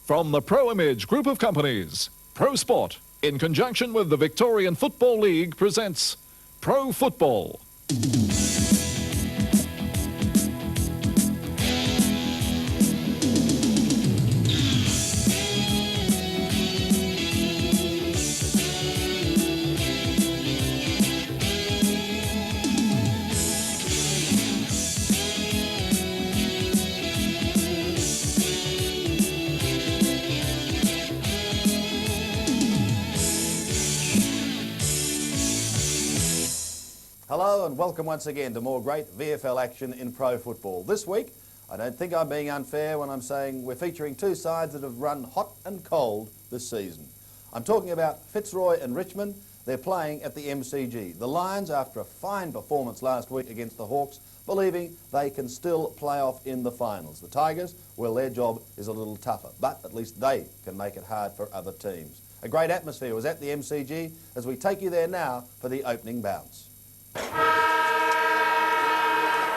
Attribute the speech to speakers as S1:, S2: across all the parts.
S1: From the Pro Image Group of Companies, Pro Sport, in conjunction with the Victorian Football League, presents Pro Football.
S2: Hello and welcome once again to more great VFL action in pro football. This week, I don't think I'm being unfair when I'm saying we're featuring two sides that have run hot and cold this season. I'm talking about Fitzroy and Richmond. They're playing at the MCG. The Lions, after a fine performance last week against the Hawks, believing they can still play off in the finals. The Tigers, well, their job is a little tougher, but at least they can make it hard for other teams. A great atmosphere was at the MCG as we take you there now for the opening bounce.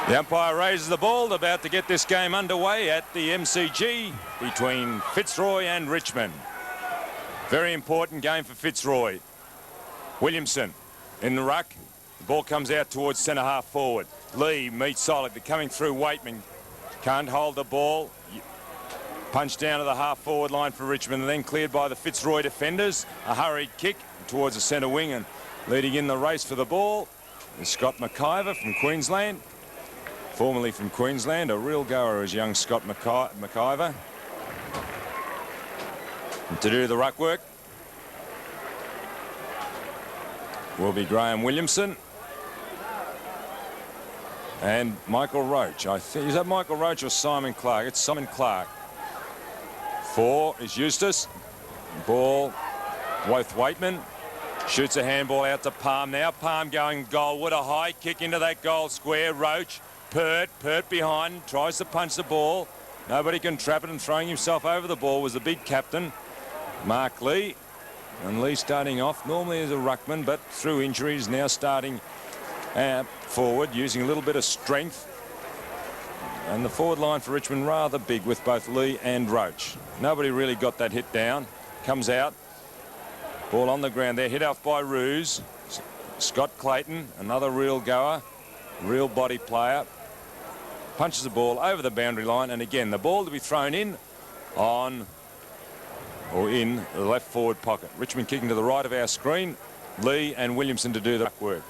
S3: The umpire raises the ball, about to get this game underway at the MCG between Fitzroy and Richmond. Very important game for Fitzroy. Williamson in the ruck. The ball comes out towards centre half forward. Lee meets solid. They're coming through Waitman. Can't hold the ball. Punch down to the half forward line for Richmond, and then cleared by the Fitzroy defenders. A hurried kick towards the centre wing, and leading in the race for the ball is Scott Mciver from Queensland. Formerly from Queensland, a real goer is young Scott Mciver. And to do the ruck work will be Graham Williamson and Michael Roach. I think, is that Michael Roach or Simon Clark? It's Simon Clark. 4 is Eustace. Ball with Waitman. Shoots a handball out to Palm now. Palm going goal. What a high kick into that goal square. Roach. Pert behind. Tries to punch the ball. Nobody can trap it, and throwing himself over the ball was the big captain, Mark Lee. And Lee starting off normally as a ruckman, but through injuries now starting forward, using a little bit of strength. And the forward line for Richmond rather big with both Lee and Roach. Nobody really got that hit down. Comes out. Ball on the ground there, hit off by Ruse. Scott Clayton, another real goer, real body player. Punches the ball over the boundary line, and again, the ball to be thrown in on or in the left forward pocket. Richmond kicking to the right of our screen. Lee and Williamson to do the work.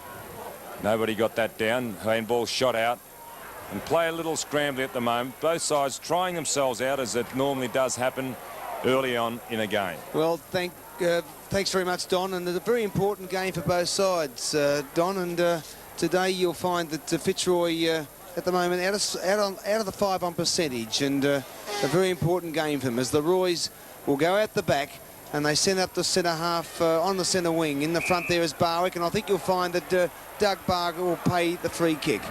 S3: Nobody got that down. Handball shot out. And play a little scrambly at the moment. Both sides trying themselves out, as it normally does happen early on in a game.
S4: Well, thanks very much, Don, and it's a very important game for both sides, Don, and today you'll find that Fitzroy at the moment out of the 5 on percentage, and a very important game for them, as the Roys will go out the back and they send up the centre half on the centre wing. In the front there is Barwick, and I think you'll find that Doug Barger will pay the free kick.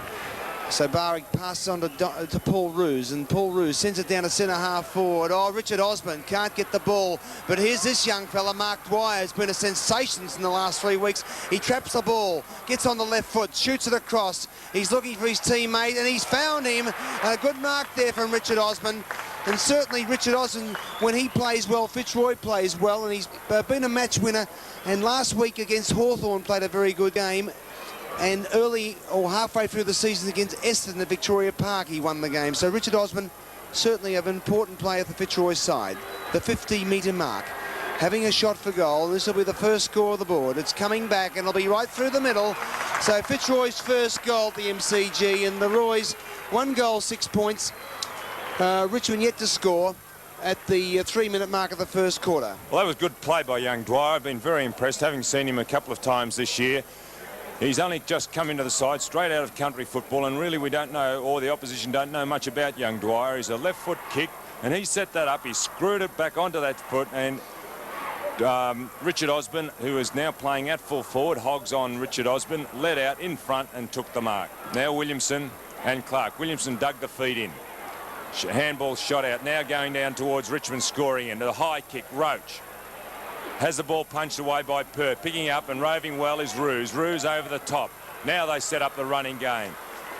S4: So Barwick passes on to Paul Ruse, and Paul Ruse sends it down to centre half forward. Oh, Richard Osborne can't get the ball, but here's this young fella, Mark Dwyer, has been a sensation in the last 3 weeks. He traps the ball, gets on the left foot, shoots it across. He's looking for his teammate, and he's found him. A good mark there from Richard Osborne. And certainly Richard Osborne, when he plays well, Fitzroy plays well, and he's been a match winner. And last week against Hawthorn played a very good game. And early or halfway through the season against Eston at Victoria Park, he won the game. So Richard Osborne, certainly an important player for Fitzroy's side. The 50-metre mark, having a shot for goal. This will be the first score of the board. It's coming back, and it'll be right through the middle. So Fitzroy's first goal at the MCG, and the Roys, 1 goal, 6 points. Richmond yet to score at the 3-minute mark of the first quarter.
S3: Well, that was good play by young Dwyer. I've been very impressed, having seen him a couple of times this year. He's only just come into the side, straight out of country football, and really we don't know, or the opposition don't know much about young Dwyer. He's a left foot kick, and he set that up. He screwed it back onto that foot, and Richard Osborne, who is now playing at full forward, hogs on Richard Osborne, led out in front and took the mark. Now Williamson and Clark. Williamson dug the feet in. Handball shot out, now going down towards Richmond scoring end. A high kick, Roach. Has the ball punched away by Pert. Picking up and roving well is Ruse. Ruse over the top. Now they set up the running game.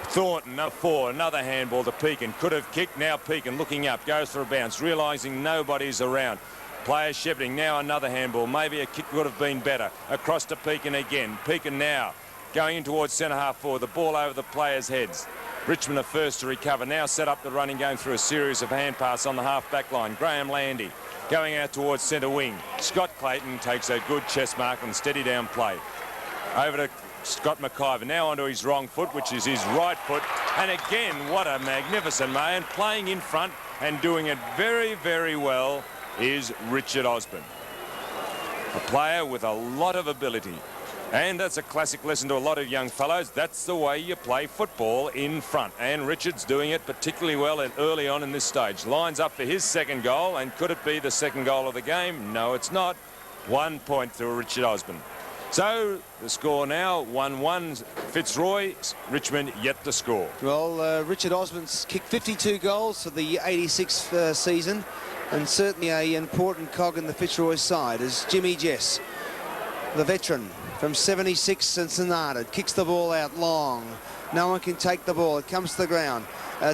S3: Thornton, number 4, another handball to Pekin. Could have kicked, now Pekin looking up, goes for a bounce, realising nobody's around. Players shepherding, now another handball. Maybe a kick would have been better. Across to Pekin again. Pekin now going in towards centre half forward. The ball over the players' heads. Richmond are first to recover. Now set up the running game through a series of hand passes on the half-back line. Graham Landy going out towards centre wing. Scott Clayton takes a good chest mark and steady down play. Over to Scott Mciver, now onto his wrong foot, which is his right foot. And again, what a magnificent man. Playing in front and doing it very, very well is Richard Osborne. A player with a lot of ability. And that's a classic lesson to a lot of young fellows. That's the way you play football in front. And Richard's doing it particularly well early on in this stage. Lines up for his second goal. And could it be the second goal of the game? No, it's not. 1 point to Richard Osborne. So the score now 1-1 Fitzroy, Richmond yet to score.
S4: Well, Richard Osborne's kicked 52 goals for the 86 season, and certainly an important cog in the Fitzroy side is Jimmy Jess, the veteran from 76 and St Arnaud, kicks the ball out long. No one can take the ball. It comes to the ground.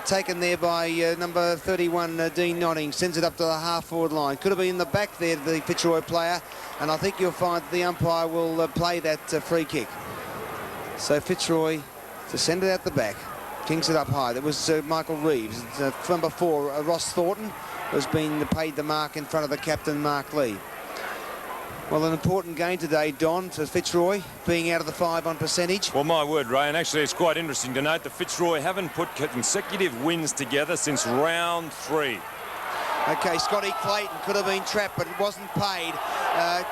S4: Taken there by number 31, Dean Notting. Sends it up to the half-forward line. Could have been in the back there, the Fitzroy player. And I think you'll find the umpire will play that free kick. So Fitzroy to send it out the back. Kings it up high. That was Michael Reeves. Number 4, Ross Thornton, has been paid the mark in front of the captain, Mark Lee. Well, an important game today, Don, for Fitzroy, being out of the 5 on percentage.
S3: Well, my word, Ray, and actually it's quite interesting to note that Fitzroy haven't put consecutive wins together since round 3.
S4: Okay, Scotty Clayton could have been trapped, but it wasn't paid.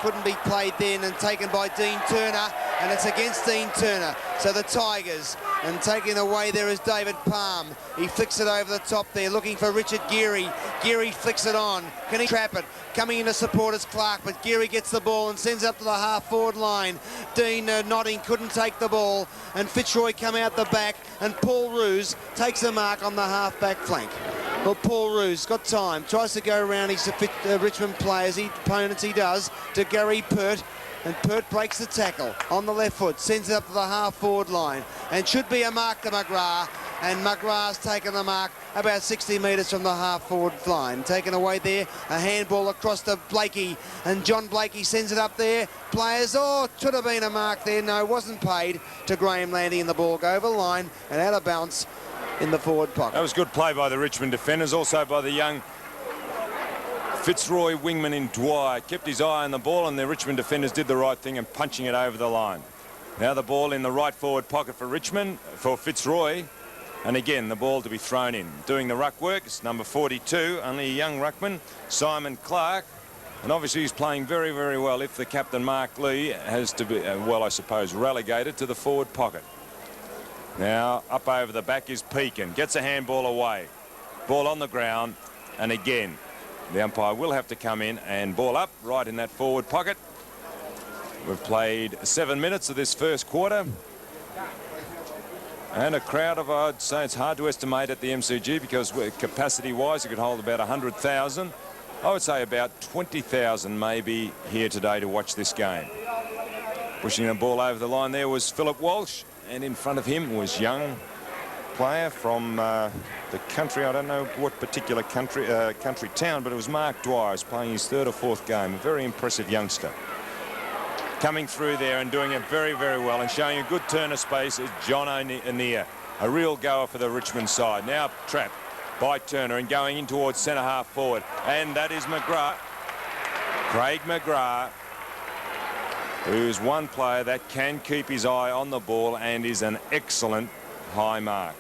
S4: Couldn't be played then and taken by Dean Turner, and it's against Dean Turner. So the Tigers, and taking away there is David Palm. He flicks it over the top there, looking for Richard Geary. Geary flicks it on. Can he trap it? Coming in to support is Clark, but Geary gets the ball and sends up to the half-forward line. Dean Notting couldn't take the ball, and Fitzroy come out the back, and Paul Roos takes a mark on the half-back flank. Well, Paul Roos got time, tries to go around his Richmond players, opponents he does, to Gary Pert, and Pert breaks the tackle on the left foot, sends it up to the half-forward line, and should be a mark to McGrath, and McGrath's taken the mark about 60 metres from the half-forward line. Taken away there, a handball across to Blakey, and John Blakey sends it up there. Players, oh, should have been a mark there. No, wasn't paid to Graham Landy, and the ball go over the line and out of bounds in the forward pocket.
S3: That was good play by the Richmond defenders, also by the young Fitzroy wingman in Dwyer. Kept his eye on the ball, and the Richmond defenders did the right thing in punching it over the line. Now the ball in the right forward pocket for Richmond, for Fitzroy. And again, the ball to be thrown in. Doing the ruck work, it's number 42, only a young ruckman, Simon Clark. And obviously he's playing very, very well if the captain, Mark Lee, has to be, well, I suppose, relegated to the forward pocket. Now, up over the back is Pekin. Gets a handball away. Ball on the ground. And again, the umpire will have to come in and ball up right in that forward pocket. We've played 7 minutes of this first quarter. And a crowd of, I'd say it's hard to estimate at the MCG because capacity-wise, it could hold about 100,000. I would say about 20,000 maybe here today to watch this game. Pushing the ball over the line there was Philip Walsh. And in front of him was young player from the country. I don't know what particular country town, but it was Mark Dwyer. He's playing his 3rd or 4th game. A very impressive youngster. Coming through there and doing it very, very well and showing a good turn of space is John O'Neill. A real goer for the Richmond side. Now trapped by Turner and going in towards centre half forward. And that is McGrath. Craig McGrath, who's one player that can keep his eye on the ball and is an excellent high mark.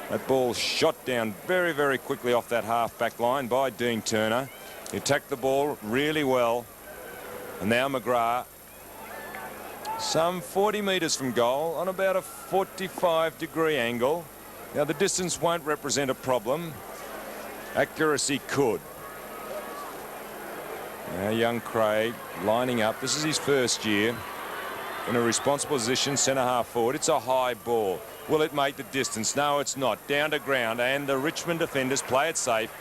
S3: That ball shot down very, very quickly off that half-back line by Dean Turner. He attacked the ball really well. And now McGrath, some 40 metres from goal on about a 45-degree angle. Now, the distance won't represent a problem. Accuracy could. Now, young Craig lining up. This is his first year in a responsible position, centre half forward. It's a high ball. Will it make the distance? No, it's not. Down to ground, and the Richmond defenders play it safe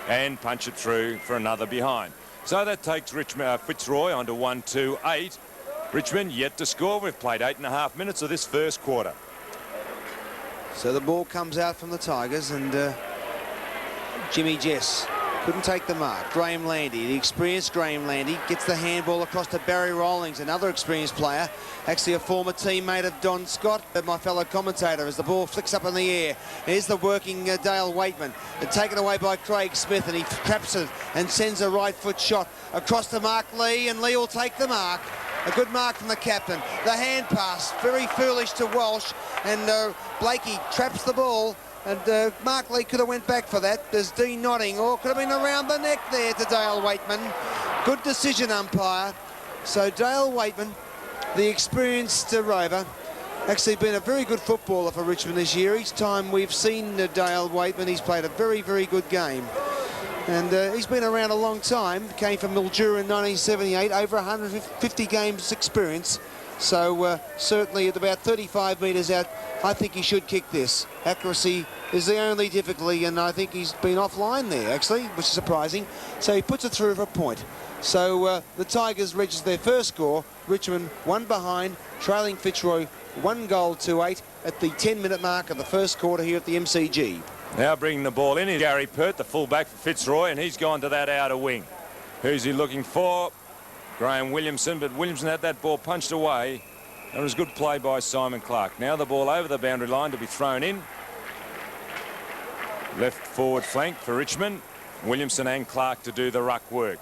S3: and punch it through for another behind. So that takes Fitzroy on to 1-2-8. Richmond yet to score. We've played 8.5 minutes of this first quarter.
S4: So the ball comes out from the Tigers, and Jimmy Jess couldn't take the mark. Graham Landy, the experienced Graham Landy, gets the handball across to Barry Rawlings, another experienced player, actually a former teammate of Don Scott, my fellow commentator, as the ball flicks up in the air. Here's the working Dale Waitman, taken away by Craig Smith, and he traps it and sends a right foot shot across to Mark Lee, and Lee will take the mark. A good mark from the captain. The hand pass, very foolish to Walsh, and Blakey traps the ball. And Mark Lee could have went back for that. There's Dean Notting, or could have been around the neck there to Dale Waitman. Good decision, umpire. So Dale Waitman, the experienced rover, actually been a very good footballer for Richmond this year. Each time we've seen Dale Waitman, he's played a very, very good game. And he's been around a long time. Came from Mildura in 1978, over 150 games experience. So certainly at about 35 metres out, I think he should kick this. Accuracy is the only difficulty, and I think he's been offline there, actually, which is surprising. So he puts it through for a point. So the Tigers register their first score. Richmond 1 behind, trailing Fitzroy 1-8 at the 10-minute mark of the first quarter here at the MCG.
S3: Now bringing the ball in is Gary Pert, the fullback for Fitzroy, and he's gone to that outer wing. Who's he looking for? Graham Williamson, but Williamson had that ball punched away. It was good play by Simon Clark. Now the ball over the boundary line to be thrown in. Left forward flank for Richmond. Williamson and Clark to do the ruck work.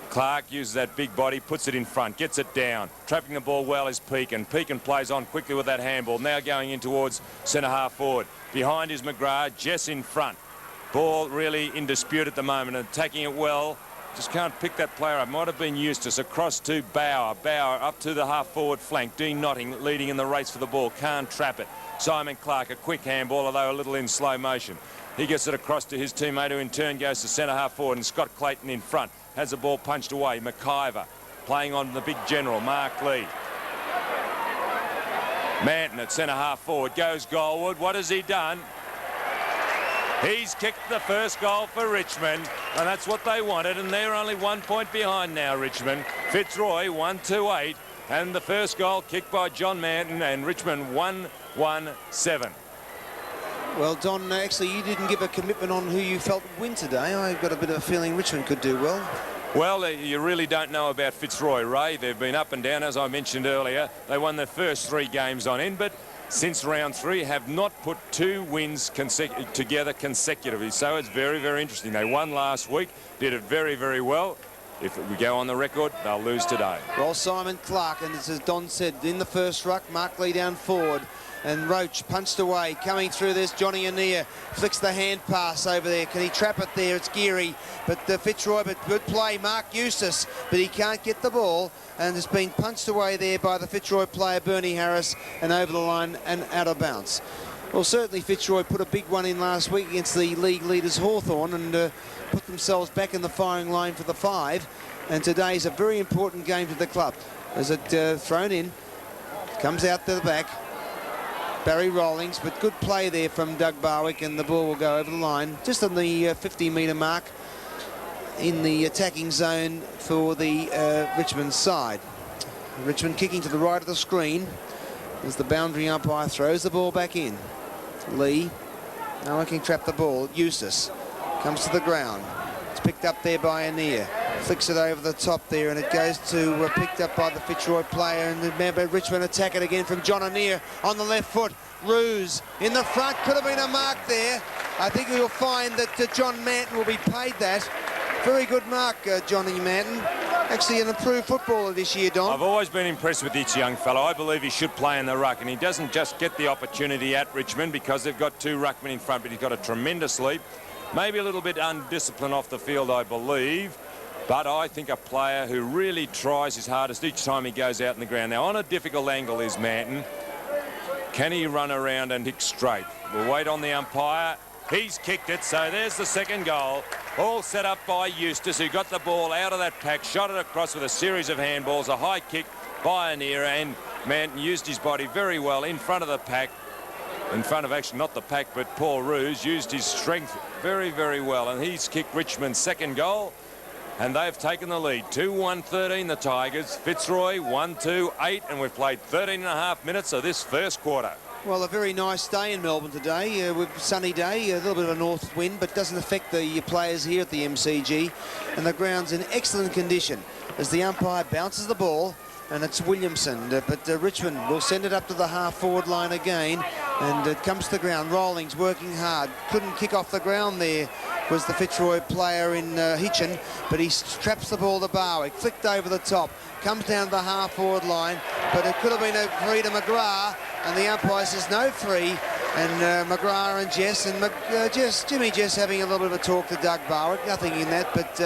S3: Clark uses that big body, puts it in front, gets it down. Trapping the ball well is Pekin. Pekin plays on quickly with that handball. Now going in towards centre half forward. Behind is McGrath, Jess in front. Ball really in dispute at the moment, and attacking it well. Just can't pick that player up. Might have been Eustace across to Bauer. Bauer up to the half-forward flank. Dean Notting leading in the race for the ball. Can't trap it. Simon Clark, a quick handball, although a little in slow motion. He gets it across to his teammate, who in turn goes to centre half-forward, and Scott Clayton in front. Has the ball punched away. Mciver playing on the big general, Mark Lee. Manton at centre half-forward goes goalward. What has he done? He's kicked the first goal for Richmond, and that's what they wanted, and they're only 1 point behind now, Richmond. Fitzroy 1-8, and the first goal kicked by John Manton, and Richmond 1-7.
S4: Well, Don, actually, you didn't give a commitment on who you felt would win today. I've got a bit of a feeling Richmond could do well.
S3: Well, you really don't know about Fitzroy, Ray. They've been up and down, as I mentioned earlier. They won their first 3 games on end, but since round 3 have not put 2 wins together consecutively. So it's very, very interesting. They won last week, did it very, very well. If we go on the record, they'll lose today.
S4: Well, Simon Clark, and as Don said, in the first ruck, Mark Lee down forward. And Roach punched away. Coming through, there's Johnny Anea. Flicks the hand pass over there. Can he trap it there? It's Geary. But Fitzroy, but good play. Mark Eustace, but he can't get the ball. And it's been punched away there by the Fitzroy player, Bernie Harris, and over the line and out of bounds. Well, certainly Fitzroy put a big one in last week against the league leaders Hawthorn, and put themselves back in the firing line for the 5. And today's a very important game to the club. As it thrown in, comes out to the back. Barry Rawlings, but good play there from Doug Barwick, and the ball will go over the line just on the 50-metre mark in the attacking zone for the Richmond side. Richmond kicking to the right of the screen as the boundary umpire throws the ball back in. Lee now looking to trap the ball. Eustace comes to the ground. It's picked up there by Anea. Flicks it over the top there, and it goes to picked up by the Fitzroy player, and remember Richmond attack it again from John Anea on the left foot. Ruse in the front, could have been a mark there. I think you'll find that John Manton will be paid that. Very good mark, Johnny Manton. Actually an improved footballer this year, Don.
S3: I've always been impressed with this young fellow. I believe he should play in the ruck, and he doesn't just get the opportunity at Richmond because they've got 2 ruckmen in front, but he's got a tremendous leap. Maybe a little bit undisciplined off the field, I believe. But I think a player who really tries his hardest each time he goes out in the ground. Now, on a difficult angle is Manton. Can he run around and kick straight? We'll wait on the umpire. He's kicked it, so there's the second goal. All set up by Eustace, who got the ball out of that pack, shot it across with a series of handballs, a high kick by Anea, and Manton used his body very well in front of the pack. In front of, actually, not the pack, but Paul Ruse used his strength very, very well, and he's kicked Richmond's second goal. And they've taken the lead. 2-1-13, the Tigers. Fitzroy 1-2-8, and we've played 13.5 minutes of this first quarter.
S4: Well, a very nice day in Melbourne today. With sunny day, a little bit of a north wind, but doesn't affect the players here at the MCG. And the ground's in excellent condition as the umpire bounces the ball, and it's Williamson. But Richmond will send it up to the half-forward line again, and it comes to the ground. Rollings working hard. Couldn't kick off the ground there was the Fitzroy player in Hitchin, but he traps the ball to Barwick. Flicked over the top. Comes down to the half-forward line, but it could have been a free to McGrath, and the umpire says no free, and McGrath and Jimmy Jess having a little bit of a talk to Doug Barwick. Nothing in that, but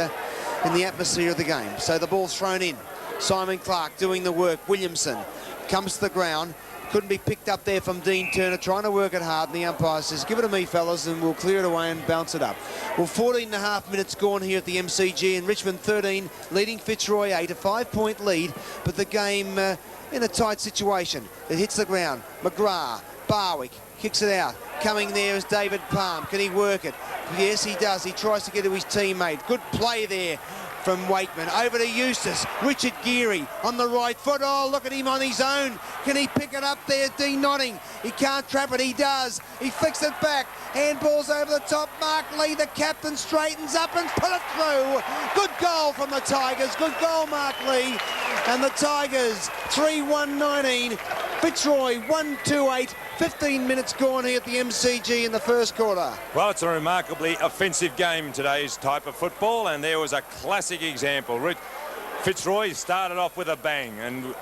S4: in the atmosphere of the game. So the ball's thrown in. Simon Clark doing the work. Williamson comes to the ground. Couldn't be picked up there from Dean Turner, trying to work it hard, and the umpire says, give it to me, fellas, and we'll clear it away and bounce it up. Well, 14 and a half minutes gone here at the MCG, and Richmond 13, leading Fitzroy 8, a 5-point lead, but the game in a tight situation. It hits the ground. McGrath, Barwick, kicks it out. Coming there is David Palm. Can he work it? Yes, he does. He tries to get to his teammate. Good play there from Waitman. Over to Eustace. Richard Geary on the right foot. Oh, look at him on his own. Can he pick it up there? Dean Notting. He can't trap it. He does. He flicks it back. Handballs over the top. Mark Lee, the captain, straightens up and put it through. Good goal from the Tigers. Good goal, Mark Lee. And the Tigers 3-1-19. Fitzroy 1-2-8. 15 minutes gone here at the MCG in the first quarter.
S3: Well, it's a remarkably offensive game, today's type of football, and there was a classic example. Fitzroy started off with a bang, and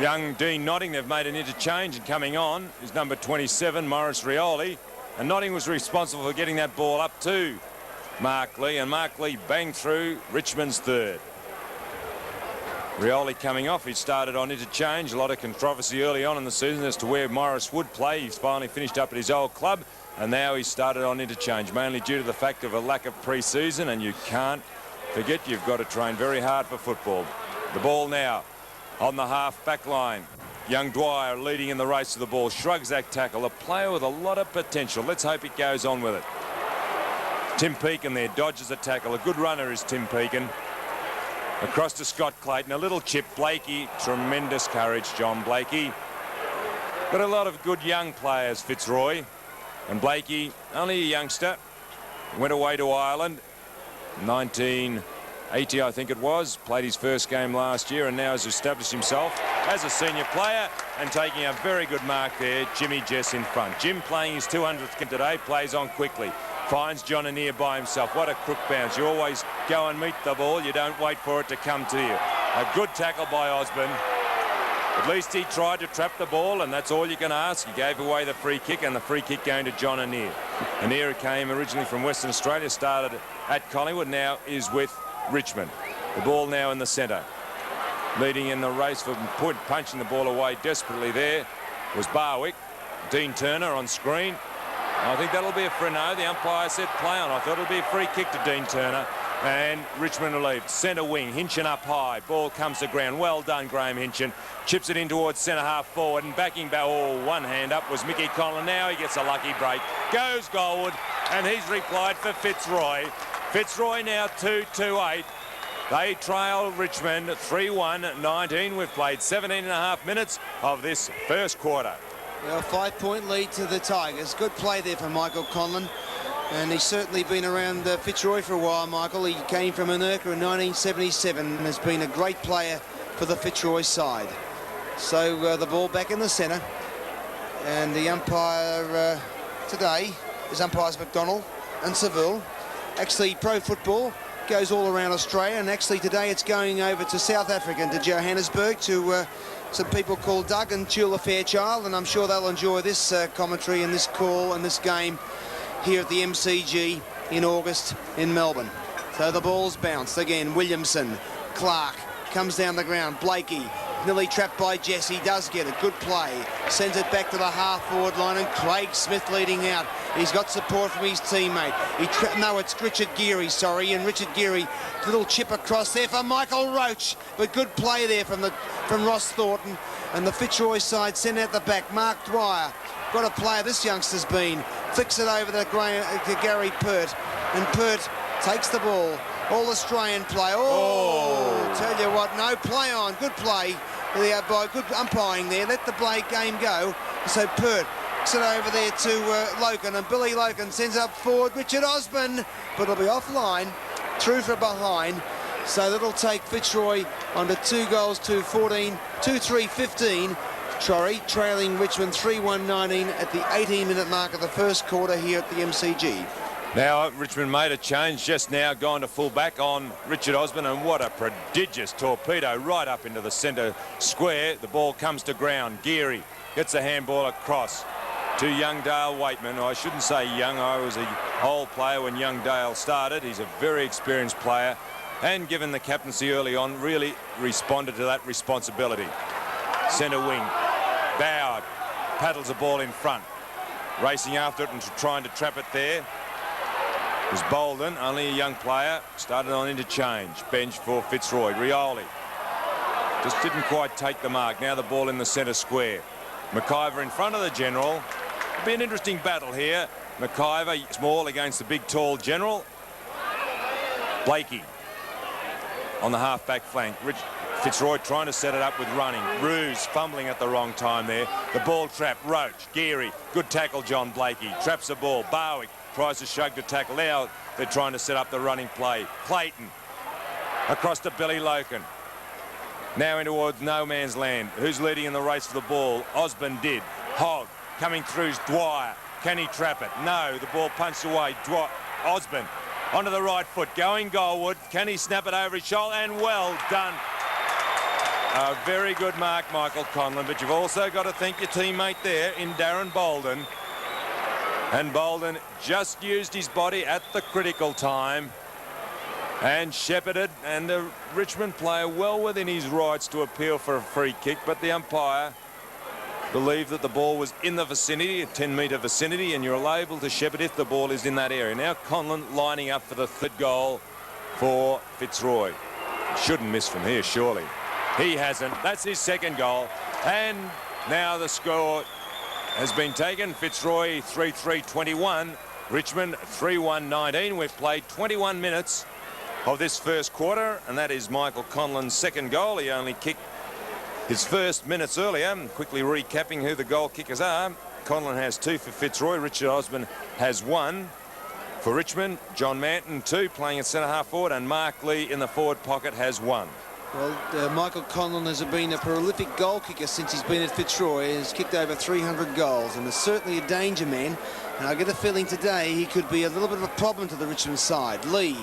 S3: young Dean Notting, they've made an interchange, and coming on is number 27, Maurice Rioli, and Notting was responsible for getting that ball up to Mark Lee, and Mark Lee banged through Richmond's third. Rioli coming off, he started on interchange. A lot of controversy early on in the season as to where Morris would play. He's finally finished up at his old club, and now he's started on interchange, mainly due to the fact of a lack of pre-season, and you can't forget you've got to train very hard for football. The ball now on the half-back line. Young Dwyer leading in the race to the ball, shrugs that tackle. A player with a lot of potential. Let's hope he goes on with it. Tim Pekin there dodges a tackle. A good runner is Tim Pekin. Across to Scott Clayton, a little chip. Blakey, tremendous courage, John Blakey. Got a lot of good young players, Fitzroy. And Blakey, only a youngster, went away to Ireland, 1980 I think it was, played his first game last year and now has established himself as a senior player and taking a very good mark there, Jimmy Jess in front. Jim playing his 200th game today, plays on quickly. Finds John Annear by himself. What a crook bounce. You always go and meet the ball. You don't wait for it to come to you. A good tackle by Osborne. At least he tried to trap the ball, and that's all you can ask. He gave away the free kick, and the free kick going to John Annear. Annear, who came originally from Western Australia, started at Collingwood, now is with Richmond. The ball now in the centre. Leading in the race for punching the ball away desperately there was Barwick. Dean Turner on screen. I think that'll be a free. No, the umpire said play on. I thought it'll be a free kick to Dean Turner. And Richmond relieved. Centre wing, Hinchin up high. Ball comes to ground. Well done, Graham Hinchin. Chips it in towards centre half forward. And backing back, oh, one hand up was Mickey Conlon. Now he gets a lucky break. Goes goalward. And he's replied for Fitzroy. Fitzroy now 2-2-8. They trail Richmond 3-1-19. We've played 17 and a half minutes of this first quarter.
S4: Well, 5-point lead to the Tigers. Good play there for Michael Conlon. And he's certainly been around Fitzroy for a while, Michael. He came from Anurka in 1977 and has been a great player for the Fitzroy side. So the ball back in the centre. And the umpire today is umpires McDonald and Seville. Actually, Pro Football goes all around Australia. And actually today it's going over to South Africa and to Johannesburg to some people called Doug and Tula Fairchild, and I'm sure they'll enjoy this commentary and this call and this game here at the MCG in August in Melbourne. So the ball's bounced again. Williamson, Clark comes down the ground. Blakey nearly trapped by Jesse, does get it. Good play. Sends it back to the half-forward line, and Craig Smith leading out. He's got support from his teammate. No, it's Richard Geary, sorry, and Richard Geary, little chip across there for Michael Roach, but good play there from Ross Thornton, and the Fitzroy side sent out the back. Mark Dwyer, got a player this youngster's been, flicks it over to Gary Pert, and Pert takes the ball. All Australian play. Oh, tell you what, no play on. Good play by good umpiring there. Let the game go. So Pert It over there to Loken, and Billy Loken sends up forward Richard Osborne, but it'll be offline, through for behind. So that'll take Fitzroy on to 2 goals to 14, 2-3-15. Torrey trailing Richmond 3-1-19 at the 18-minute mark of the first quarter here at the MCG.
S3: Now Richmond made a change just now, gone to full back on Richard Osborne, and what a prodigious torpedo right up into the centre square. The ball comes to ground. Geary gets a handball across to young Dale Waitman. I shouldn't say young, I was an old player when young Dale started. He's a very experienced player, and given the captaincy early on, really responded to that responsibility. Centre wing, Boward paddles the ball in front, racing after it and trying to trap it there. It was Bolden, only a young player, started on interchange. Bench for Fitzroy. Rioli just didn't quite take the mark. Now the ball in the centre square. Mciver in front of the general. It'll be an interesting battle here. Mciver small against the big tall general. Blakey on the half-back flank. Fitzroy trying to set it up with running. Ruse fumbling at the wrong time there. The ball trap. Roach, Geary, good tackle John Blakey. Traps the ball. Barwick tries to shug to tackle. Now they're trying to set up the running play. Clayton across to Billy Loken. Now in towards no man's land. Who's leading in the race for the ball? Osborne did. Hogg coming through Dwyer. Can he trap it? No. The ball punched away. Osborne onto the right foot. Going goalward. Can he snap it over his shoulder? And well done. A very good mark, Michael Conlon. But you've also got to thank your teammate there in Darren Bolden. And Bolden just used his body at the critical time and shepherded, and the Richmond player well within his rights to appeal for a free kick, but the umpire believed that the ball was in the vicinity, a 10-metre vicinity, and you're able to shepherd if the ball is in that area. Now Conlon lining up for the 3rd goal for Fitzroy. Shouldn't miss from here, surely. He hasn't. That's his 2nd goal. And now the score has been taken. Fitzroy 3-3-21. Richmond 3-1-19. We've played 21 minutes of this first quarter, and that is Michael Conlon's 2nd goal. He only kicked his first minutes earlier. Quickly recapping who the goal kickers are. Conlon has 2 for Fitzroy. Richard Osborne has 1 for Richmond. John Manton 2, playing at centre-half forward, and Mark Lee in the forward pocket has 1.
S4: Well, Michael Conlon has been a prolific goal kicker since he's been at Fitzroy. He's kicked over 300 goals and is certainly a danger man. And I get a feeling today he could be a little bit of a problem to the Richmond side. Lee,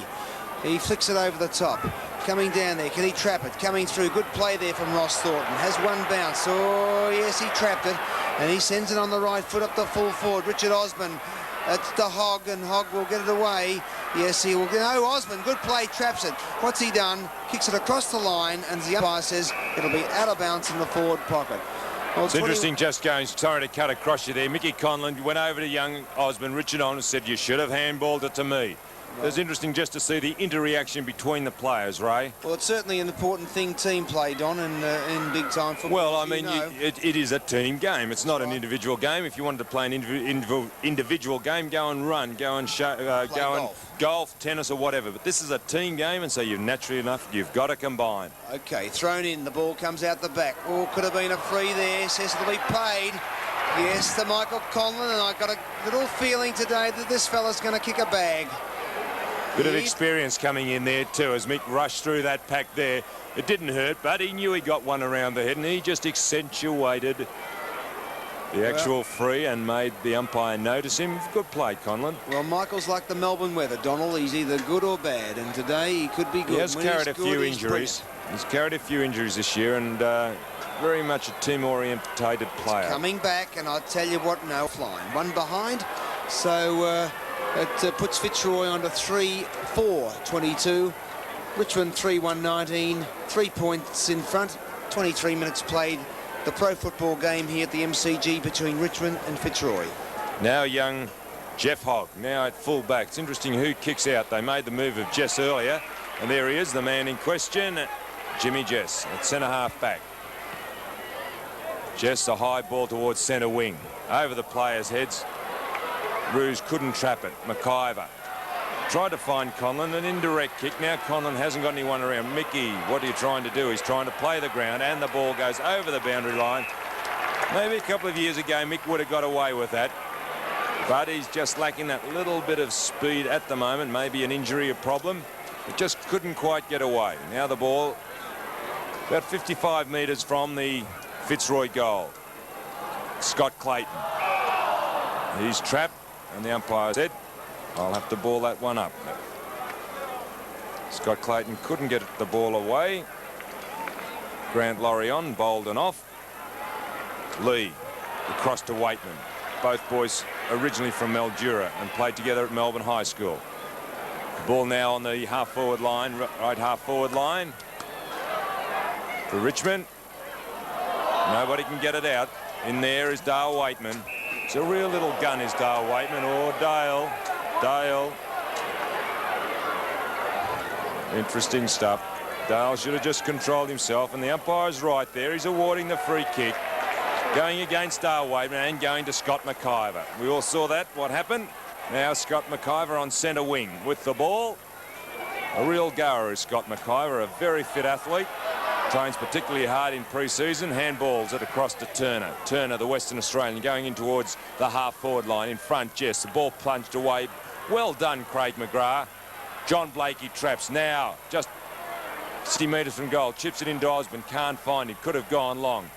S4: he flicks it over the top. Coming down there, can he trap it? Coming through, good play there from Ross Thornton. Has 1 bounce. Oh, yes, he trapped it. And he sends it on the right foot up the full forward. Richard Osborne. That's the Hogg, and Hogg will get it away. Yes, he will. Oh, Osborne, good play, traps it. What's he done? Kicks it across the line, and the umpire says it'll be out of bounds in the forward pocket. Well,
S3: it's interesting just going, sorry to cut across you there. Mickey Conlon went over to young Osborne. Richard on and said, you should have handballed it to me. Well, it's interesting just to see the interreaction between the players, Ray.
S4: Well, it's certainly an important thing, team play, Don, in big time football.
S3: Well, I mean, it is a team game. It's not an individual game. If you wanted to play an individual game, go and run, go and golf, tennis, or whatever. But this is a team game, and so you've naturally enough, you've got to combine.
S4: Okay, thrown in. The ball comes out the back. Oh, could have been a free there. Says it'll be paid. Yes, to Michael Conlon, and I've got a little feeling today that this fella's going to kick a bag.
S3: Bit of experience coming in there too as Mick rushed through that pack there. It didn't hurt, but he knew he got one around the head, and he just accentuated the actual free and made the umpire notice him. Good play, Conlon.
S4: Well, Michael's like the Melbourne weather, Donald. He's either good or bad, and today he could be good.
S3: He has carried a few injuries. He's carried a few injuries this year, and very much a team-orientated player.
S4: Coming back, and I'll tell you what, no flying. 1 behind, so... it puts Fitzroy on to 3-4-22. Richmond 3-1-19. 3 points in front. 23 minutes played. The pro football game here at the MCG between Richmond and Fitzroy.
S3: Now young Jeff Hogg, now at full back. It's interesting who kicks out. They made the move of Jess earlier, and there he is, the man in question, Jimmy Jess, at centre-half back. Jess, a high ball towards centre wing. Over the players' heads. Ruse couldn't trap it. Mciver tried to find Conlon, an indirect kick. Now Conlon hasn't got anyone around. Mickey, what are you trying to do? He's trying to play the ground, and the ball goes over the boundary line. Maybe a couple of years ago, Mick would have got away with that. But he's just lacking that little bit of speed at the moment. Maybe an injury, a problem. It just couldn't quite get away. Now the ball about 55 metres from the Fitzroy goal. Scott Clayton. He's trapped, and the umpire said, I'll have to ball that one up. Scott Clayton couldn't get the ball away. Grant Lorient bowled and off. Lee across to Waitman. Both boys originally from Mildura and played together at Melbourne High School. The ball now on the half-forward line, right half-forward line for Richmond. Nobody can get it out. In there is Dale Waitman. It's a real little gun is Dale Waitman. Or Dale. Interesting stuff. Dale should have just controlled himself, and the umpire's right there. He's awarding the free kick. Going against Dale Waitman and going to Scott Mciver. We all saw that, what happened. Now Scott Mciver on centre wing with the ball. A real goer is Scott Mciver, a very fit athlete. Trains particularly hard in pre-season. Handballs it across to Turner. Turner, the Western Australian, going in towards the half-forward line. In front, Jess. The ball plunged away. Well done, Craig McGrath. John Blakey traps now. Just 60 metres from goal. Chips it into Osborne. Can't find him. Could have gone long.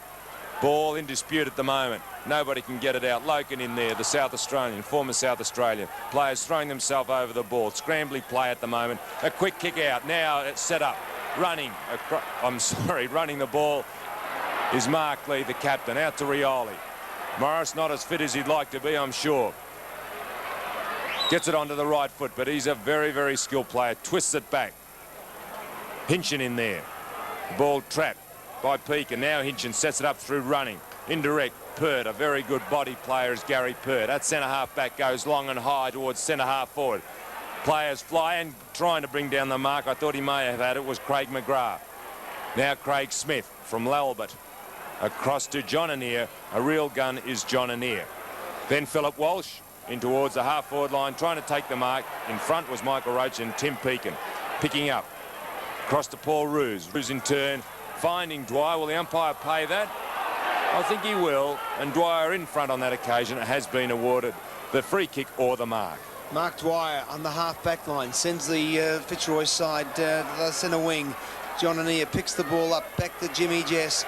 S3: Ball in dispute at the moment. Nobody can get it out. Loken in there, the South Australian, former South Australian. Players throwing themselves over the ball. Scrambly play at the moment. A quick kick out. Now it's set up. Running the ball is Mark Lee, the captain. Out to Rioli. Morris not as fit as he'd like to be, I'm sure. Gets it onto the right foot, but he's a very, very skilled player. Twists it back. Hinchin in there. Ball trapped by Peake, and now Hinchin sets it up through running. Indirect, Pert, a very good body player is Gary Pert. That centre-half back goes long and high towards centre-half forward. Players fly and trying to bring down the mark. I thought he may have had it, was Craig McGrath. Now Craig Smith from Lalbert. Across to John Annear. A real gun is John Annear. Then Philip Walsh in towards the half-forward line, trying to take the mark. In front was Michael Roach and Tim Peakin. Picking up. Across to Paul Roos. Roos in turn, finding Dwyer. Will the umpire pay that? I think he will. And Dwyer in front on that occasion has been awarded the free kick or the mark.
S4: Mark Dwyer on the half-back line sends the Fitzroy side to the centre wing. John Annear picks the ball up back to Jimmy Jess.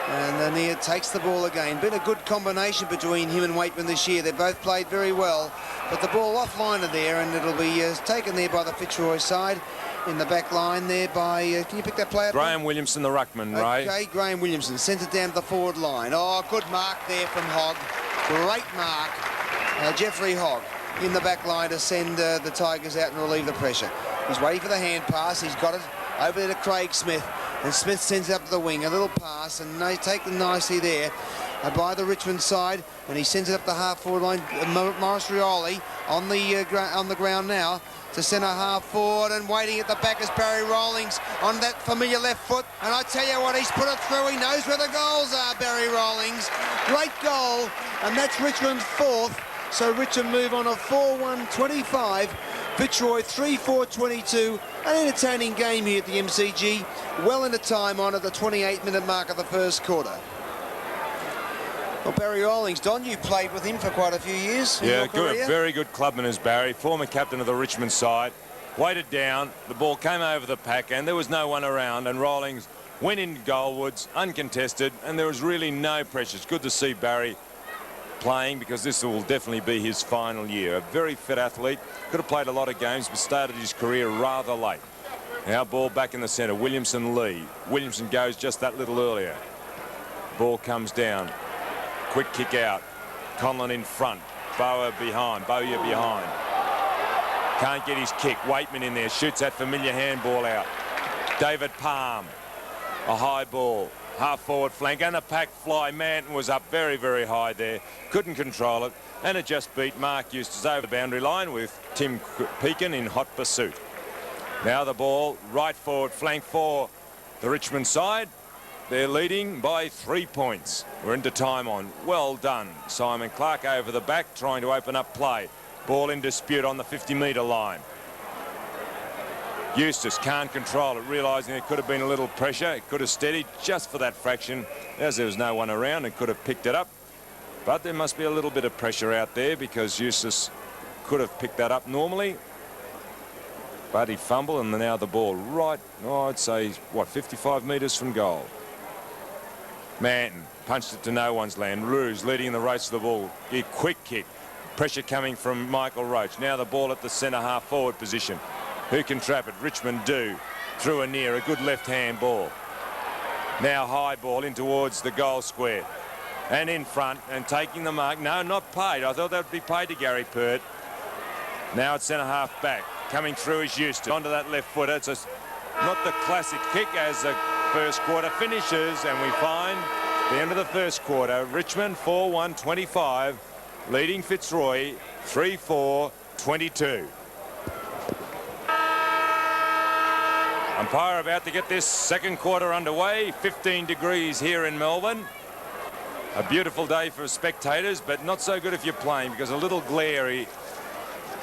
S4: And Annear takes the ball again. Been a good combination between him and Waitman this year. They both played very well. But the ball offline of there, and it'll be taken there by the Fitzroy side. In the back line there by, can you pick that player?
S3: Graham Williamson, the ruckman, right?
S4: Okay, Graham Williamson sent it down to the forward line. Oh, good mark there from Hogg. Great mark. Jeffrey Hogg in the back line to send the Tigers out and relieve the pressure. He's waiting for the hand pass. He's got it over there to Craig Smith. And Smith sends it up to the wing. A little pass, and they take them nicely there by the Richmond side. And he sends it up the half-forward line. Morris Rioli on the ground now to centre half forward, and waiting at the back is Barry Rawlings on that familiar left foot. And I tell you what, he's put it through. He knows where the goals are, Barry Rawlings. Great goal, and that's Richmond's fourth. So Richmond move on a 4-1-25. Fitzroy 3-4-22. An entertaining game here at the MCG. Well into time on at the 28-minute mark of the first quarter. Well, Barry Rawlings, Don, you played with him for quite a few years.
S3: Yeah, good, very good clubman is Barry, former captain of the Richmond side. Weighted down, the ball came over the pack, and there was no one around, and Rawlings went in goalwards, uncontested, and there was really no pressure. It's good to see Barry playing, because this will definitely be his final year. A very fit athlete, could have played a lot of games, but started his career rather late. Now ball back in the centre, Williamson Lee. Williamson goes just that little earlier. Ball comes down. Quick kick out. Conlon in front. Bowyer behind. Can't get his kick. Waitman in there. Shoots that familiar handball out. David Palm. A high ball. Half-forward flank. And a pack fly. Manton was up very, very high there. Couldn't control it. And it just beat Mark Eustace over the boundary line with Tim Peakin in hot pursuit. Now the ball. Right forward flank for the Richmond side. They're leading by 3 points. We're into time on. Well done. Simon Clark over the back, trying to open up play. Ball in dispute on the 50-metre line. Eustace can't control it, realising it could have been a little pressure. It could have steadied just for that fraction, as there was no one around and could have picked it up. But there must be a little bit of pressure out there because Eustace could have picked that up normally. But he fumbled, and now the ball right, I'd say, what, 55 metres from goal. Manton punched it to no one's land. Ruse leading the race to the ball. A quick kick. Pressure coming from Michael Roach. Now the ball at the centre half forward position. Who can trap it? Richmond do. Through and near. A good left-hand ball. Now high ball in towards the goal square. And in front and taking the mark. No, not paid. I thought that would be paid to Gary Pert. Now it's centre half back. Coming through is Eustace. Onto that left footer. It's not the classic kick as the first quarter finishes. And we find the end of the first quarter. Richmond 4-1-25. Leading Fitzroy 3-4-22. Umpire about to get this second quarter underway. 15 degrees here in Melbourne. A beautiful day for spectators, but not so good if you're playing because a little glary.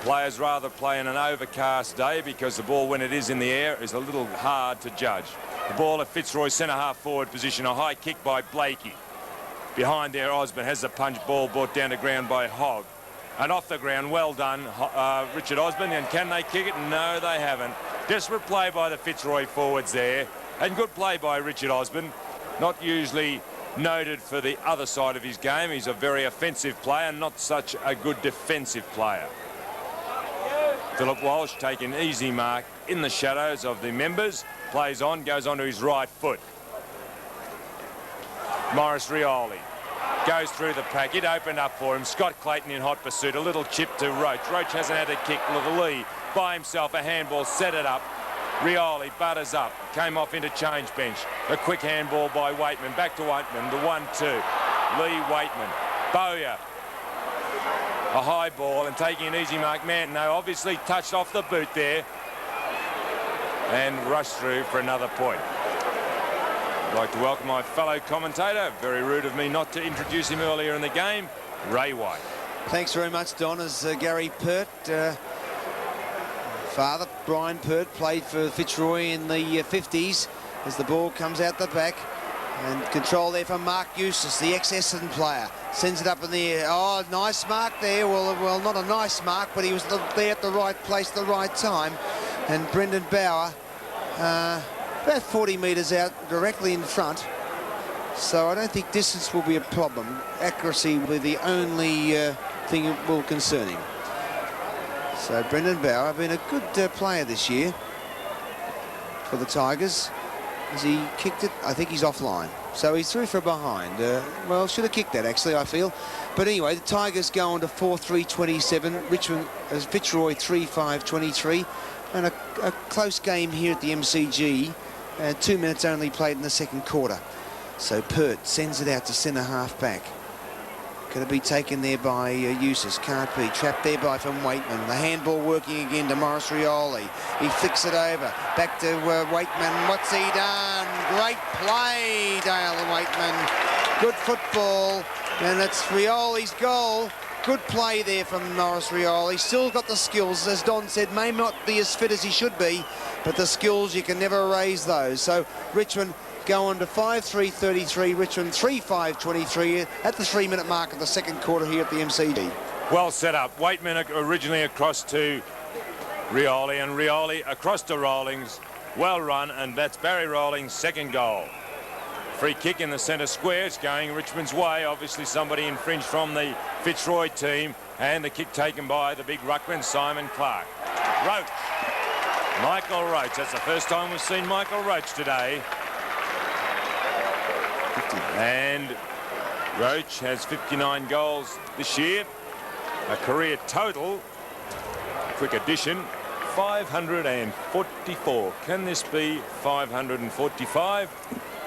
S3: Players rather play in an overcast day because the ball, when it is in the air, is a little hard to judge. The ball at Fitzroy centre half forward position. A high kick by Blakey. Behind there, Osborne has the punch ball brought down to ground by Hogg. And off the ground, well done, Richard Osborne. And can they kick it? No, they haven't. Desperate play by the Fitzroy forwards there. And good play by Richard Osborne. Not usually noted for the other side of his game. He's a very offensive player, not such a good defensive player. Philip Walsh taking an easy mark in the shadows of the members. Plays on, goes onto his right foot. Morris Rioli goes through the pack. It opened up for him. Scott Clayton in hot pursuit. A little chip to Roach. Roach hasn't had a kick. Lee by himself. A handball. Set it up. Rioli butters up. Came off interchange bench. A quick handball by Waitman. Back to Waitman. The 1-2. Lee Waitman. Bowyer. A high ball and taking an easy mark. Manton, obviously touched off the boot there. And rushed through for another point. I'd like to welcome my fellow commentator. Very rude of me not to introduce him earlier in the game, Ray White.
S4: Thanks very much, Don. As Gary Pert, father Brian Pert, played for Fitzroy in the 50s. As the ball comes out the back, and control there from Mark Eustace, the ex-Essendon player. Sends it up in the air. Oh, nice mark there. Well, not a nice mark, but he was there at the right place at the right time. And Brendan Bauer, about 40 metres out, directly in front. So I don't think distance will be a problem. Accuracy will be the only thing that will concern him. So Brendan Bauer, been a good player this year for the Tigers. As he kicked it, I think he's offline. So he's through for behind. Well, should have kicked that, actually, I feel. But anyway, the Tigers go on to 4-3-27. Richmond, Fitzroy 3-5-23. And a close game here at the MCG. 2 minutes only played in the second quarter. So Pert sends it out to centre half back. Could it be taken there by Eustace? Can't be. Trapped there by from Waitman. The handball working again to Morris Rioli. He flicks it over. Back to Waitman. What's he done? Great play, Dale Waitman. Good football. And it's Rioli's goal. Good play there from Morris Rioli. Still got the skills, as Don said, may not be as fit as he should be, but the skills, you can never raise those. So Richmond go on to 5-3-33. Richmond 3-5-23 at the 3-minute mark of the second quarter here at the MCG.
S3: Well set up. Waitman originally across to Rioli, and Rioli across to Rawlings. Well run, and that's Barry Rawlings' second goal. Free kick in the centre square. It's going Richmond's way. Obviously somebody infringed from the Fitzroy team, and the kick taken by the big ruckman, Simon Clark. Roach. Michael Roach. That's the first time we've seen Michael Roach today. And Roach has 59 goals this year. A career total, quick addition, 544. Can this be 545?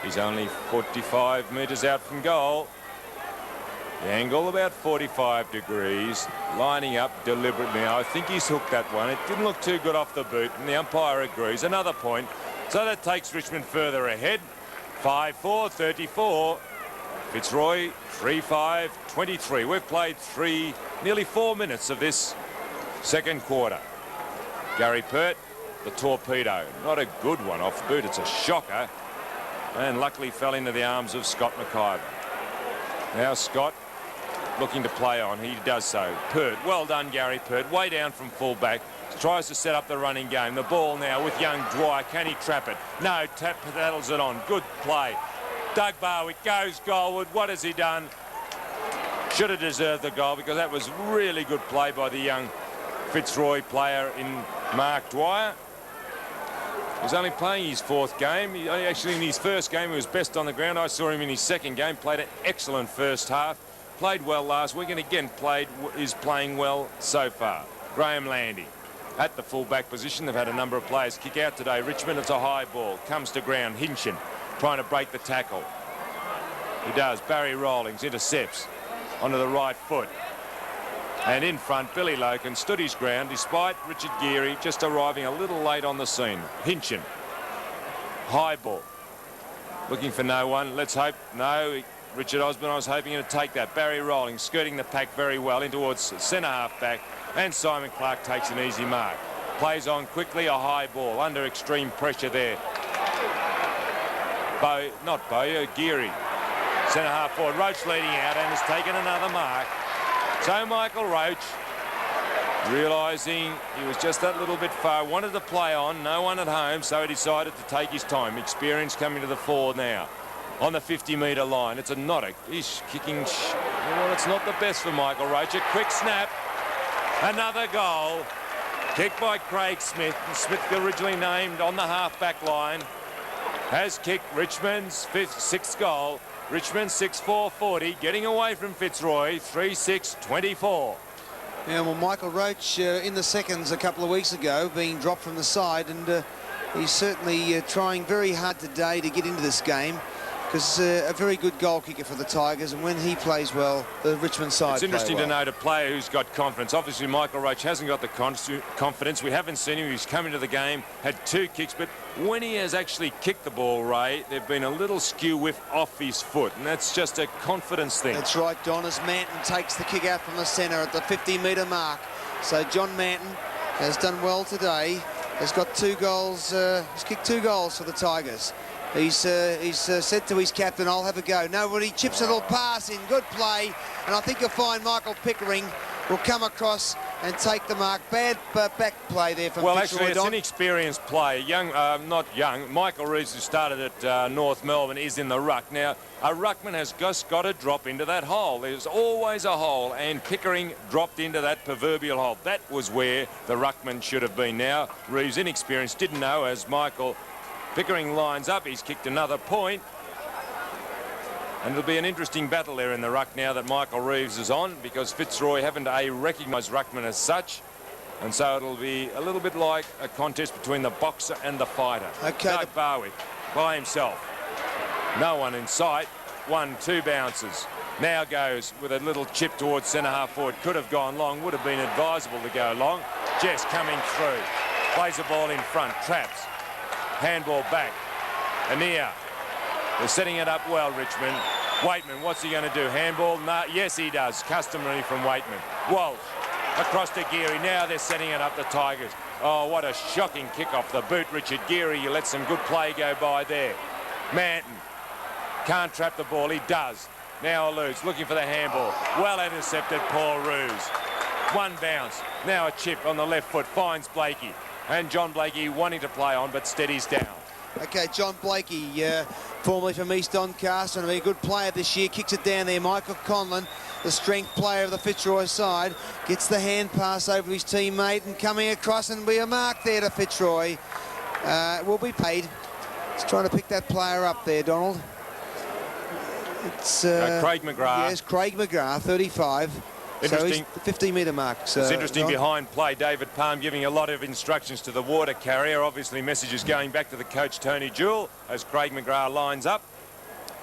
S3: He's only 45 metres out from goal. The angle about 45 degrees, lining up deliberately. I think he's hooked that one. It didn't look too good off the boot, and the umpire agrees. Another point. So that takes Richmond further ahead. 5-4-34. Fitzroy 3-5-23. We've played nearly 4 minutes of this second quarter. Gary Pert the torpedo. Not a good one off the boot. It's a shocker. And luckily fell into the arms of Scott Mciver. Now Scott looking to play on. He does so. Pert. Well done, Gary Pert. Way down from full-back. Tries to set up the running game. The ball now with young Dwyer. Can he trap it? No. Paddles it on. Good play. Doug Barwick goes goalward. What has he done? Should have deserved the goal because that was really good play by the young Fitzroy player in Mark Dwyer. He's only playing his 4th game. Actually, in his 1st game, he was best on the ground. I saw him in his 2nd game. Played an excellent first half. Played well last week and again is playing well so far. Graham Landy at the full-back position. They've had a number of players kick out today. Richmond, it's a high ball. Comes to ground. Hinchin trying to break the tackle. He does. Barry Rawlings intercepts onto the right foot. And in front, Billy Loken stood his ground despite Richard Geary just arriving a little late on the scene. Hinchin. High ball. Looking for no one. Let's hope. No. Richard Osborne, I was hoping to take that. Barry Rawlings skirting the pack very well in towards centre half back. And Simon Clark takes an easy mark. Plays on quickly. A high ball under extreme pressure there. Geary. Centre half forward. Roach leading out and has taken another mark. So Michael Roach, realising he was just that little bit far, wanted to play on, no one at home, so he decided to take his time. Experience coming to the fore now on the 50-metre line. It's he's kicking. Well, it's not the best for Michael Roach. A quick snap. Another goal. Kicked by Craig Smith. Smith originally named on the half-back line. Has kicked Richmond's 6th goal. Richmond 6-4-40, getting away from Fitzroy, 3-6-24.
S4: Yeah, well, Michael Roach in the seconds a couple of weeks ago being dropped from the side, and he's certainly trying very hard today to get into this game because a very good goal kicker for the Tigers, and when he plays well, the Richmond side
S3: It's interesting
S4: play well.
S3: to note a player who's got confidence. Obviously, Michael Roach hasn't got the confidence. We haven't seen him. He's come into the game, had 2 kicks, but when he has actually kicked the ball, Ray, they've been a little skew whiff off his foot, and that's just a confidence thing.
S4: That's right, Don, as Manton takes the kick out from the centre at the 50-metre mark. So John Manton has done well today. Has got 2 goals. He's kicked 2 goals for the Tigers. He's said to his captain, I'll have a go. Nobody chips a little pass in. Good play. And I think you'll find Michael Pickering will come across and take the mark. Bad back play there from
S3: Well,
S4: Fitzroy,
S3: actually, it's
S4: Don.
S3: an experienced player. Not young. Michael Reeves, who started at North Melbourne, is in the ruck. Now, a ruckman has just got to drop into that hole. There's always a hole, and Pickering dropped into that proverbial hole. That was where the ruckman should have been. Now, Reeves, inexperienced, didn't know as Michael Pickering lines up. He's kicked another point. And it'll be an interesting battle there in the ruck now that Michael Reeves is on, because Fitzroy haven't recognised ruckman as such. And so it'll be a little bit like a contest between the boxer and the fighter.
S4: Okay.
S3: Doug Barwick by himself. No one in sight. 1-2 bounces. Now goes with a little chip towards centre half forward. Could have gone long. Would have been advisable to go long. Jess coming through. Plays the ball in front. Traps. Handball back. Anea. They're setting it up well, Richmond. Waitman, what's he going to do? Handball? Nah, yes, he does. Customary from Waitman. Walsh across to Geary. Now they're setting it up, the Tigers. Oh, what a shocking kick off the boot, Richard Geary. You let some good play go by there. Manton can't trap the ball. He does. Now eludes, looking for the handball. Well intercepted, Paul Roos. 1 bounce. Now a chip on the left foot. Finds Blakey. And John Blakey wanting to play on, but steadies down.
S4: Okay, John Blakey, formerly from East Doncaster, and a good player this year, kicks it down there. Michael Conlon, the strength player of the Fitzroy side, gets the hand pass over to his teammate, and coming across, and be a mark there to Fitzroy. Will be paid. He's trying to pick that player up there, Donald. It's
S3: Craig McGrath.
S4: Yes, Craig McGrath, 35. So he's the 50-metre mark. So
S3: it's interesting behind play. David Palm giving a lot of instructions to the water carrier. Obviously, messages going back to the coach, Tony Jewell, as Craig McGrath lines up.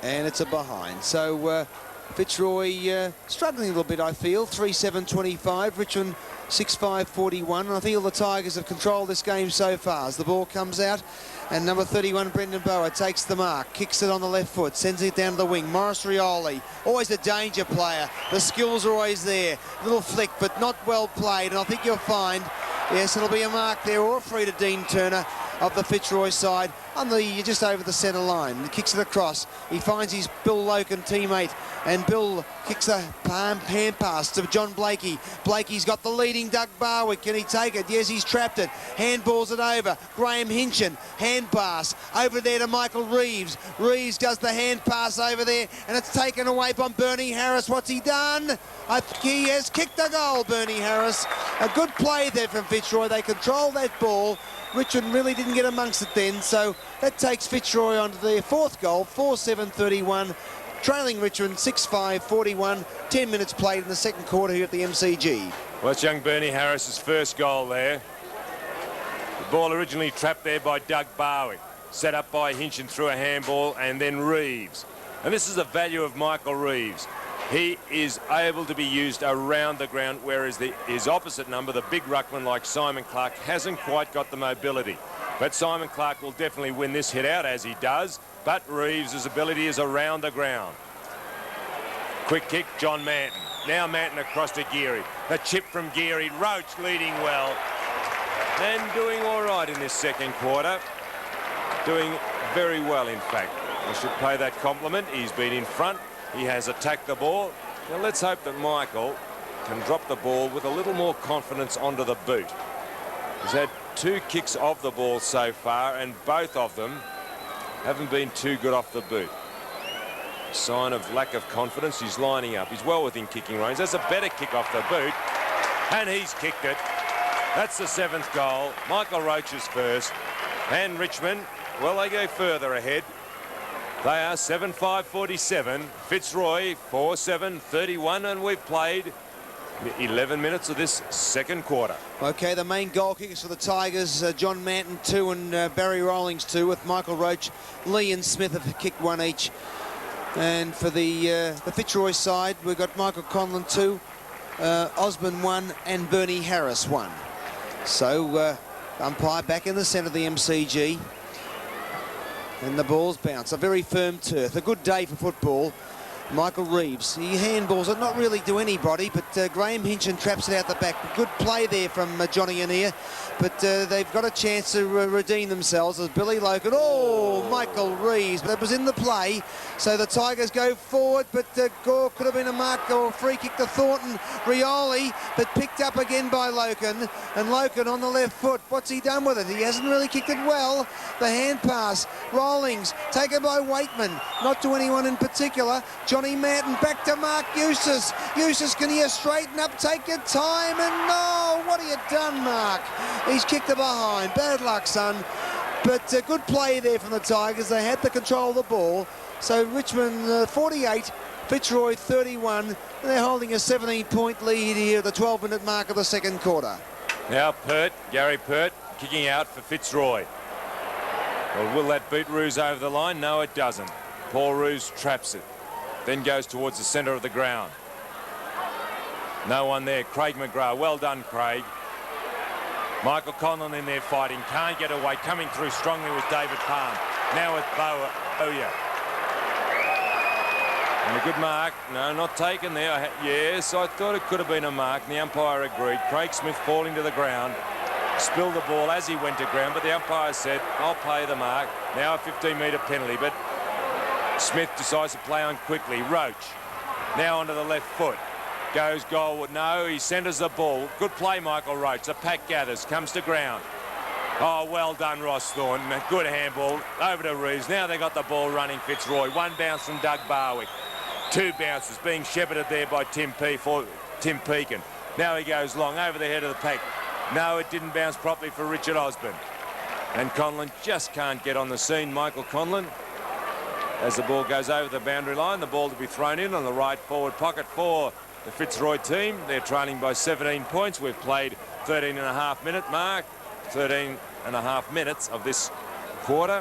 S4: And it's a behind. So Fitzroy struggling a little bit, I feel. 3-7-25. Richmond 6-5-41. And I feel the Tigers have controlled this game so far as the ball comes out. And number 31, Brendan Bower, takes the mark, kicks it on the left foot, sends it down to the wing. Morris Rioli, always a danger player. The skills are always there. Little flick, but not well played. And I think you'll find Yes, it'll be a mark there, or a free to Dean Turner of the Fitzroy side on the just over the centre line. He kicks it across. He finds his Bill Loken teammate, and Bill kicks a hand pass to John Blakey. Blakey's got the leading Doug Barwick. Can he take it? Yes, he's trapped it. Handballs it over. Graham Hinchin, hand pass over there to Michael Reeves. Reeves does the hand pass over there, and it's taken away from Bernie Harris. What's he done? I think he has kicked a goal, Bernie Harris. A good play there from Fitzroy. They control that ball. Richmond really didn't get amongst it then, so that takes Fitzroy on to their fourth goal, 4-7-31, trailing Richmond 6-5-41, 10 minutes played in the second quarter here at the MCG.
S3: Well, it's young Bernie Harris's first goal there. The ball originally trapped there by Doug Barwick, set up by Hinchin through a handball, and then Reeves. And this is the value of Michael Reeves. He is able to be used around the ground, whereas his opposite number, the big ruckman like Simon Clark, hasn't quite got the mobility. But Simon Clark will definitely win this hit out, as he does, but Reeves' ability is around the ground. Quick kick, John Manton. Now Manton across to Geary. The chip from Geary. Roach leading well and doing all right in this second quarter. Doing very well, in fact. I should pay that compliment. He's been in front. He has attacked the ball. Now let's hope that Michael can drop the ball with a little more confidence onto the boot. He's had 2 kicks of the ball so far, and both of them haven't been too good off the boot. Sign of lack of confidence. He's lining up. He's well within kicking range. That's a better kick off the boot, and he's kicked it. That's the 7th goal. Michael Roach's first, and Richmond, well, they go further ahead. They are 7-5-47, Fitzroy 4-7-31, and we've played 11 minutes of this second quarter.
S4: Okay, the main goal kickers for the Tigers, John Manton 2 and Barry Rawlings 2, with Michael Roach, Lee and Smith have kicked 1 each. And for the Fitzroy side, we've got Michael Conlon 2, Osborne 1, and Bernie Harris 1. So umpire back in the centre of the MCG. And the ball's bounce. A very firm turf. A good day for football. Michael Reeves. He handballs it, not really to anybody, but Graham Hinchin traps it out the back. Good play there from Johnny Anea, but they've got a chance to redeem themselves as Billy Loken. Oh, Michael Reeves, but it was in the play, so the Tigers go forward, but Gore could have been a mark or a free kick to Thornton. Rioli, but picked up again by Loken, and Loken on the left foot. What's he done with it? He hasn't really kicked it well. The hand pass. Rawlings, taken by Waitman, not to anyone in particular. Johnny Manton back to Mark Eustace. Eustace, can you straighten up? Take your time. And no, what have you done, Mark? He's kicked it behind. Bad luck, son. But good play there from the Tigers. They had the control of the ball. So Richmond 48, Fitzroy 31. And they're holding a 17-point lead here at the 12-minute mark of the second quarter.
S3: Now Pert, Gary Pert, kicking out for Fitzroy. Well, will that beat Roos over the line? No, it doesn't. Paul Roos traps it. Then goes towards the centre of the ground. No one there. Craig McGrath. Well done, Craig. Michael Conlon in there fighting. Can't get away. Coming through strongly with David Palm. Now with Bowyer. And a good mark. No, not taken there. Yes, I thought it could have been a mark. The umpire agreed. Craig Smith falling to the ground. Spilled the ball as he went to ground, but the umpire said, I'll pay the mark. Now a 15-metre penalty, but Smith decides to play on quickly. Roach now onto the left foot. Goes goalward. No, he centres the ball. Good play, Michael Roach. The pack gathers. Comes to ground. Oh, well done, Ross Thornton. Good handball. Over to Reeves. Now they got the ball running, Fitzroy. 1 bounce from Doug Barwick. 2 bounces being shepherded there by Tim Pekin. Now he goes long over the head of the pack. No, it didn't bounce properly for Richard Osborne. And Conlon just can't get on the scene, Michael Conlon. As the ball goes over the boundary line, the ball to be thrown in on the right forward pocket for the Fitzroy team. They're trailing by 17 points. We've played 13.5-minute mark. 13.5 minutes of this quarter.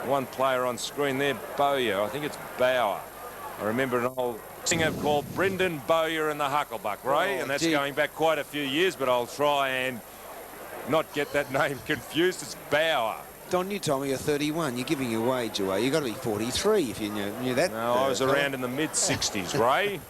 S3: One player on screen there, Bowyer. I think it's Bauer. I remember an old singer called Brendan Bowyer and the Hucklebuck, right? And that's going back quite a few years, but I'll try and not get that name confused. It's Bauer.
S4: Don, you told me you're 31. You're giving your wage away. You've got to be 43 if you knew that.
S3: No, I was around in the mid-60s, Ray.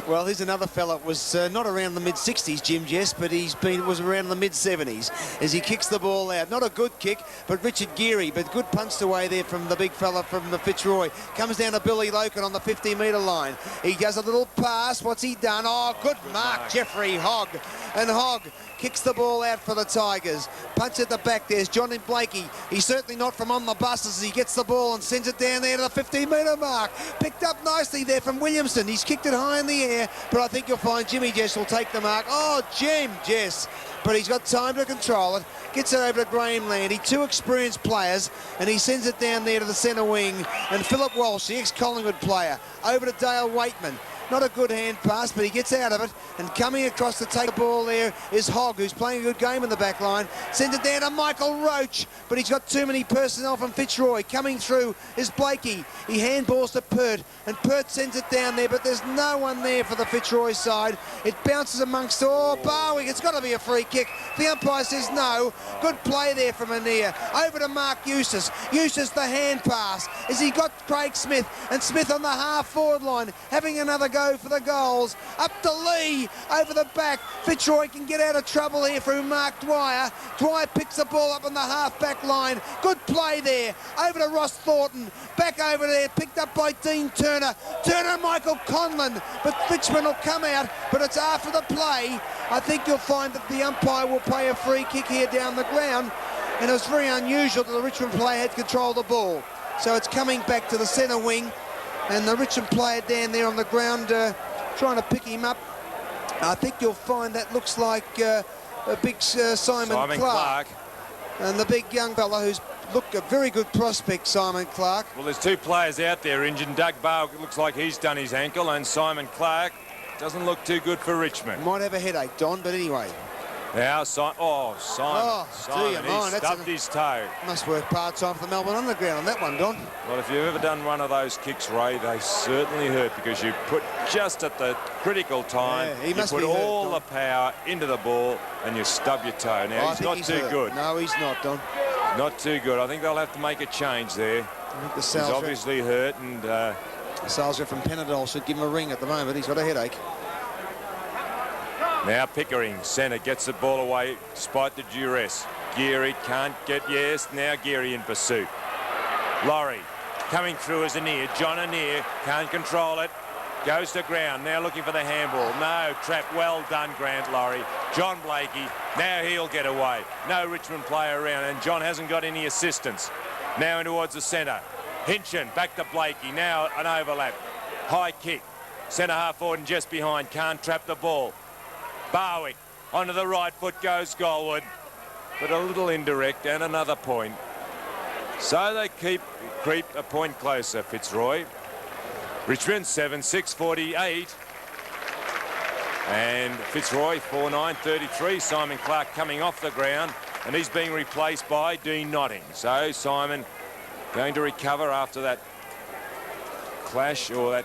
S4: Well, here's another fella that was not around the mid-60s, Jim Jess, but was around the mid-70s as he kicks the ball out. Not a good kick, but Richard Geary, but good punched away there from the big fella from the Fitzroy. Comes down to Billy Loken on the 50-metre line. He does a little pass. What's he done? Oh, good mark, Jeffrey Hogg. And Hogg kicks the ball out for the Tigers. Punch at the back. There's Johnny Blakey. He's certainly not from on the bus as he gets the ball and sends it down there to the 15-metre mark. Picked up nicely there from Williamson. He's kicked it high in the air, but I think you'll find Jimmy Jess will take the mark. Oh, Jim Jess. But he's got time to control it. Gets it over to Graham Landy. Two experienced players, and he sends it down there to the centre wing. And Philip Walsh, the ex-Collingwood player, over to Dale Waitman. Not a good hand pass, but he gets out of it. And coming across to take the ball there is Hogg, who's playing a good game in the back line. Sends it down to Michael Roach, but he's got too many personnel from Fitzroy. Coming through is Blakey. He handballs to Pert, and Pert sends it down there, but there's no one there for the Fitzroy side. It bounces amongst, Barwick. It's got to be a free kick. The umpire says no. Good play there from Anir. Over to Mark Eustace. Eustace, the hand pass. As he got Craig Smith, and Smith on the half-forward line, having another go for the goals. Up to Lee, over the back. Fitzroy can get out of trouble here through Mark Dwyer. Dwyer picks the ball up on the half-back line. Good play there. Over to Ross Thornton. Back over there, picked up by Dean Turner. Turner and Michael Conlon. But Richmond will come out, but it's after the play. I think you'll find that the umpire will play a free kick here down the ground. And it was very unusual that the Richmond player had control of the ball. So it's coming back to the centre wing. And the Richmond player down there on the ground trying to pick him up. I think you'll find that looks like a big Simon Clark. And the big young fella who's looked a very good prospect, Simon Clark.
S3: Well, there's two players out there injured. Doug Barwick looks like he's done his ankle, and Simon Clark doesn't look too good for Richmond.
S4: Might have a headache, Don, but anyway.
S3: Now, Simon, he stubbed his toe.
S4: Must work part-time for the Melbourne Underground on that one, Don.
S3: Well, if you've ever done one of those kicks, Ray, they certainly hurt because you put just at the critical time, you put all the power into the ball and you stub your toe. Now, he's not too good.
S4: No, he's not, Don.
S3: Not too good. I think they'll have to make a change there.
S4: I think the
S3: he's obviously hurt, and
S4: the sales rep from Panadol should give him a ring at the moment. He's got a headache.
S3: Now Pickering, centre, gets the ball away despite the duress. Geary can't get, now Geary in pursuit. Laurie coming through as Anir. John Anir can't control it. Goes to ground, now looking for the handball. No, trap, well done, Grant Laurie. John Blakey, now he'll get away. No Richmond player around, and John hasn't got any assistance. Now in towards the centre. Hinchin, back to Blakey, now an overlap. High kick, centre half forward and just behind, can't trap the ball. Barwick, onto the right foot goes Goldwood, but a little indirect and another point. So they creep a point closer, Fitzroy. Richmond 7-6-48. And Fitzroy 4-9-33. Simon Clark coming off the ground, and he's being replaced by Dean Notting. So Simon going to recover after that clash or that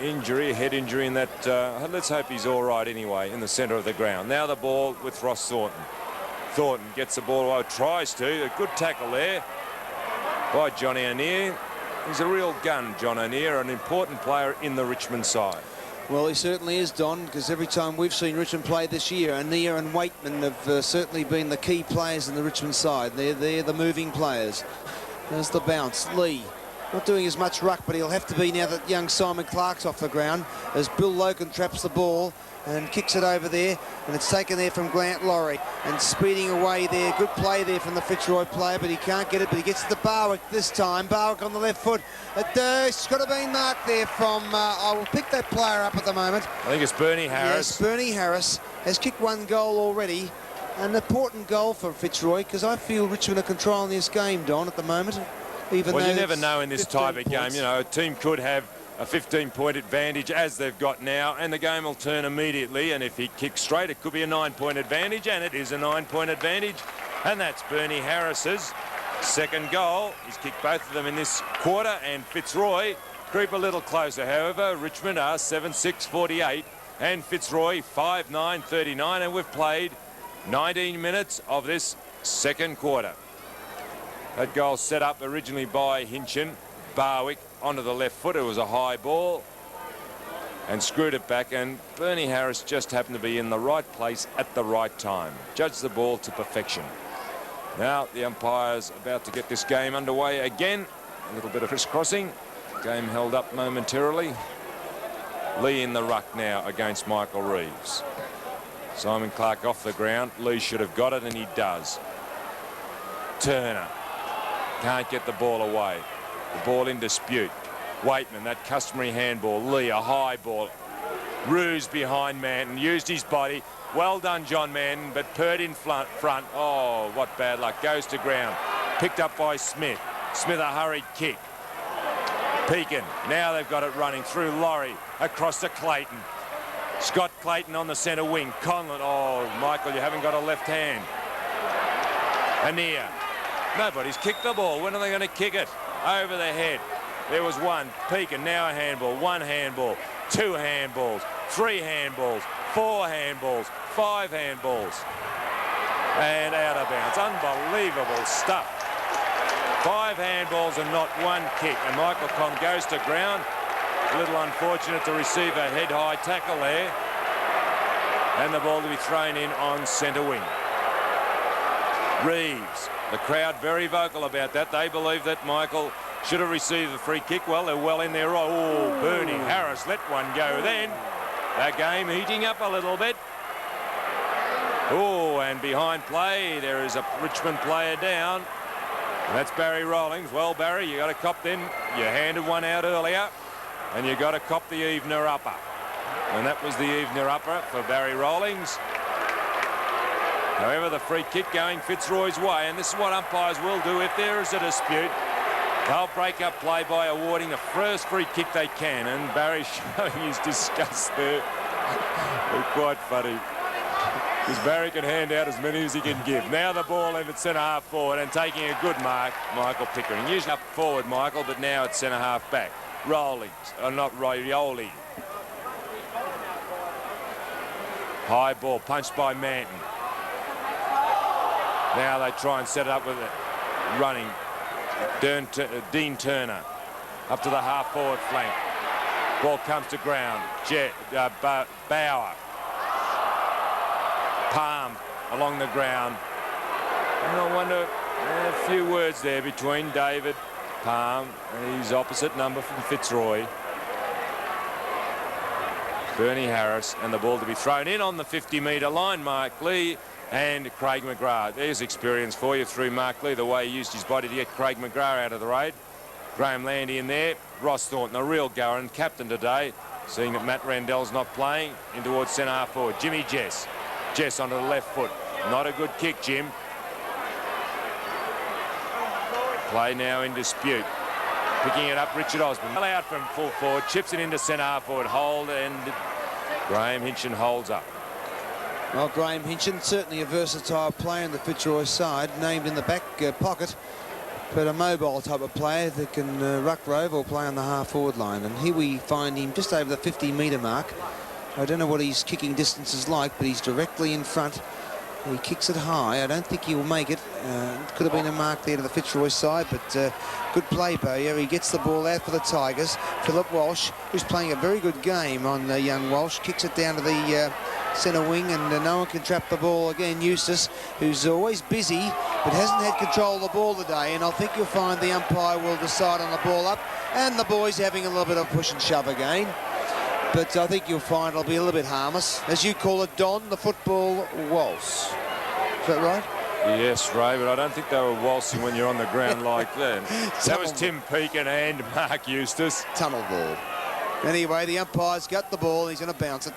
S3: injury, head injury in that. Let's hope he's all right anyway in the centre of the ground. Now the ball with Ross Thornton. Thornton gets the ball away, tries to. A good tackle there by Johnny Anir. He's a real gun, John Anir, an important player in the Richmond side.
S4: Well, he certainly is, Don, because every time we've seen Richmond play this year, Anir and Waitman have certainly been the key players in the Richmond side. They're the moving players. There's the bounce. Lee. Not doing as much ruck, but he'll have to be now that young Simon Clark's off the ground as Bill Logan traps the ball and kicks it over there, and it's taken there from Grant Laurie and speeding away there. Good play there from the Fitzroy player, but he can't get it, but he gets to Barwick this time. Barwick on the left foot. It's got to be marked there from, I will pick that player up at the moment.
S3: I think it's Bernie Harris.
S4: Yes, Bernie Harris has kicked one goal already. An important goal for Fitzroy, because I feel Richmond are controlling this game, Don, at the moment.
S3: Well, you never know in this type of game. You know, a team could have a 15-point advantage as they've got now, and the game will turn immediately. And if he kicks straight, it could be a 9-point advantage, and it is a 9-point advantage. And that's Bernie Harris's second goal. He's kicked both of them in this quarter, and Fitzroy creep a little closer. However, Richmond are 7-6-48, and Fitzroy 5-9-39, and we've played 19 minutes of this second quarter. That goal set up originally by Hinchin. Barwick onto the left foot. It was a high ball and screwed it back, and Bernie Harris just happened to be in the right place at the right time. Judged the ball to perfection. Now the umpire's about to get this game underway again. A little bit of crisscrossing. Game held up momentarily. Lee in the ruck now against Michael Reeves. Simon Clark off the ground. Lee should have got it, and he does. Turner can't get the ball away. The ball in dispute. Waitman, that customary handball. Lee, a high ball. Ruse behind Manton, used his body. Well done, John Manton, but Pert in front. Oh, what bad luck. Goes to ground. Picked up by Smith. Smith, a hurried kick. Pekin, now they've got it running through Laurie, across to Clayton. Scott Clayton on the centre wing. Conlon, oh, Michael, you haven't got a left hand. Anea, nobody's kicked the ball. When are they going to kick it? Over the head. There was one. Pekin, now a handball. One handball. Two handballs. Three handballs. Four handballs. Five handballs. And out of bounds. Unbelievable stuff. Five handballs and not one kick. And Michael Comm goes to ground. A little unfortunate to receive a head-high tackle there. And the ball to be thrown in on centre wing. Reeves. The crowd very vocal about that. They believe that Michael should have received the free kick. Well, they're well in there. Oh, Bernie Harris let one go then. That game heating up a little bit. Oh, and behind play, there is a Richmond player down. And that's Barry Rawlings. Well, Barry, you got to cop then. You handed one out earlier, and you got to cop the evener upper. And that was the evener upper for Barry Rawlings. However, the free kick going Fitzroy's way, and this is what umpires will do if there is a dispute. They'll break up play by awarding the first free kick they can, and Barry showing his disgust there. Quite funny. Because Barry can hand out as many as he can give. Now the ball in at centre half forward and taking a good mark, Michael Pickering. Usually up forward, Michael, but now it's centre half back. Rawlings, not Rioli. High ball punched by Manton. Now they try and set it up with it. Running. Dean Turner up to the half forward flank. Ball comes to ground. Bauer. Palm along the ground. And I wonder, a few words there between David Palm and his opposite number from Fitzroy. Bernie Harris, and the ball to be thrown in on the 50-metre line. Mark Lee and Craig McGrath. There's experience for you through Mark Lee, the way he used his body to get Craig McGrath out of the raid. Graham Landy in there. Ross Thornton, a real goer and captain today, seeing that Matt Randell's not playing, in towards centre half forward. Jimmy Jess. Jess onto the left foot. Not a good kick, Jim. Play now in dispute. Picking it up, Richard Osborne. Out from full forward, chips it into centre half forward. Hold, and Graham Hinchin holds up.
S4: Well, Graham Hinchin, certainly a versatile player in the Fitzroy side, named in the back pocket, but a mobile type of player that can ruck rove or play on the half-forward line. And here we find him just over the 50-metre mark. I don't know what his kicking distance is like, but he's directly in front. He kicks it high. I don't think he'll make it. Could have been a mark there to the Fitzroy side, but good play, Bowyer. He gets the ball out for the Tigers. Philip Walsh, who's playing a very good game on young Walsh, kicks it down to the centre wing, and no one can trap the ball again. Eustace, who's always busy but hasn't had control of the ball today, and I think you'll find the umpire will decide on the ball up, and the boys having a little bit of push and shove again. But I think you'll find it'll be a little bit harmless. As you call it, Don, the football waltz. Is that right?
S3: Yes, Ray, but I don't think they were waltzing when you're on the ground like that. That was Tim Pekin and Mark Eustace.
S4: Tunnel ball. Anyway, the umpire's got the ball. He's going to bounce it.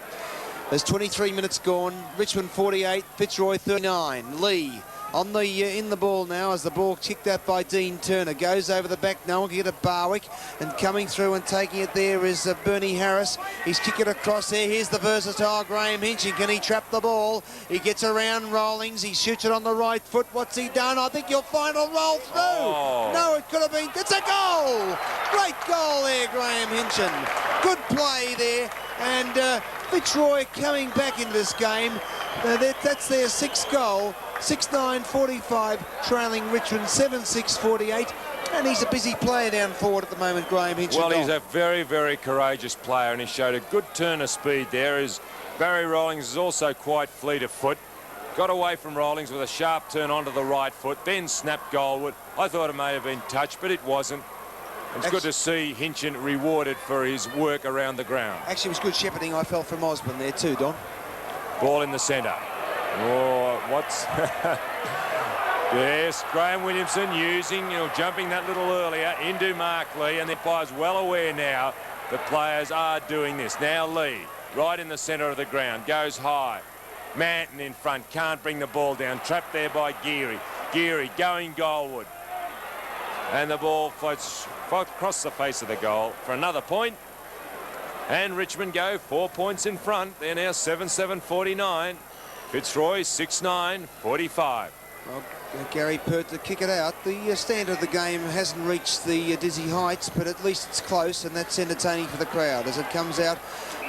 S4: There's 23 minutes gone. Richmond 48, Fitzroy 39. Lee on the in the ball now as the ball kicked out by Dean Turner. Goes over the back. No one can get a Barwick. And coming through and taking it there is Bernie Harris. He's kicking it across there. Here's the versatile Graham Hinchin. Can he trap the ball? He gets around Rawlings. He shoots it on the right foot. What's he done? I think you'll find it'll roll through.
S3: Oh.
S4: No, it could have been. It's a goal. Great goal there, Graham Hinchin. Good play there. And Fitzroy coming back into this game That's their 6th goal. 6-9-45, trailing Richmond 7-6-48. And he's a busy player down forward at the moment, Graham Hinchin.
S3: Well, he's a very, very courageous player, and he showed a good turn of speed there. As Barry Rawlings is also quite fleet of foot. Got away from Rawlings with a sharp turn onto the right foot, then snapped goalward. I thought it may have been touched, but it wasn't. It's good to see Hinchin rewarded for his work around the ground.
S4: Actually, it was good shepherding, I felt, from Osborne there too, Don.
S3: Ball in the centre. Oh, what's... Yes, Graham Williamson jumping that little earlier into Mark Lee, and the umpire's well aware now that players are doing this. Now Lee, right in the centre of the ground, goes high. Manton in front, can't bring the ball down, trapped there by Geary. Geary going goalward. And the ball floats across the face of the goal for another point. And Richmond go 4 points in front. They're now 7-7-49. Fitzroy 6-9-45.
S4: Well, Gary Pert to kick it out. The standard of the game hasn't reached the dizzy heights, but at least it's close, and that's entertaining for the crowd as it comes out.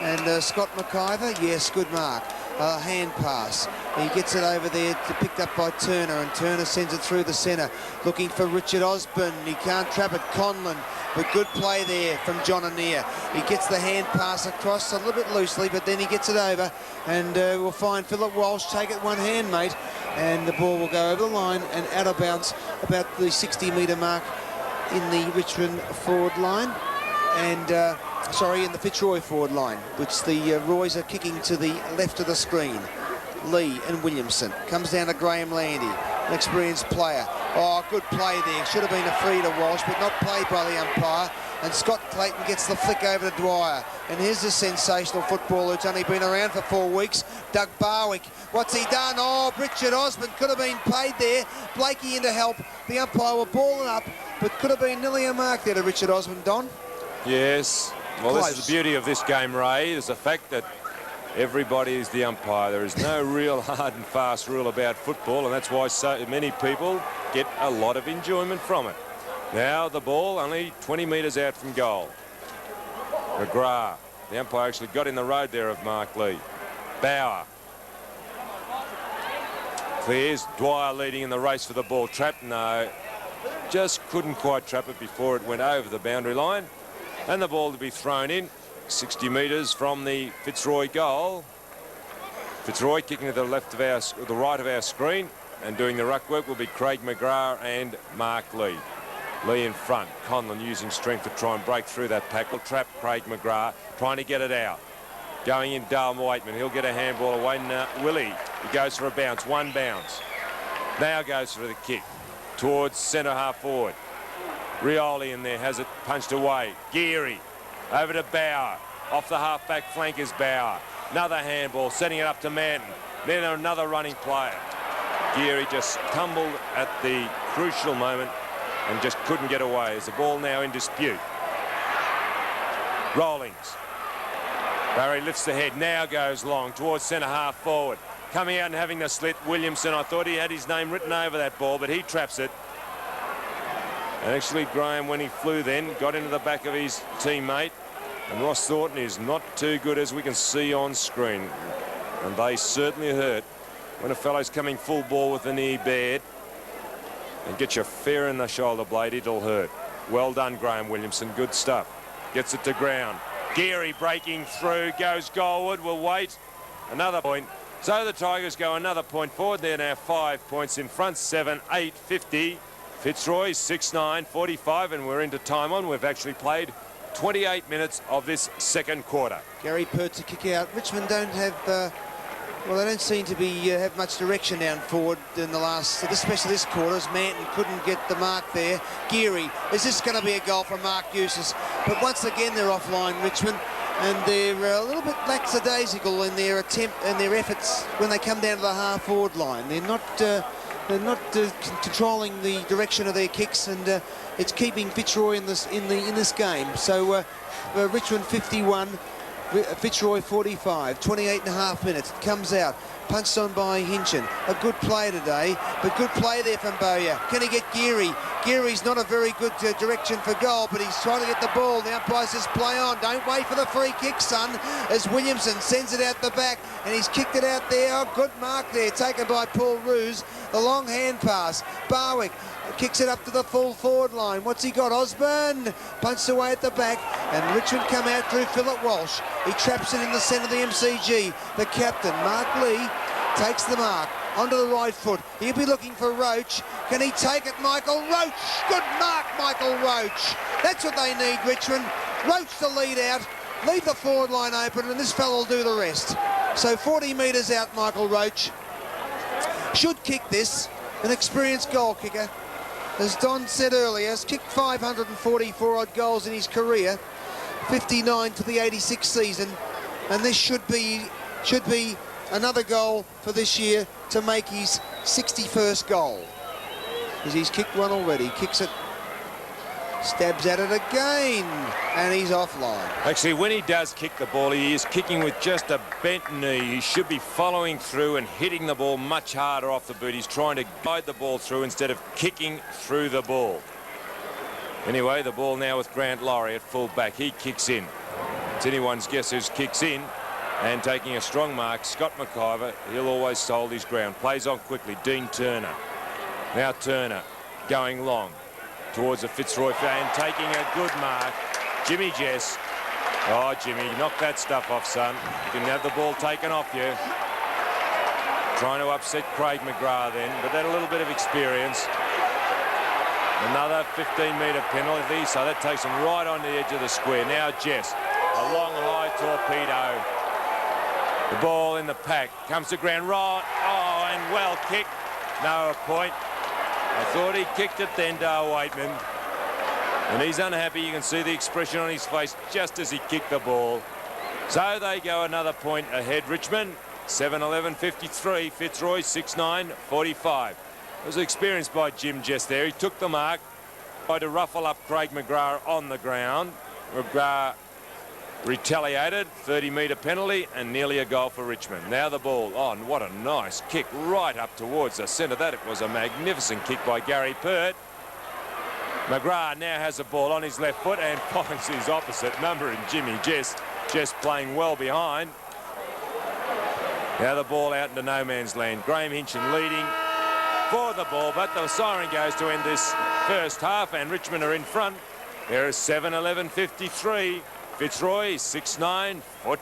S4: And Scott Mciver, yes, good mark. Hand pass. He gets it over there, picked up by Turner, and Turner sends it through the centre, looking for Richard Osborne. He can't trap it. Conlon, but good play there from John Annear. He gets the hand pass across a little bit loosely, but then he gets it over, and we'll find Philip Walsh take it one hand, mate, and the ball will go over the line and out of bounds about the 60-metre mark in the Richmond forward line, and in the Fitzroy forward line, which the Roys are kicking to the left of the screen. Lee and Williamson. Comes down to Graham Landy, an experienced player. Oh, good play there. Should have been a free to Walsh, but not played by the umpire. And Scott Clayton gets the flick over to Dwyer. And here's a sensational footballer who's only been around for 4 weeks, Doug Barwick. What's he done? Oh, Richard Osborne could have been paid there. Blakey in to help. The umpire were balling up, but could have been nearly a mark there to Richard Osborne, Don.
S3: Yes. Well, this is the beauty of this game, Ray, is the fact that everybody is the umpire. There is no real hard and fast rule about football, and that's why so many people get a lot of enjoyment from it. Now the ball only 20 metres out from goal. McGrath. The umpire actually got in the road there of Mark Lee. Bauer. Clears. Dwyer leading in the race for the ball. Trapped? No. Just couldn't quite trap it before it went over the boundary line. And the ball to be thrown in 60 metres from the Fitzroy goal. Fitzroy kicking to the left of the right of our screen, and doing the ruck work will be Craig McGrath and Mark Lee. Lee in front. Conlon using strength to try and break through that tackle. Trap Craig McGrath, trying to get it out. Going in Dale Waitman. He'll get a handball away. Willie, he goes for a bounce. One bounce. Now goes for the kick towards centre half forward. Rioli in there, has it punched away. Geary over to Bauer. Off the half-back flank is Bauer. Another handball, setting it up to Manton. Then another running player. Geary just tumbled at the crucial moment and just couldn't get away. As the ball now in dispute. Rawlings. Barry lifts the head, now goes long towards centre half forward. Coming out and having the slit, Williamson. I thought he had his name written over that ball, but he traps it. And actually, Graham, when he flew then, got into the back of his teammate. And Ross Thornton is not too good, as we can see on screen. And they certainly hurt when a fellow's coming full ball with the knee bared. And get you fair in the shoulder blade, it'll hurt. Well done, Graham Williamson. Good stuff. Gets it to ground. Geary breaking through, goes goalward. We'll wait. Another point. So the Tigers go another point forward. They're now 5 points in front, 7-8-50. Fitzroy 6-9-45, and we're into time on. We've actually played 28 minutes of this second quarter.
S4: Gary Pert to kick out. Richmond don't have, well, they don't seem to be have much direction down forward in the last, especially this quarter, as Manton couldn't get the mark there. Geary, is this going to be a goal from Mark Eustace? But once again, they're offline, Richmond, and they're a little bit lackadaisical in their attempt and their efforts when they come down to the half-forward line. They're not controlling the direction of their kicks, and it's keeping Fitzroy in this game. So Richmond 51, Fitzroy 45, 28.5 minutes. It comes out, punched on by Hinchin. A good play today, but good play there from Bowyer. Can he get Geary? Geary's not a very good direction for goal, but he's trying to get the ball. The umpire says play on. Don't wait for the free kick, son, as Williamson sends it out the back, and he's kicked it out there. Oh, good mark there, taken by Paul Roos. The long hand pass. Barwick kicks it up to the full forward line. What's he got? Osborne punched away at the back, and Richmond come out through Philip Walsh. He traps it in the centre of the MCG. The captain, Mark Lee, takes the mark onto the right foot. He'll be looking for Roach. Can he take it, Michael Roach? Good mark, Michael Roach. That's what they need, Richmond. Roach to lead out, leave the forward line open, and this fellow will do the rest. So 40 metres out, Michael Roach. Should kick this, an experienced goal kicker. As Don said earlier, has kicked 544 odd goals in his career, 59 to the 86 season, and this should be another goal for this year to make his 61st goal. Because he's kicked one already, kicks it, stabs at it again, and he's offline.
S3: Actually, when he does kick the ball, he is kicking with just a bent knee. He should be following through and hitting the ball much harder off the boot. He's trying to guide the ball through instead of kicking through the ball. Anyway, the ball now with Grant Laurie at full back. He kicks in. It's anyone's guess who kicks in. And taking a strong mark, Scott Mciver. He'll always hold his ground. Plays on quickly. Dean Turner. Now Turner going long towards the Fitzroy fan, taking a good mark. Jimmy Jess. Oh, Jimmy, knock that stuff off, son. You can have the ball taken off you. Trying to upset Craig McGrath then, but that a little bit of experience. Another 15-metre penalty, so that takes him right on the edge of the square. Now Jess, a long high torpedo. The ball in the pack, comes to ground right. Oh, and well kicked. No point. I thought he kicked it then, Dale Waitman. And he's unhappy. You can see the expression on his face just as he kicked the ball. So they go another point ahead, Richmond. 7-11-53, Fitzroy 6-9-45. It was experienced by Jim Jess there. He took the mark, tried to ruffle up Craig McGrath on the ground. McGrath retaliated, 30-metre penalty, and nearly a goal for Richmond. Now the ball on. What a nice kick right up towards the centre. That was a magnificent kick by Gary Pert. McGrath now has the ball on his left foot and finds his opposite number in Jimmy Jess. Jess playing well behind. Now the ball out into no man's land. Graham Hinchin leading for the ball, but the siren goes to end this first half, and Richmond are in front. There is 7-11-53. Fitzroy 6-9-45.
S5: You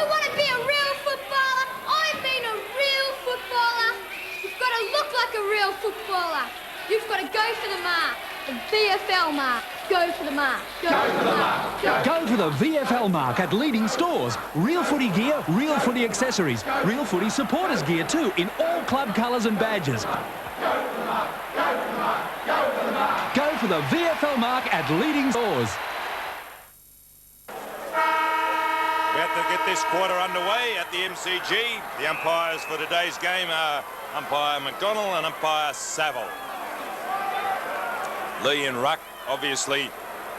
S5: want to be a real footballer? I've been a real footballer. You've got to look like a real footballer. You've got to go for the mark. The VFL mark. Go for the mark. Go for the mark.
S6: Go for the VFL mark at leading stores. Real footy gear, real footy accessories, real footy supporters gear too, in all club colours and badges. Go for the VFL mark at leading stores.
S3: About to get this quarter underway at the MCG. The umpires for today's game are umpire McDonald and umpire Saville. Lee and Ruck, obviously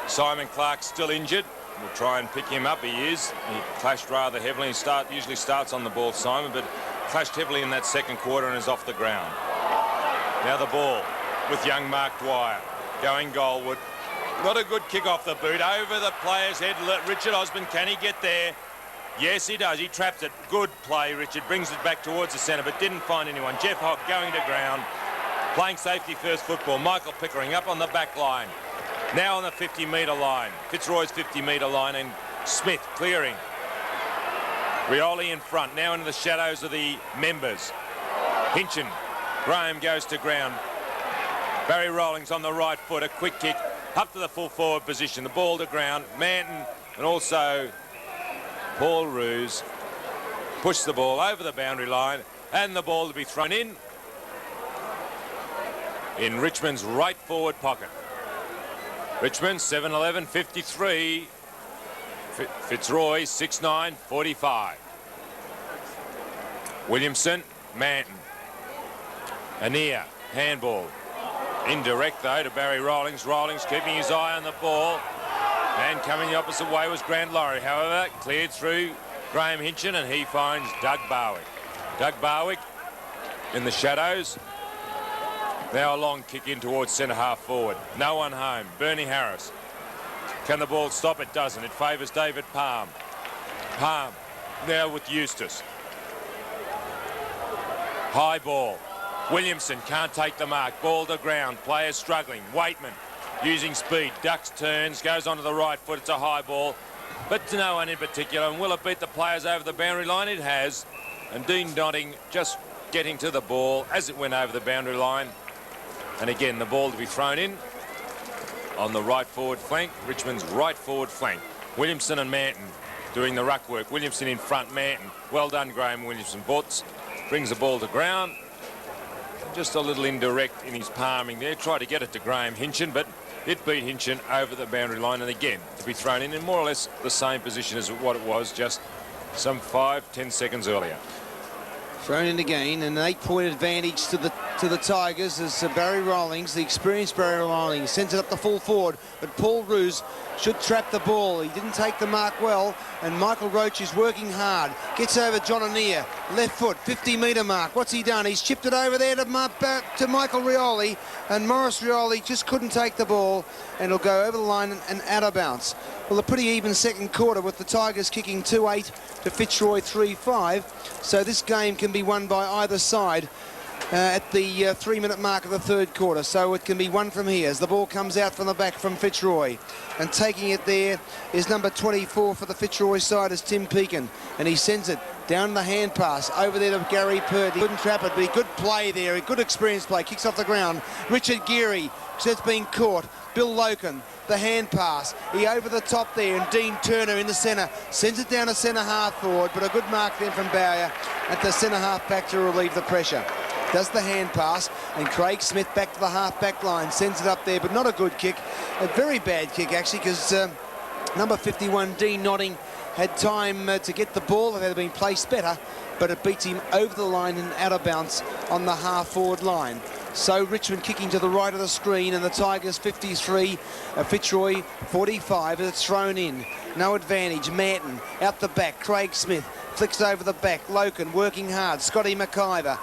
S3: Simon Clark still injured. We'll try and pick him up. He is. He clashed rather heavily. He usually starts on the ball, Simon, but clashed heavily in that second quarter and is off the ground. Now the ball with young Mark Dwyer going goalward. Not a good kick off the boot. Over the player's head. Richard Osborne, can he get there? Yes, he does. He traps it. Good play, Richard. Brings it back towards the centre, but didn't find anyone. Jeff Hock going to ground. Playing safety first football. Michael Pickering up on the back line. Now on the 50-metre line. Fitzroy's 50-metre line, and Smith clearing. Rioli in front. Now into the shadows of the members. Hinchin. Graham goes to ground. Barry Rawlings on the right foot. A quick kick up to the full forward position. The ball to ground. Manton and also Paul Roos push the ball over the boundary line, and the ball to be thrown in Richmond's right forward pocket. Richmond 7-11-53. Fitzroy 6-9-45. Williamson, Manton. Anea, handball. Indirect though to Barry Rawlings. Rawlings keeping his eye on the ball. And coming the opposite way was Grant Laurie. However, cleared through Graham Hinchin, and he finds Doug Barwick. Doug Barwick in the shadows. Now a long kick in towards centre half forward. No one home. Bernie Harris. Can the ball stop? It doesn't. It favours David Palm. Palm now with Eustace. High ball. Williamson can't take the mark. Ball to ground. Players struggling. Waitman using speed. Ducks, turns, goes onto the right foot. It's a high ball, but to no one in particular. And will it beat the players over the boundary line? It has. And Dean Notting just getting to the ball as it went over the boundary line. And again, the ball to be thrown in on the right forward flank. Richmond's right forward flank. Williamson and Manton doing the ruck work. Williamson in front, Manton. Well done, Graham Williamson. Butts brings the ball to ground. Just a little indirect in his palming there. Tried to get it to Graham Hinchin, but it beat Hinchin over the boundary line. And again, to be thrown in more or less the same position as what it was just some 5-10 seconds earlier.
S4: Thrown in again, an 8-point advantage to the Tigers as Barry Rawlings, the experienced Barry Rawlings, sends it up the full forward, but Paul Roos should trap the ball. He didn't take the mark well, and Michael Roach is working hard. Gets over John Anea, left foot, 50-metre mark. What's he done? He's chipped it over there to Michael Rioli, and Morris Rioli just couldn't take the ball, and it'll go over the line and out of bounds. Well, a pretty even second quarter with the Tigers kicking 2-8 to Fitzroy 3-5. So this game can be won by either side at the 3-minute mark of the third quarter. So it can be won from here as the ball comes out from the back from Fitzroy. And taking it there is number 24 for the Fitzroy side is Tim Pekin. And he sends it down the hand pass over there to Gary Purdy. Couldn't trap it, but a good play there, a good experienced play. Kicks off the ground. Richard Geary, that's been caught. Bill Loken, the hand pass. He over the top there, and Dean Turner in the centre. Sends it down to centre half forward, but a good mark then from Bowyer at the centre half back to relieve the pressure. Does the hand pass, and Craig Smith back to the half back line. Sends it up there, but not a good kick. A very bad kick, actually, because number 51, Dean Notting, had time to get the ball. It had been placed better, but it beats him over the line and out of bounds on the half forward line. So Richmond kicking to the right of the screen, and the Tigers 53, Fitzroy 45 as it's thrown in. No advantage. Manton out the back. Craig Smith flicks over the back. Loken working hard. Scotty Mciver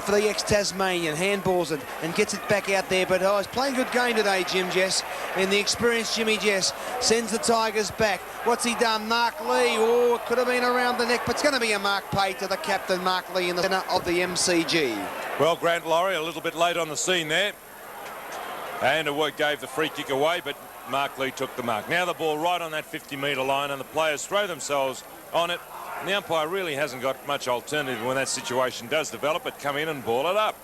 S4: for the ex-Tasmanian handballs it and gets it back out there. But he's playing a good game today, Jim Jess. And the experienced Jimmy Jess sends the Tigers back. What's he done? Mark Lee. Oh, it could have been around the neck, but it's going to be a mark paid to the captain, Mark Lee, in the centre of the MCG.
S3: Well, Grant Laurie a little bit late on the scene there. And it gave the free kick away, but Mark Lee took the mark. Now the ball right on that 50-metre line, and the players throw themselves on it. And the umpire really hasn't got much alternative when that situation does develop, but come in and ball it up.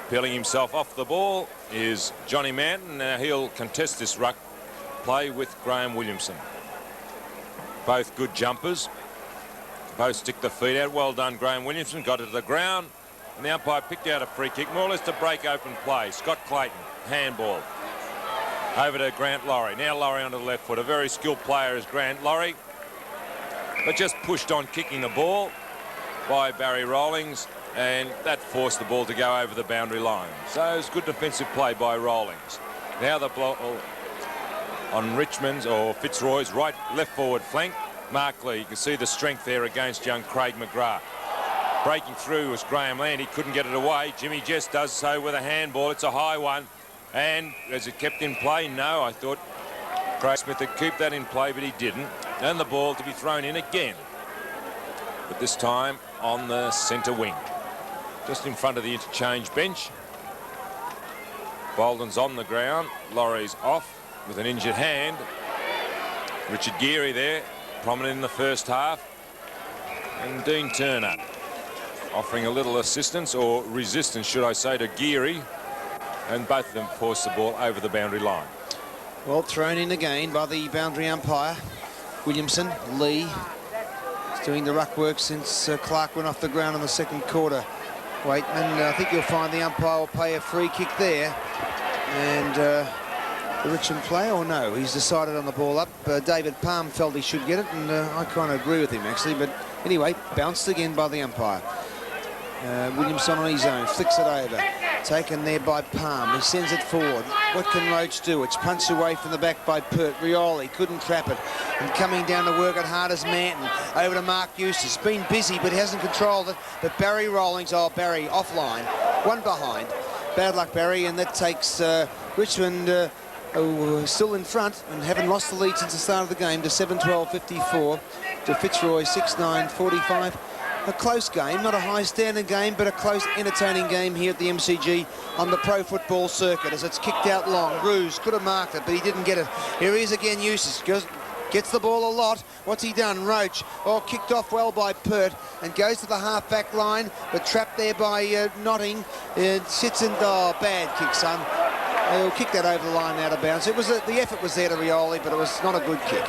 S3: Peeling himself off the ball is Johnny Manton. Now he'll contest this ruck play with Graham Williamson. Both good jumpers. Both stick the feet out. Well done, Graham Williamson. Got it to the ground. And the umpire picked out a free kick, more or less to break open play. Scott Clayton, handball. Over to Grant Laurie. Now Laurie onto the left foot. A very skilled player is Grant Laurie, but just pushed on kicking the ball by Barry Rawlings, and that forced the ball to go over the boundary line. So it's good defensive play by Rawlings. Now the blow on Richmond's or Fitzroy's left forward flank. Mark Lee, you can see the strength there against young Craig McGrath. Breaking through was Graham Land. He couldn't get it away. Jimmy Jess does so with a handball. It's a high one. And as it kept in play, no, I thought Craig Smith would keep that in play, but he didn't. And the ball to be thrown in again, but this time on the centre wing, just in front of the interchange bench. Bolden's on the ground. Laurie's off with an injured hand. Richard Geary there, prominent in the first half. And Dean Turner offering a little assistance, or resistance, should I say, to Geary. And both of them force the ball over the boundary line.
S4: Well, thrown in again by the boundary umpire. Williamson, Lee, is doing the ruck work since Clark went off the ground in the second quarter. Waitman, I think you'll find the umpire will pay a free kick there. And the Richmond player, or no, he's decided on the ball up. David Palm felt he should get it, and I kind of agree with him, actually. But anyway, bounced again by the umpire. Williamson on his own, flicks it over. Taken there by Palm. He sends it forward. What can Roach do? It's punched away from the back by Pert. Rioli couldn't trap it. And coming down to work it hard as Manton. Over to Mark Eustace. Been busy, but hasn't controlled it. But Barry Rawlings, Barry offline. One behind. Bad luck, Barry, and that takes Richmond still in front and haven't lost the lead since the start of the game to 7-12-54 to Fitzroy 6-9-45. A close game, not a high-standard game, but a close, entertaining game here at the MCG on the pro football circuit as it's kicked out long. Ruse could have marked it, but he didn't get it. Here he is again, Eustace. Gets the ball a lot. What's he done? Roach, kicked off well by Pert and goes to the half-back line, but trapped there by Notting. Sits in, bad kick, son. He'll kick that over the line out of bounds. It was the effort was there to Rioli, but it was not a good kick.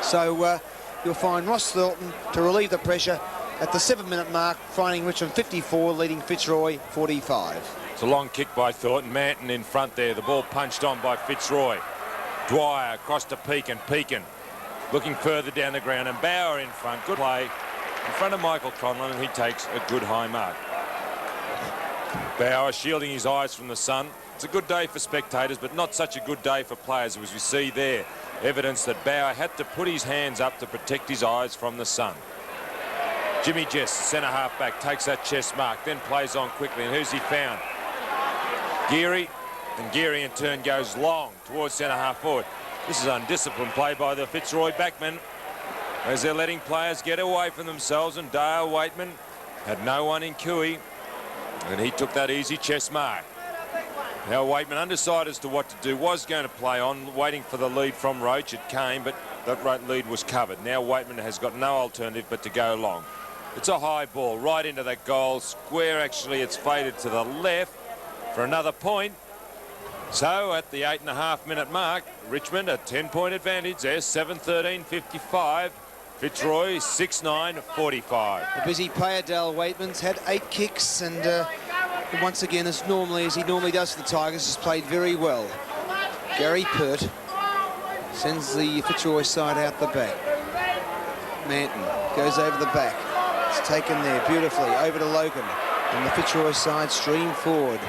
S4: So you'll find Ross Thornton to relieve the pressure at the 7-minute mark, finding Richmond 54, leading Fitzroy 45.
S3: It's a long kick by Thornton. Manton in front there. The ball punched on by Fitzroy. Dwyer across to Pekin. Looking further down the ground, and Bauer in front. Good play in front of Michael Conlon, and he takes a good high mark. Bauer shielding his eyes from the sun. It's a good day for spectators, but not such a good day for players, as we see there. Evidence that Bauer had to put his hands up to protect his eyes from the sun. Jimmy Jess, centre half back, takes that chest mark, then plays on quickly, and who's he found? Geary, and Geary in turn goes long towards centre half forward. This is undisciplined play by the Fitzroy backmen as they're letting players get away from themselves, and Dale Waitman had no one in Cooey, and he took that easy chest mark. Now Waitman, undecided as to what to do, was going to play on, waiting for the lead from Roach. It came, but that right lead was covered. Now Waitman has got no alternative but to go long. It's a high ball right into that goal square. Actually, it's faded to the left for another point. So at the 8.5-minute mark, Richmond a 10-point advantage there, 7-13-55. Fitzroy 6-9-45.
S4: A busy player, Dale Waitman's had 8 kicks, and once again, as he normally does for the Tigers, has played very well. Gary Pert sends the Fitzroy side out the back. Manton goes over the back. It's taken there beautifully over to Logan, and the Fitzroy side stream forward.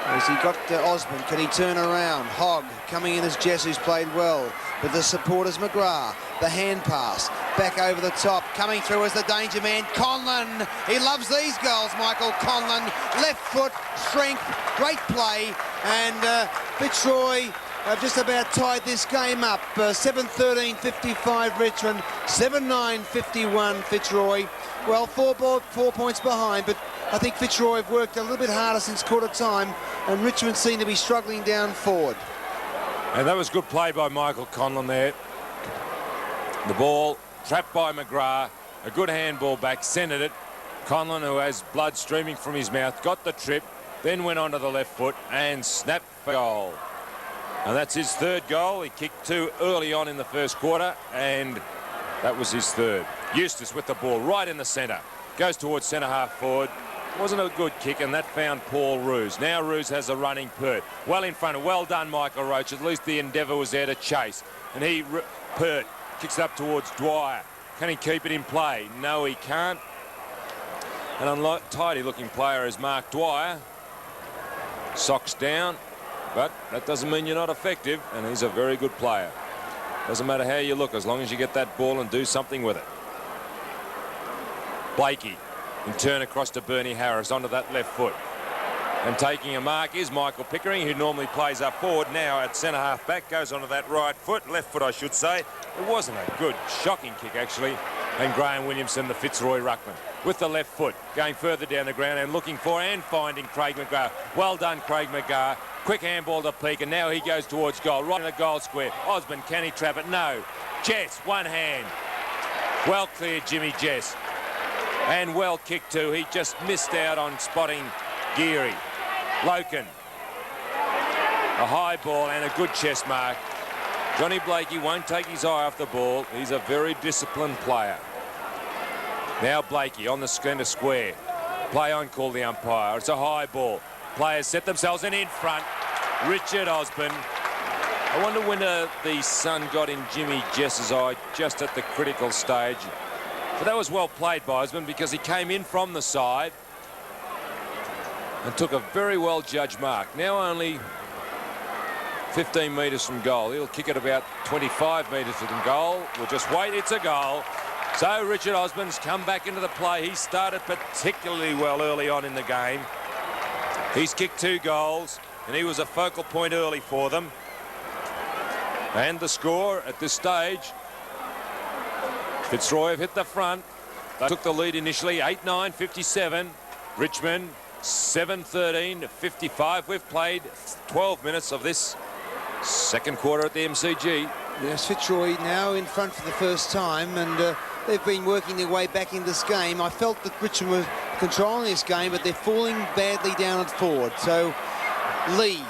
S4: As he got to Osborne, can he turn around? Hogg coming in as Jess, who's played well. But the supporters, McGrath, the hand pass, back over the top, coming through as the danger man, Conlon. He loves these goals, Michael Conlon. Left foot, strength, great play, and Fitzroy have just about tied this game up. 7-13-55 Richmond, 7-9-51 Fitzroy. Well, 4 points behind, but I think Fitzroy have worked a little bit harder since quarter time, and Richmond seem to be struggling down forward.
S3: And that was good play by Michael Conlon there. The ball trapped by McGrath, a good handball back, centred it. Conlon, who has blood streaming from his mouth, got the trip, then went onto the left foot and snapped for goal. And that's his 3rd goal. He kicked 2 early on in the first quarter, and that was his 3rd. Eustace with the ball right in the centre. Goes towards centre half forward. Wasn't a good kick, and that found Paul Ruse. Now Ruse has a running Pert. Well in front of, well done Michael Roach. At least the endeavour was there to chase. And Pert kicks it up towards Dwyer. Can he keep it in play? No, he can't. An untidy looking player is Mark Dwyer. Socks down, but that doesn't mean you're not effective, and he's a very good player. Doesn't matter how you look, as long as you get that ball and do something with it. Blakey in turn across to Bernie Harris onto that left foot. And taking a mark is Michael Pickering, who normally plays up forward. Now at centre half back, goes onto that right foot, left foot I should say. It wasn't a good, shocking kick actually. And Graham Williamson, the Fitzroy ruckman, with the left foot, going further down the ground and looking for and finding Craig McGrath. Well done, Craig McGrath. Quick handball to Peak, and now he goes towards goal, right in the goal square. Osborne, can he trap it? No. Jess, one hand. Well cleared, Jimmy Jess. And well kicked too. He just missed out on spotting Geary. Loken. A high ball and a good chest mark. Johnny Blakey won't take his eye off the ball. He's a very disciplined player. Now Blakey on the centre square. Play on, call the umpire. It's a high ball. Players set themselves in front. Richard Osborne. I wonder when the sun got in Jimmy Jess's eye just at the critical stage. But that was well played by Osborne because he came in from the side. and took a very well judged mark. Now only 15 metres from goal. He'll kick it about 25 metres from goal. We'll just wait. It's a goal. So Richard Osman's come back into the play. He started particularly well early on in the game. He's kicked 2 goals, and he was a focal point early for them. And the score at this stage, Fitzroy have hit the front. They took the lead initially, 8-9, 57. Richmond, 7-13 to 55. We've played 12 minutes of this second quarter at the MCG.
S4: Yes, Fitzroy now in front for the first time, and they've been working their way back in this game. I felt that Richmond was controlling this game, but they're falling badly down at forward. So Lee,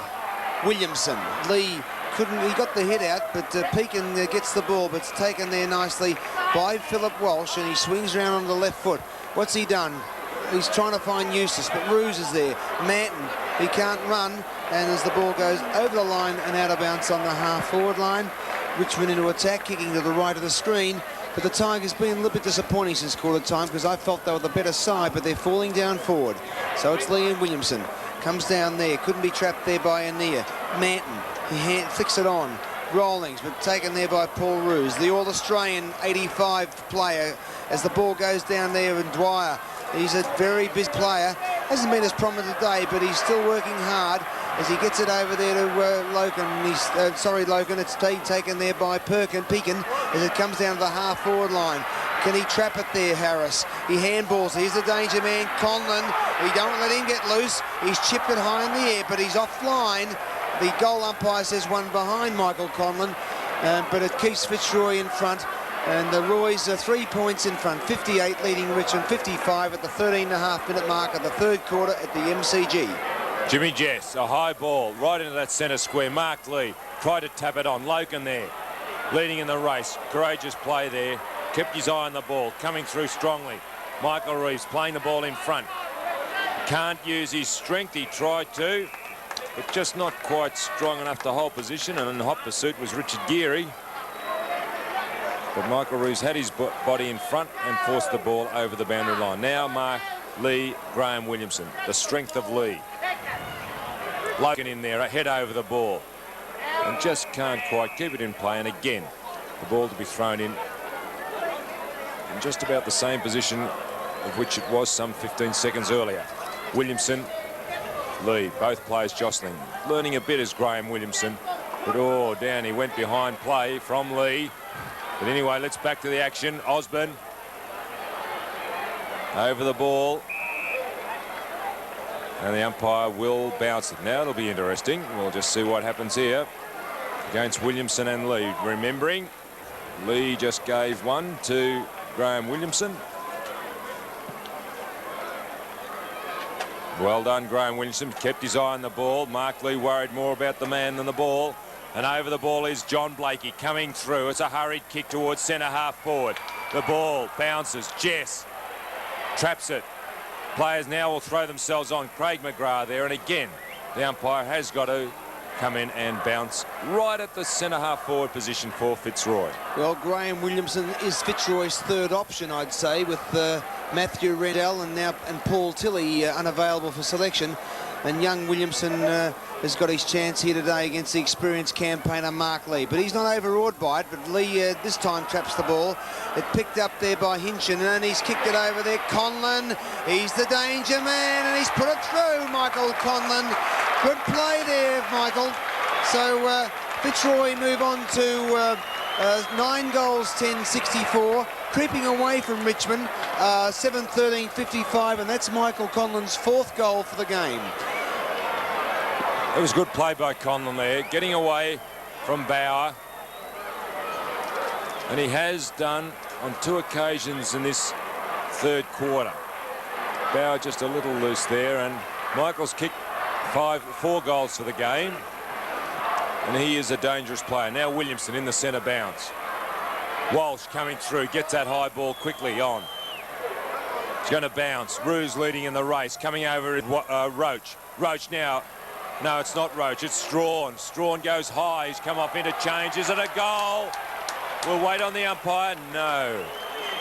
S4: Williamson, Lee couldn't, he got the hit out, but Pekin gets the ball, but it's taken there nicely by Philip Walsh, and he swings around on the left foot. What's he done? He's trying to find Eustace, but Ruse is there. Manton, he can't run, and as the ball goes over the line and out of bounds on the half-forward line, Richmond into attack, kicking to the right of the screen. But the Tigers been a little bit disappointing since quarter time, because I felt they were the better side, but they're falling down forward. So it's Lee and Williamson. Comes down there, couldn't be trapped there by Anea. Manton, he flicks it on. Rawlings, but taken there by Paul Ruse, the All-Australian 85 player, as the ball goes down there, and Dwyer, he's a very busy player. Hasn't been as prominent today, but he's still working hard as he gets it over there to Loken. Loken, it's taken there by Pekin, as it comes down to the half-forward line. Can he trap it there, Harris? He handballs. Here's the danger man, Conlon. He don't let him get loose. He's chipped it high in the air, but he's offline. The goal umpire says one behind Michael Conlon, but it keeps Fitzroy in front. And the Roys are 3 points in front, 58 leading Richmond, 55 at the 13.5-minute mark of the third quarter at the MCG.
S3: Jimmy Jess, a high ball right into that centre square. Mark Lee tried to tap it on. Loken there, leading in the race. Courageous play there. Kept his eye on the ball, coming through strongly. Michael Reeves playing the ball in front. Can't use his strength. He tried to, but just not quite strong enough to hold position. And in hot pursuit was Richard Geary. But Michael Reeves had his body in front and forced the ball over the boundary line. Now Mark Lee, Graham Williamson, the strength of Lee. Loken in there, a head over the ball. And just can't quite keep it in play. And again, the ball to be thrown in just about the same position of which it was some 15 seconds earlier. Williamson, Lee, both players jostling. Learning a bit as Graham Williamson. But down he went behind play from Lee. But anyway, let's back to the action. Osborne over the ball. And the umpire will bounce it. Now it'll be interesting. We'll just see what happens here against Williamson and Lee. Remembering, Lee just gave one to Graham Williamson. Well done, Graham Williamson. Kept his eye on the ball. Mark Lee worried more about the man than the ball. And over the ball is John Blakey coming through. It's a hurried kick towards centre half forward. The ball bounces. Jess traps it. Players now will throw themselves on Craig McGrath there. And again, the umpire has got to come in and bounce right at the centre half forward position for Fitzroy.
S4: Well, Graham Williamson is Fitzroy's third option, I'd say, with Matthew Rendell and Paul Tilley unavailable for selection. And young Williamson has got his chance here today against the experienced campaigner Mark Lee. But he's not overawed by it, but Lee this time traps the ball. It picked up there by Hinchin, and he's kicked it over there. Conlon, he's the danger man, and he's put it through, Michael Conlon. Good play there, Michael. So Fitzroy move on to 9 goals, 10-64. Creeping away from Richmond, 7-13-55, and that's Michael Conlon's 4th goal for the game.
S3: It was good play by Conlon there, getting away from Bauer. And he has done on 2 occasions in this third quarter. Bauer just a little loose there, and Michael's kicked 4 goals for the game. And he is a dangerous player. Now Williamson in the centre bounce. Walsh coming through, gets that high ball quickly on. He's going to bounce. Ruse leading in the race, coming over Roach. Roach now. No, it's not Roach, it's Strawn. Strawn goes high, he's come off interchange. Is it a goal? We'll wait on the umpire. No.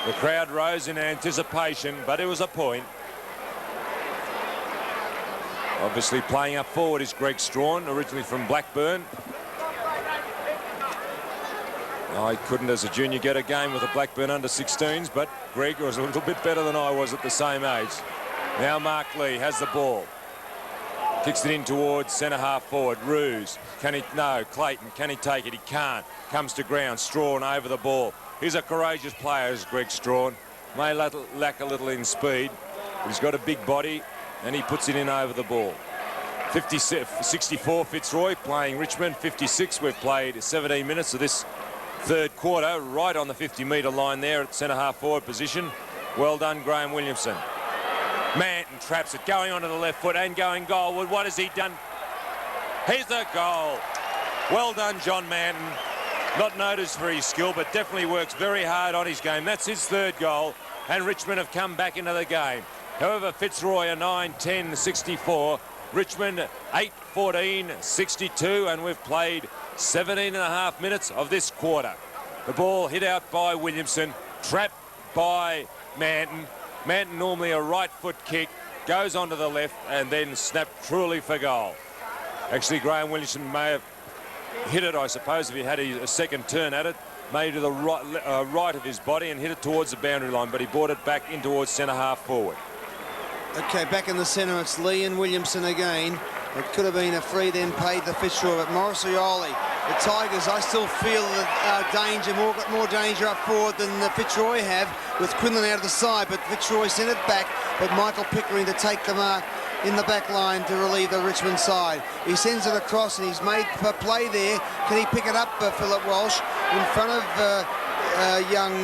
S3: The crowd rose in anticipation, but it was a point. Obviously playing up forward is Greg Strawn, originally from Blackburn. I couldn't, as a junior, get a game with the Blackburn under-16s, but Greg was a little bit better than I was at the same age. Now Mark Lee has the ball. Kicks it in towards centre-half forward. Ruse. Can he? No. Clayton. Can he take it? He can't. Comes to ground. Strawn over the ball. He's a courageous player, is Greg Strawn. May lack a little in speed, but he's got a big body, and he puts it in over the ball. 64 Fitzroy playing Richmond. 56. We've played 17 minutes of this third quarter, right on the 50-metre line there at centre-half forward position. Well done, Graham Williamson. Manton traps it, going onto the left foot and going goalward. What has he done? Here's the goal. Well done, John Manton. Not noticed for his skill, but definitely works very hard on his game. That's his third goal, and Richmond have come back into the game. However, Fitzroy are 9-10-64. Richmond 8-14-62, and we've played 17.5 minutes of this quarter. The ball hit out by Williamson, trapped by Manton. Manton, normally a right foot kick, goes onto the left and then snapped truly for goal. Actually, Graham Williamson may have hit it, I suppose, if he had a second turn at it, made to the right of his body and hit it towards the boundary line, but he brought it back in towards centre-half forward.
S4: Okay, back in the centre, it's Lee and Williamson again. It could have been a free then paid to Fitzroy, but Morrissey-Ollie, the Tigers, I still feel that more danger up forward than the Fitzroy have, with Quinlan out of the side, but Fitzroy sent it back, but Michael Pickering to take the mark in the back line to relieve the Richmond side. He sends it across and he's made for play there. Can he pick it up, Philip Walsh, in front of young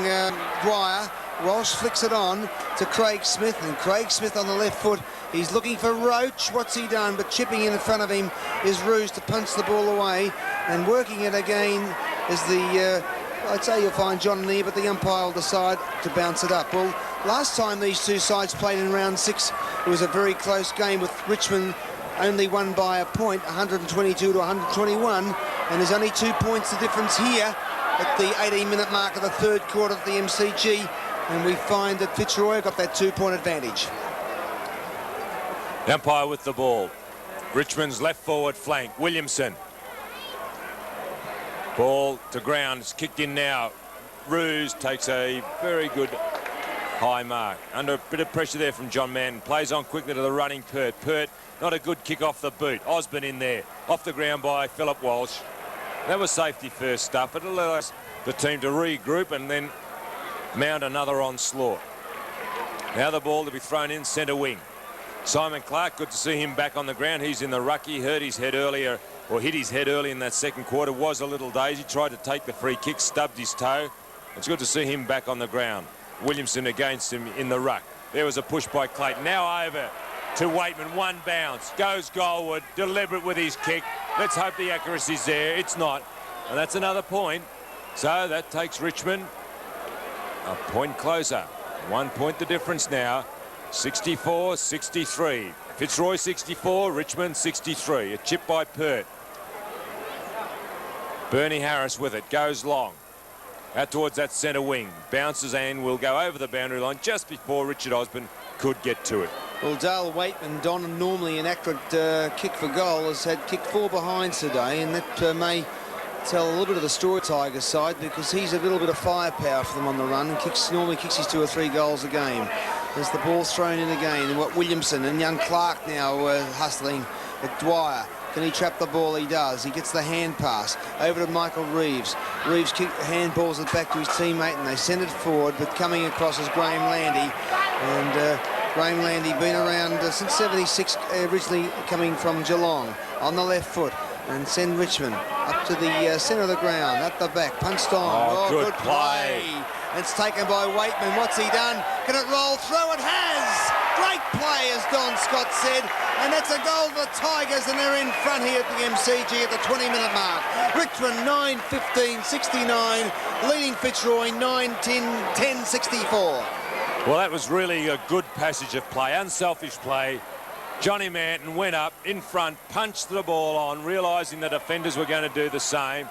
S4: Dwyer? Walsh flicks it on to Craig Smith, and Craig Smith on the left foot. He's looking for Roach. What's he done? But chipping in front of him is Ruse to punch the ball away, and working it again is the, I'd say you'll find John Neer, but the umpire will decide to bounce it up. Well, last time these two sides played in round 6, it was a very close game with Richmond only won by a point, 122 to 121, and there's only 2 points the difference here at the 18-minute mark of the third quarter of the MCG. And we find that Fitzroy got that 2-point advantage.
S3: The umpire with the ball. Richmond's left forward flank. Williamson. Ball to ground. It's kicked in now. Ruse takes a very good high mark. Under a bit of pressure there from John Manton. Plays on quickly to the running Pert. Pert, not a good kick off the boot. Osborne in there. Off the ground by Philip Walsh. That was safety first stuff. It allows the team to regroup and then mount another onslaught. Now the ball to be thrown in centre wing. Simon Clark, good to see him back on the ground. He's in the ruck. He hurt his head earlier, or hit his head early in that second quarter. Was a little dazed. He tried to take the free kick, stubbed his toe. It's good to see him back on the ground. Williamson against him in the ruck. There was a push by Clayton. Now over to Waitman. One bounce. Goes goalward. Deliberate with his kick. Let's hope the accuracy's there. It's not. And that's another point. So that takes Richmond a point closer. 1 point the difference now. 64-63. Fitzroy 64, Richmond 63. A chip by Pert. Bernie Harris with it. Goes long. Out towards that centre wing. Bounces and will go over the boundary line just before Richard Osborne could get to it.
S4: Well, Dale Waitman, Don, normally an accurate kick for goal, has had kicked 4 behinds today, and that may tell a little bit of the story Tigers side, because he's a little bit of firepower for them on the run and normally kicks his 2 or 3 goals a game. As the ball's thrown in again, and what Williamson and young Clark now hustling at Dwyer. Can he trap the ball? He does. He gets the hand pass over to Michael Reeves. Reeves handballs it back to his teammate, and they send it forward, but coming across is Graham Landy. And Graham Landy been around since 76, originally coming from Geelong, on the left foot. And send Richmond up to the centre of the ground, at the back, punched on.
S3: Oh, good play.
S4: And it's taken by Waitman. What's he done? Can it roll through? It has! Great play, as Don Scott said. And that's a goal for the Tigers, and they're in front here at the MCG at the 20-minute mark. Richmond 9-15-69, leading Fitzroy 9-10-10-64.
S3: Well, that was really a good passage of play, unselfish play. Johnny Manton went up in front, punched the ball on, realising the defenders were going to do the same.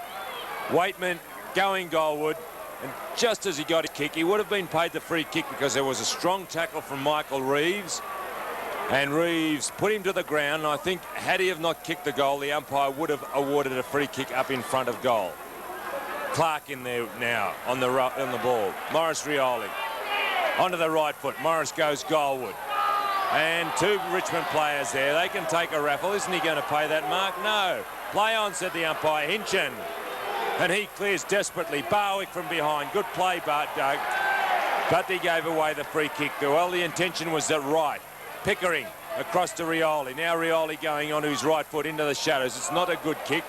S3: Waitman going goalward, and just as he got a kick, he would have been paid the free kick because there was a strong tackle from Michael Reeves. And Reeves put him to the ground. And I think had he have not kicked the goal, the umpire would have awarded a free kick up in front of goal. Clark in there now on the ball. Morris Rioli onto the right foot. Morris goes goalward. And 2 Richmond players there. They can take a raffle. Isn't he going to pay that mark? No. Play on, said the umpire. Hinchin. And he clears desperately. Barwick from behind. Good play, Doug. But he gave away the free kick. Well, the intention was at right. Pickering across to Rioli. Now Rioli going onto his right foot into the shadows. It's not a good kick.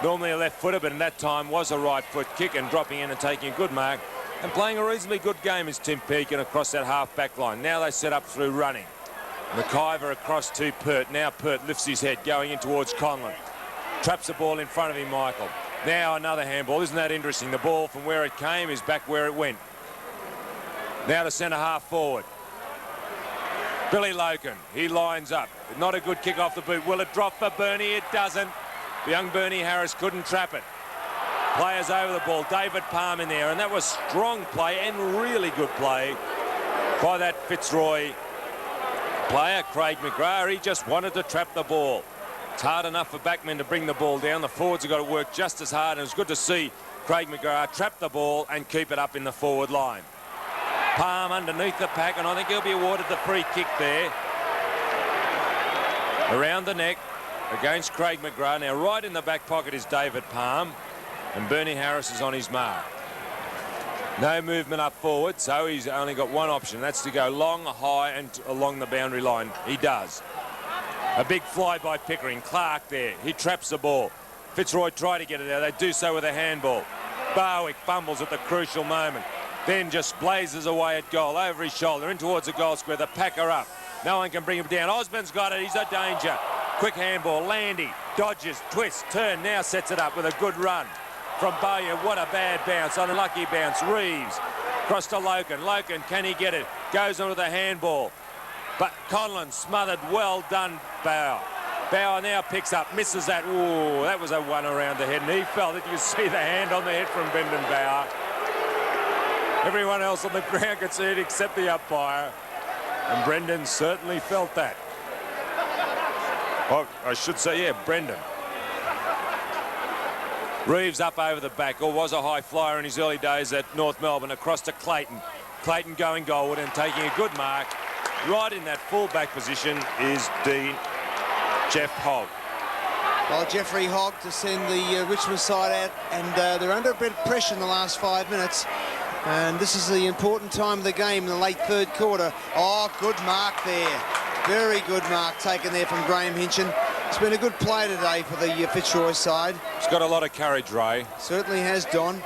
S3: Normally a left footer, but in that time was a right foot kick, and dropping in and taking a good mark. And playing a reasonably good game is Tim Pekin across that half-back line. Now they set up through running. Mciver across to Pert. Now Pert lifts his head going in towards Conlon. Traps the ball in front of him, Michael. Now another handball. Isn't that interesting? The ball from where it came is back where it went. Now the centre half forward. Billy Loken, he lines up. Not a good kick off the boot. Will it drop for Bernie? It doesn't. Young Bernie Harris couldn't trap it. Players over the ball. David Palm in there. And that was strong play and really good play by that Fitzroy player, Craig McGrath. He just wanted to trap the ball. It's hard enough for backmen to bring the ball down. The forwards have got to work just as hard. And it's good to see Craig McGrath trap the ball and keep it up in the forward line. Palm underneath the pack, and I think he'll be awarded the free kick there. Around the neck against Craig McGrath. Now right in the back pocket is David Palm, and Bernie Harris is on his mark. No movement up forward, so he's only got one option. That's to go long, high, and along the boundary line. He does. A big fly by Pickering. Clark there. He traps the ball. Fitzroy tried to get it out. They do so with a handball. Barwick fumbles at the crucial moment. Then just blazes away at goal, over his shoulder, in towards the goal square. The pack are up. No one can bring him down. Osborne's got it. He's a danger. Quick handball. Landy dodges, twists, turn. Now sets it up with a good run from Bowyer. What a bad bounce. Unlucky bounce. Reeves across to Loken. Loken, can he get it? Goes onto the handball. But Conlon smothered. Well done, Bauer. Bauer now picks up, misses that. Ooh, that was a one around the head. And he felt it. You see the hand on the head from Brendan Bauer. Everyone else on the ground could see it except the umpire. And Brendan certainly felt that. Oh, I should say, yeah, Brendan. Reeves up over the back, or was a high flyer in his early days at North Melbourne, across to Clayton. Clayton going goalward and taking a good mark. Right in that full-back position is Jeff Hogg.
S4: Well, Jeffrey Hogg to send the Richmond side out, and they're under a bit of pressure in the last 5 minutes. And this is the important time of the game in the late third quarter. Oh, good mark there. Very good mark taken there from Graham Hinchin. It's been a good play today for the Fitzroy side.
S3: He's got a lot of courage, Ray.
S4: Certainly has, Don.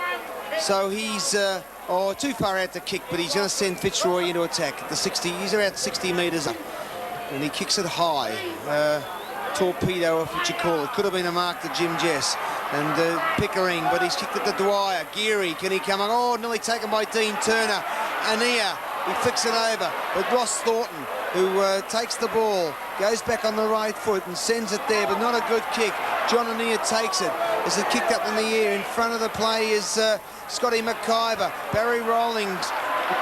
S4: So he's too far out to kick, but he's going to send Fitzroy into attack at the 60. He's about 60 metres up, and he kicks it high. Torpedo, if you call it. Could have been a mark to Jim Jess. And Pickering, but he's kicked it to Dwyer. Geary, can he come on? Oh, nearly taken by Dean Turner. Anea, he flicks it over. But Ross Thornton, who takes the ball, goes back on the right foot and sends it there, but not a good kick. John Anea takes it. Is it kicked up in the air? In front of the play is Scotty Mciver. Barry Rawlings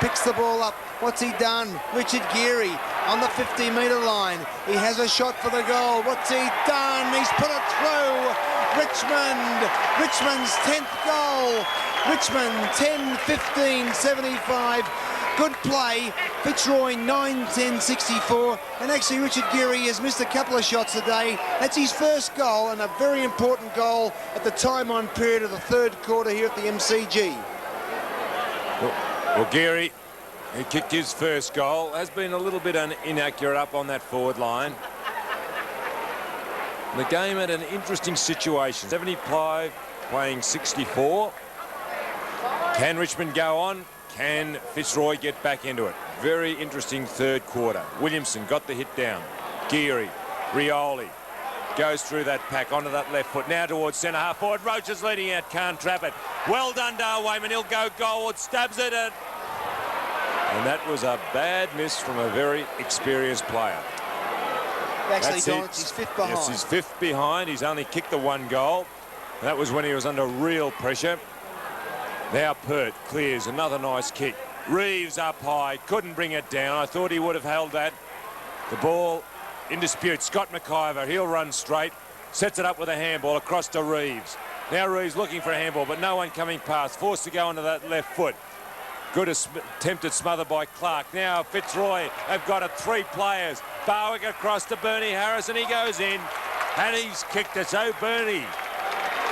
S4: picks the ball up. What's he done? Richard Geary on the 50-metre line. He has a shot for the goal. What's he done? He's put it through. Richmond's 10th goal. Richmond 10-15-75. Good play. Fitzroy 9-10-64. And actually Richard Geary has missed a couple of shots today. That's his first goal, and a very important goal at the time-on period of the third quarter here at the MCG.
S3: Well, Geary, he kicked his first goal, has been a little bit inaccurate up on that forward line. The game had an interesting situation. 75 playing 64. Can Richmond go on? Can Fitzroy get back into it? Very interesting third quarter. Williamson got the hit down. Geary, Rioli goes through that pack onto that left foot. Now towards centre half forward. Roach is leading out, can't trap it. Well done, Dale Waitman. He'll go goalward, stabs it in. And that was a bad miss from a very experienced player.
S4: Actually, Don, it's his fifth behind.
S3: Yes, his fifth behind. He's only kicked the one goal. That was when he was under real pressure. Now Pert clears. Another nice kick. Reeves up high. Couldn't bring it down. I thought he would have held that. The ball in dispute. Scott Mciver, he'll run straight. Sets it up with a handball across to Reeves. Now Reeves looking for a handball, but no one coming past. Forced to go onto that left foot. Good attempted smother by Clark. Now Fitzroy have got it. 3 players. Barwick across to Bernie Harris, and he goes in. And he's kicked it. So Bernie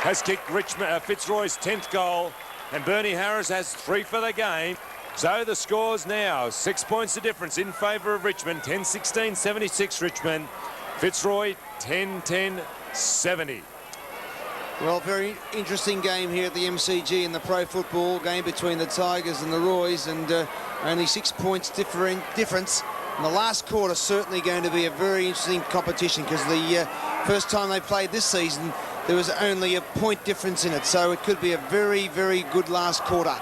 S3: has kicked Fitzroy's 10th goal. And Bernie Harris has 3 for the game. So the scores now, 6 points the difference in favour of Richmond. 10-16, 76 Richmond. Fitzroy, 10-10-70.
S4: Well, very interesting game here at the MCG in the pro football game between the Tigers and the Roys, and only 6 points difference. And the last quarter certainly going to be a very interesting competition, because the first time they played this season, there was only a point difference in it. So it could be a very, very good last quarter.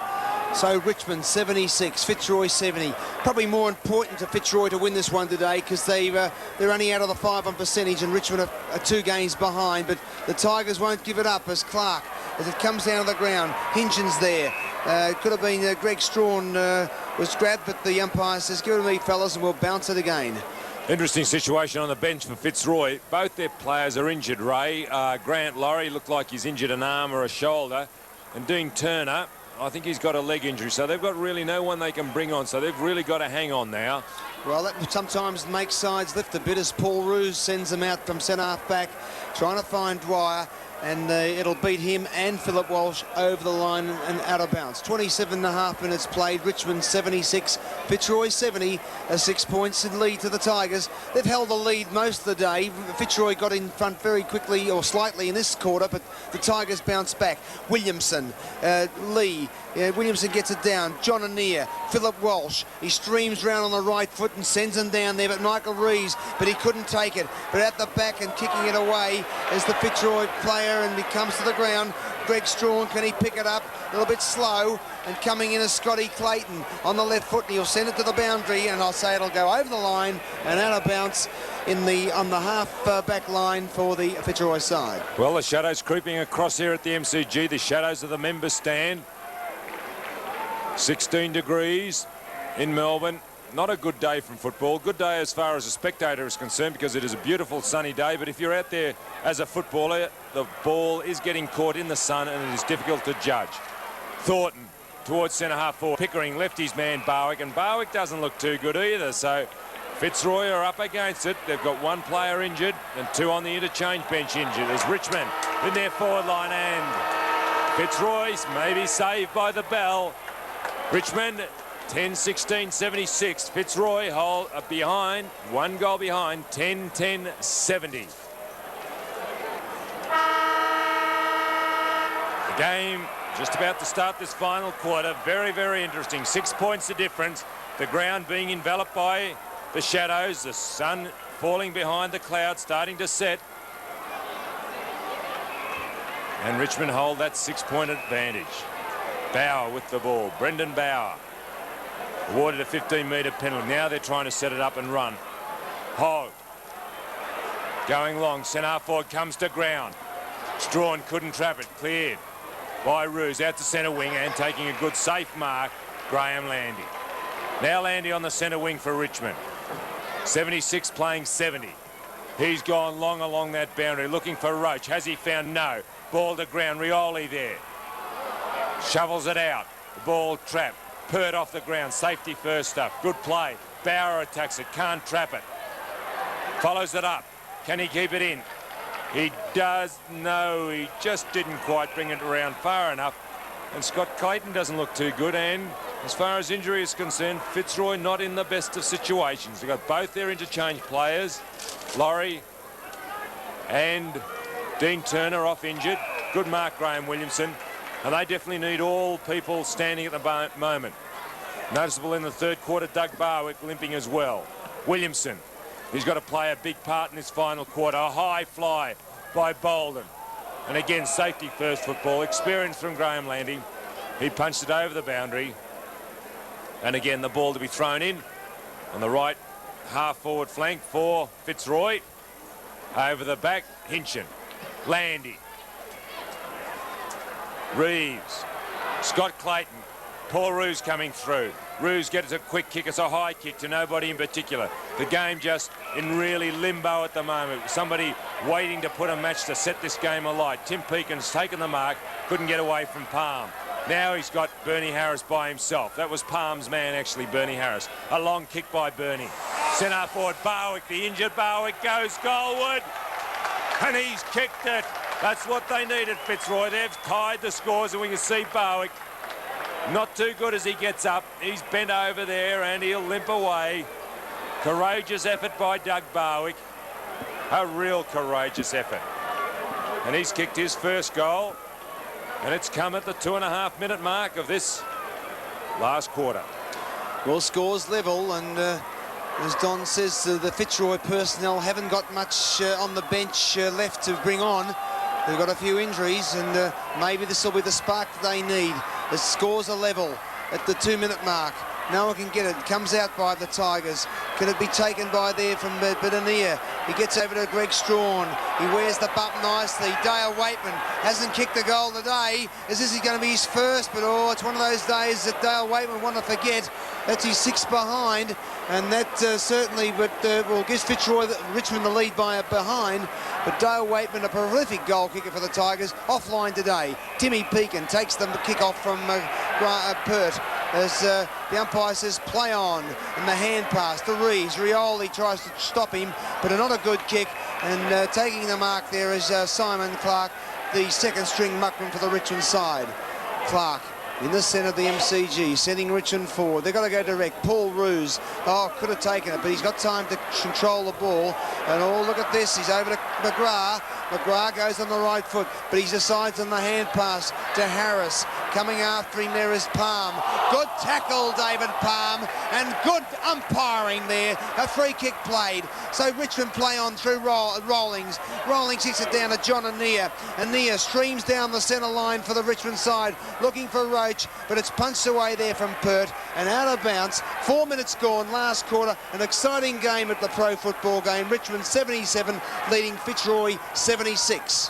S4: So Richmond 76, Fitzroy 70. Probably more important to Fitzroy to win this one today, because they're only out of the 5 on percentage, and Richmond are 2 games behind. But the Tigers won't give it up as Clark, as it comes down to the ground. Hinchin's there. It could have been Greg Strawn was grabbed, but the umpire says, "Give it to me, fellas, and we'll bounce it again."
S3: Interesting situation on the bench for Fitzroy. Both their players are injured, Ray. Grant Laurie looked like he's injured an arm or a shoulder. And Dean Turner, I think he's got a leg injury, so they've got really no one they can bring on, so they've really got to hang on now.
S4: Well, that sometimes makes sides lift a bit, as Paul Roos sends them out from centre-half back, trying to find Dwyer, and it'll beat him and Philip Walsh over the line and out of bounds. 27.5 minutes played. Richmond 76, Fitzroy 70, 6 points in lead to the Tigers. They've held the lead most of the day. Fitzroy got in front very quickly, or slightly, in this quarter, but the Tigers bounced back. Williamson, Lee, Williamson gets it down. John Anea, Philip Walsh, he streams round on the right foot and sends him down there, but Michael Reeves, but he couldn't take it. But at the back and kicking it away is the Fitzroy player, and he comes to the ground. Greg Strawn, can he pick it up? A little bit slow, and coming in is Scotty Clayton on the left foot, and he'll send it to the boundary, and I'll say it'll go over the line and out of bounds on the half back line for the Fitzroy side.
S3: Well, the shadows creeping across here at the MCG, the shadows of the member stand. 16 degrees in Melbourne. Not a good day from football. Good day as far as a spectator is concerned, because it is a beautiful sunny day. But if you're out there as a footballer, the ball is getting caught in the sun and it is difficult to judge. Thornton towards centre half forward. Pickering left his man Barwick, and Barwick doesn't look too good either. So Fitzroy are up against it. They've got 1 player injured and 2 on the interchange bench injured. There's Richmond in their forward line, and Fitzroy's maybe saved by the bell. Richmond 10-16, 76. Fitzroy behind, 1 goal behind, 10-10, 70. The game just about to start this final quarter. Very, very interesting. 6 points the difference. The ground being enveloped by the shadows. The sun falling behind the clouds, starting to set. And Richmond hold that 6-point advantage. Bauer with the ball. Brendan Bauer. Awarded a 15-metre penalty. Now they're trying to set it up and run. Hogg going long. Centre forward comes to ground. Strawn couldn't trap it. Cleared by Roos out to centre wing, and taking a good safe mark, Graham Landy. Now Landy on the centre wing for Richmond. 76 playing 70. He's gone long along that boundary looking for Roach. Has he found? No. Ball to ground. Rioli there. Shovels it out. The ball trapped. Pert off the ground. Safety first stuff. Good play. Bauer attacks it. Can't trap it. Follows it up. Can he keep it in? He does. No, he just didn't quite bring it around far enough. And Scott Clayton doesn't look too good. And as far as injury is concerned, Fitzroy not in the best of situations. They've got both their interchange players, Laurie and Dean Turner, off injured. Good mark, Graham Williamson. And they definitely need all people standing at the moment. Noticeable in the third quarter, Doug Barwick limping as well. Williamson, he's got to play a big part in this final quarter. A high fly by Bolden. And again, safety first football. Experience from Graham Landy. He punched it over the boundary. And again, the ball to be thrown in on the right half forward flank for Fitzroy. Over the back, Hinchin. Landy. Reeves. Scott Clayton. Paul Roos coming through. Roos gets a quick kick. It's a high kick to nobody in particular. The game just in really limbo at the moment. Somebody waiting to put a match to set this game alight. Tim Peakin's taken the mark, couldn't get away from Palm. Now he's got Bernie Harris by himself. That was Palm's man, actually, Bernie Harris. A long kick by Bernie. Centre forward, Barwick, the injured Barwick goes goalward. And he's kicked it. That's what they needed, Fitzroy. They've tied the scores, and we can see Barwick not too good as he gets up. He's bent over there, and he'll limp away. Courageous effort by Doug Barwick. A real courageous effort. And he's kicked his first goal. And it's come at the 2.5-minute mark of this last quarter.
S4: Well, scores level, and as Don says, the Fitzroy personnel haven't got much on the bench left to bring on. They've got a few injuries, and maybe this will be the spark that they need. The scores are level at the 2-minute mark. No one can get it. Comes out by the Tigers. Can it be taken by there from Bedania? He gets over to Greg Strawn. He wears the bump nicely. Dale Waitman hasn't kicked a goal today. Is this going to be his first? But oh, it's one of those days that Dale Waitman want to forget. That's his 6 behind, and that certainly will give Richmond the lead by behind. But Dale Waitman, a prolific goal kicker for the Tigers, offline today. Timmy Peakin takes the kick off from Pert. As the umpire says play on, and the hand pass to Reeves. Rioli tries to stop him, but not a good kick, and taking the mark there is Simon Clark, the second string muckman for the Richmond side. Clark in the centre of the MCG, sending Richmond forward. They've got to go direct. Paul Roos, could have taken it, but he's got time to control the ball. And oh, look at this, he's over to McGrath. McGrath goes on the right foot, but he decides on the hand pass to Harris. Coming after him there is Palm. Good tackle, David Palm, and good umpiring there. A free kick played. So Richmond play on through Rawlings. Rawlings hits it down to John Anea. Anea streams down the centre line for the Richmond side, looking for Roach, but it's punched away there from Pert and out of bounds. 4 minutes gone, last quarter. An exciting game at the Pro Football game. Richmond 77, leading Fitzroy 76.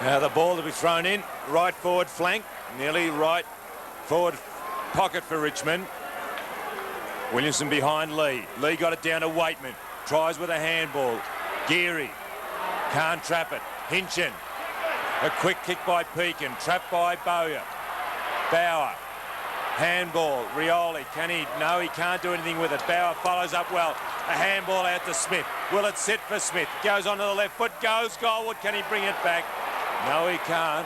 S3: Now the ball to be thrown in, right forward flank, nearly right forward pocket for Richmond. Williamson behind Lee. Lee got it down to Waitman. Tries with a handball. Geary can't trap it. Hinchin. A quick kick by Peakin. Trapped by Bowyer. Bauer. Handball. Rioli. Can he? No, he can't do anything with it. Bauer follows up well. A handball out to Smith. Will it sit for Smith? Goes onto the left foot. Goes goalward. Can he bring it back? No, he can't.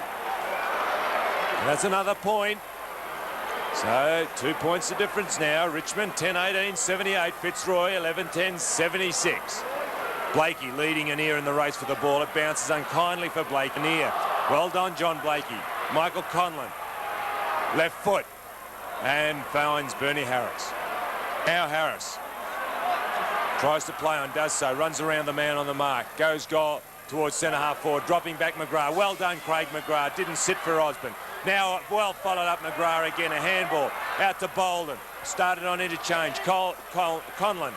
S3: And that's another point. So 2 points the difference now. Richmond 10-18, 78. Fitzroy 11-10, 76. Blakey leading Anea in the race for the ball. It bounces unkindly for Blake. Anea. Well done, John Blakey. Michael Conlon. Left foot. And finds Bernie Harris. Now Harris. Tries to play on, does so. Runs around the man on the mark. Goes goal towards centre half forward. Dropping back McGrath. Well done, Craig McGrath. Didn't sit for Osborne. Now well followed up McGrath again. A handball out to Bolden. Started on interchange. Conlon,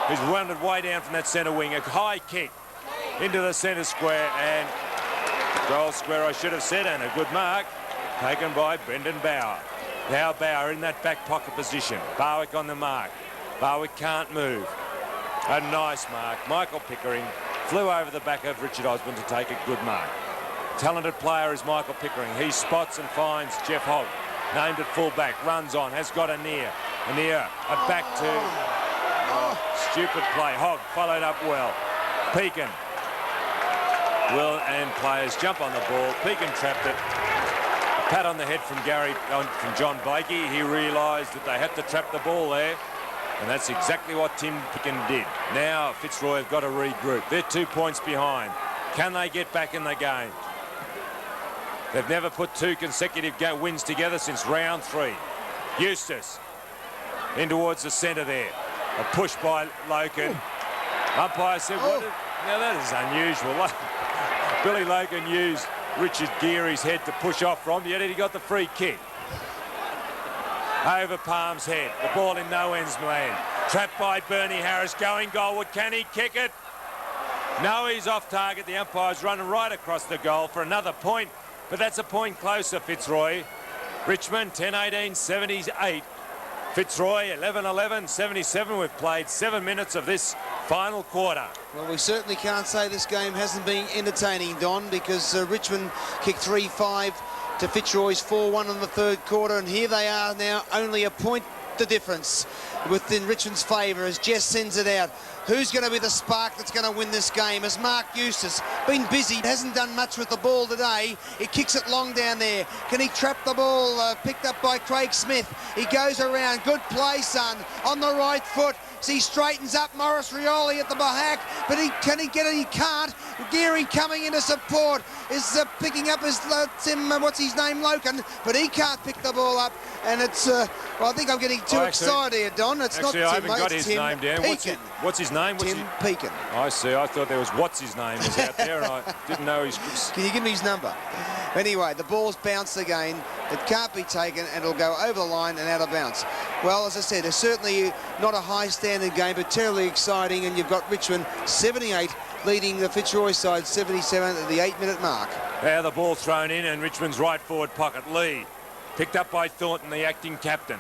S3: who's wandered way down from that centre wing. A high kick into the centre square, and goal square I should have said, and a good mark taken by Brendan Bauer. Now Bauer in that back pocket position. Barwick on the mark. Barwick can't move. A nice mark. Michael Pickering flew over the back of Richard Osborne to take a good mark. Talented player is Michael Pickering. He spots and finds Jeff Hogg. Named at full back. Runs on. Has got Anea. Anea a back to... stupid play. Hogg followed up well. Peakin. Will and players jump on the ball. Peakin trapped it. A pat on the head from from John Blakey. He realised that they had to trap the ball there. And that's exactly what Tim Peakin did. Now Fitzroy have got to regroup. They're 2 points behind. Can they get back in the game? They've never put 2 consecutive wins together since round 3. Eustace in towards the centre there. A push by Loken. Umpire said, what? Now that is unusual. Billy Loken used Richard Geary's head to push off from, yet he got the free kick. Over Palm's head. The ball in no ends land. Trapped by Bernie Harris. Going goalward. Can he kick it? No, he's off target. The umpire's running right across the goal for another point. But that's a point closer, Fitzroy. Richmond 10-18, 78. Fitzroy 11-11, 77. We've played 7 minutes of this final quarter.
S4: Well, we certainly can't say this game hasn't been entertaining, Don, because Richmond kicked 3-5 to Fitzroy's 4-1 in the third quarter, and here they are now, only a point the difference within Richmond's favour as Jess sends it out. Who's going to be the spark that's going to win this game? As Mark Eustace been busy, hasn't done much with the ball today. He kicks it long down there. Can he trap the ball? Picked up by Craig Smith. He goes around. Good play, son. On the right foot. So he straightens up Morris Rioli at the back, but can he get it? He can't. Geary coming into support is picking up his Tim, what's his name, Loken, but he can't pick the ball up, and it's well, I think I'm getting too excited here, Don. It's
S3: actually,
S4: not
S3: I
S4: Tim,
S3: haven't got his
S4: Tim
S3: name down. What's his name?
S4: Tim Pekin.
S3: I see. I thought there was what's his name was out there, and I didn't know his.
S4: Can you give me his number? Anyway, the ball's bounced again. It can't be taken, and it'll go over the line and out of bounds. Well, as I said, it's certainly not a high-standard game, but terribly exciting, and you've got Richmond 78 leading the Fitzroy side 77 at the 8-minute mark.
S3: Now the ball thrown in, and Richmond's right forward pocket lead. Picked up by Thornton, the acting captain.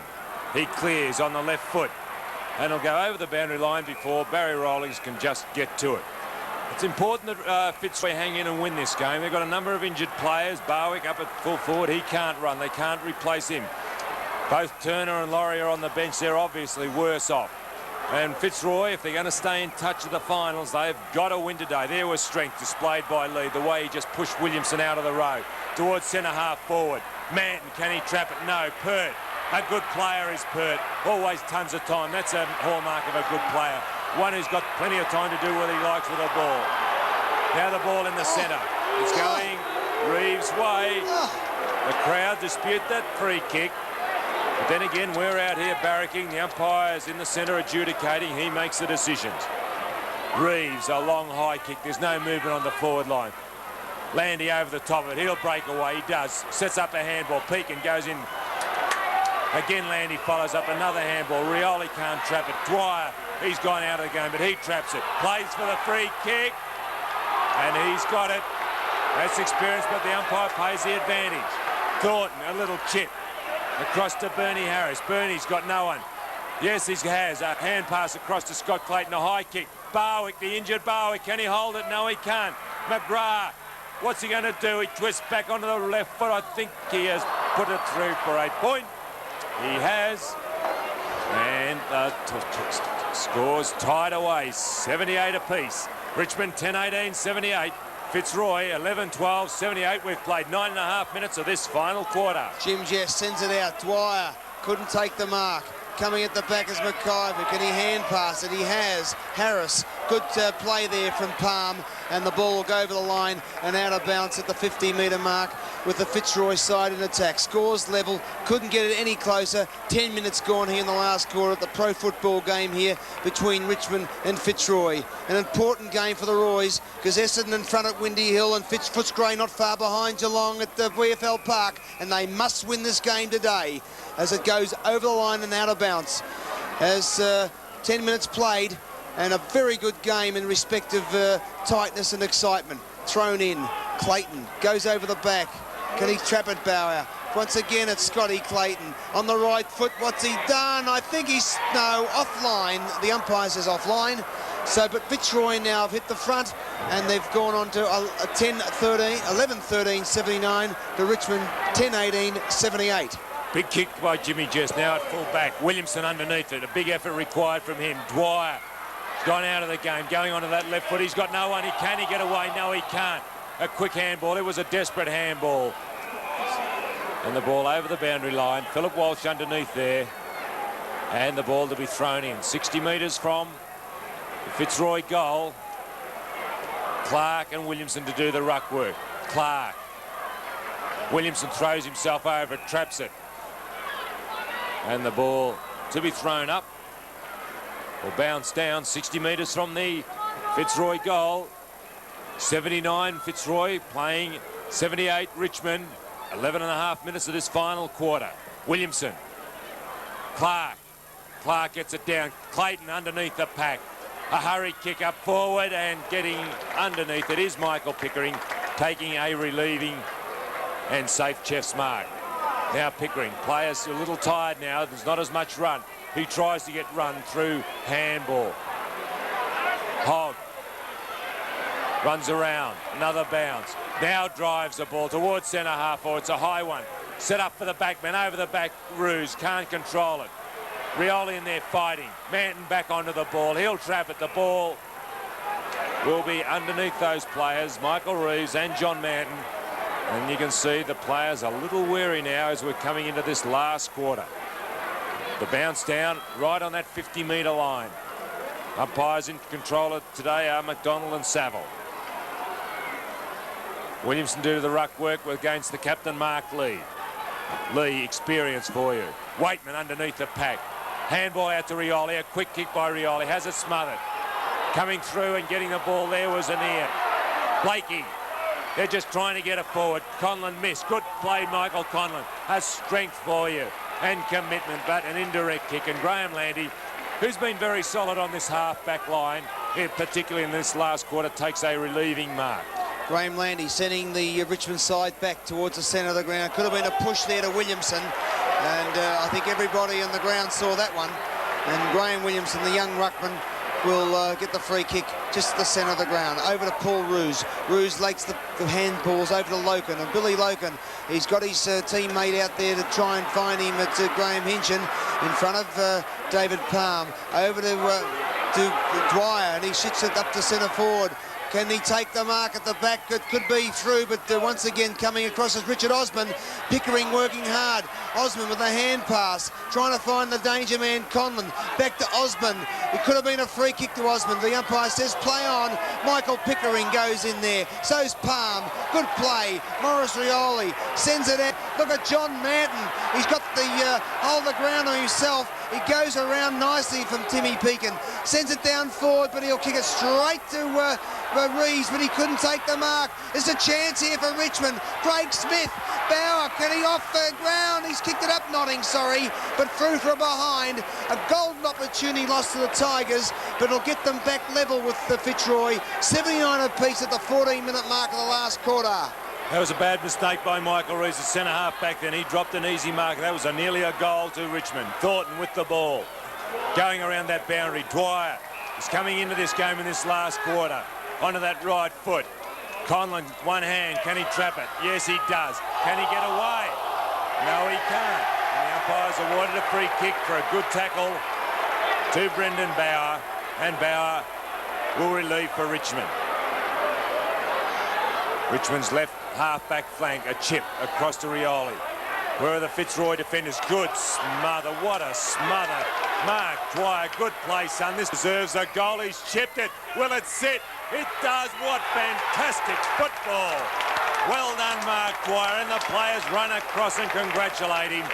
S3: He clears on the left foot, and he'll go over the boundary line before Barry Rawlings can just get to it. It's important that Fitzroy hang in and win this game. They've got a number of injured players. Barwick up at full forward. He can't run. They can't replace him. Both Turner and Laurie are on the bench. They're obviously worse off. And Fitzroy, if they're going to stay in touch of the finals, they've got to win today. There was strength displayed by Lee, the way he just pushed Williamson out of the road towards centre half forward. Manton, can he trap it? No. Pert, a good player is Pert. Always tons of time. That's a hallmark of a good player. One who's got plenty of time to do what he likes with the ball. Now the ball in the centre. It's going Reeves' way. The crowd dispute that free kick. But then again, we're out here barracking. The umpire's in the centre adjudicating. He makes the decisions. Reeves, a long high kick. There's no movement on the forward line. Landy over the top of it. He'll break away. He does. Sets up a handball. Pekin goes in. Again, Landy follows up another handball. Rioli can't trap it. Dwyer, he's gone out of the game, but he traps it. Plays for the free kick. And he's got it. That's experience, but the umpire pays the advantage. Thornton, a little chip. Across to Bernie Harris. Bernie's got no one. Yes, he has. A hand pass across to Scott Clayton. A high kick. Barwick, the injured Barwick. Can he hold it? No, he can't. McGrath. What's he going to do? He twists back onto the left foot. I think he has put it through for a point. He has. And scores tied away. 78 apiece. Richmond 10-18, 78. Fitzroy 11-12, 78. We've played 9.5 minutes of this final quarter.
S4: Jim Jess sends it out. Dwyer couldn't take the mark. Coming at the back is Mciver. Can he hand pass it? He has. Harris, good play there from Palm, and the ball will go over the line and out of bounds at the 50-metre mark with the Fitzroy side in attack. Scores level, couldn't get it any closer. 10 minutes gone here in the last quarter at the pro football game here between Richmond and Fitzroy. An important game for the Roys because Essendon in front at Windy Hill and Footscray not far behind Geelong at the VFL Park, and they must win this game today as it goes over the line and out of bounds. As 10 minutes played and a very good game in respect of tightness and excitement. Thrown in, Clayton goes over the back. Can he trap it, Bauer? Once again, it's Scotty Clayton on the right foot. What's he done? I think he's, no, offline. The umpire says offline. So, but Fitzroy now have hit the front, and they've gone on to 11-13, 79 to Richmond 10-18, 78.
S3: Big kick by Jimmy Jess now at full back. Williamson underneath it. A big effort required from him. Dwyer gone out of the game, going onto that left foot. He's got no one. Can he get away? No, he can't. A quick handball. It was a desperate handball. And the ball over the boundary line. Philip Walsh underneath there. And the ball to be thrown in. 60 metres from the Fitzroy goal. Clark and Williamson to do the ruck work. Clark. Williamson throws himself over it, traps it. And the ball to be thrown up. Will bounce down 60 metres from the Fitzroy goal. 79 Fitzroy playing 78 Richmond. 11.5 minutes of this final quarter. Williamson. Clark. Clark gets it down. Clayton underneath the pack. A hurry kick up forward and getting underneath it is Michael Pickering taking a relieving and safe chef's mark. Now Pickering. Players a little tired now. There's not as much run. He tries to get run through handball. Hogg runs around. Another bounce. Now drives the ball towards centre half, or it's a high one. Set up for the backman. Over the back, Ruse. Can't control it. Rioli in there fighting. Manton back onto the ball. He'll trap it. The ball will be underneath those players, Michael Reeves and John Manton. And you can see the players are a little wary now as we're coming into this last quarter. The bounce down right on that 50-metre line. Umpires in control of today are McDonald and Saville. Williamson do the ruck work against the captain, Mark Lee. Lee, experience for you. Waitman underneath the pack. Handball out to Rioli. A quick kick by Rioli. Has it smothered. Coming through and getting the ball there was Anir. Blakey. They're just trying to get it forward. Conlon missed. Good play, Michael Conlon. Has strength for you and commitment, but an indirect kick. And Graham Landy, who's been very solid on this half-back line, particularly in this last quarter, takes a relieving mark.
S4: Graham Landy sending the Richmond side back towards the centre of the ground. Could have been a push there to Williamson, and I think everybody on the ground saw that one. And Graham Williamson, the young ruckman, will get the free kick just at the centre of the ground. Over to Paul Ruse. Ruse lakes the handballs over to Loken, and Billy Loken, he's got his teammate out there to try and find him at Graham Hinchin in front of David Palm. Over to Dwyer, and he shits it up to centre forward. Can he take the mark at the back? It could be through, but once again coming across as Richard Osman. Pickering working hard. Osman with a hand pass, trying to find the danger man, Conlon. Back to Osman. It could have been a free kick to Osman. The umpire says play on. Michael Pickering goes in there. So's Palm. Good play. Morris Rioli sends it out. Look at John Manton. He's got the hold the ground on himself. He goes around nicely from Timmy Pekin. Sends it down forward, but he'll kick it straight to Reeves, but he couldn't take the mark. There's a chance here for Richmond. Craig Smith. Bauer, can he off the ground? He's kicked it up, Notting, sorry, but through from behind. A golden opportunity lost to the Tigers, but it'll get them back level with the Fitzroy. 79 apiece at the 14-minute mark of the last quarter.
S3: That was a bad mistake by Michael Reeves, the centre half back then. He dropped an easy mark. That was nearly a goal to Richmond. Thornton with the ball. Going around that boundary. Dwyer is coming into this game in this last quarter. Onto that right foot. Conlon, one hand. Can he trap it? Yes, he does. Can he get away? No, he can't. And the umpires awarded a free kick for a good tackle to Brendan Bauer. And Bauer will relieve for Richmond. Richmond's left half-back flank, a chip across to Rioli. Where are the Fitzroy defenders? Good smother, what a smother. Mark Dwyer, good play, son. This deserves a goal. He's chipped it. Will it sit? It does. What fantastic football. Well done, Mark Dwyer. And the players run across and congratulate him.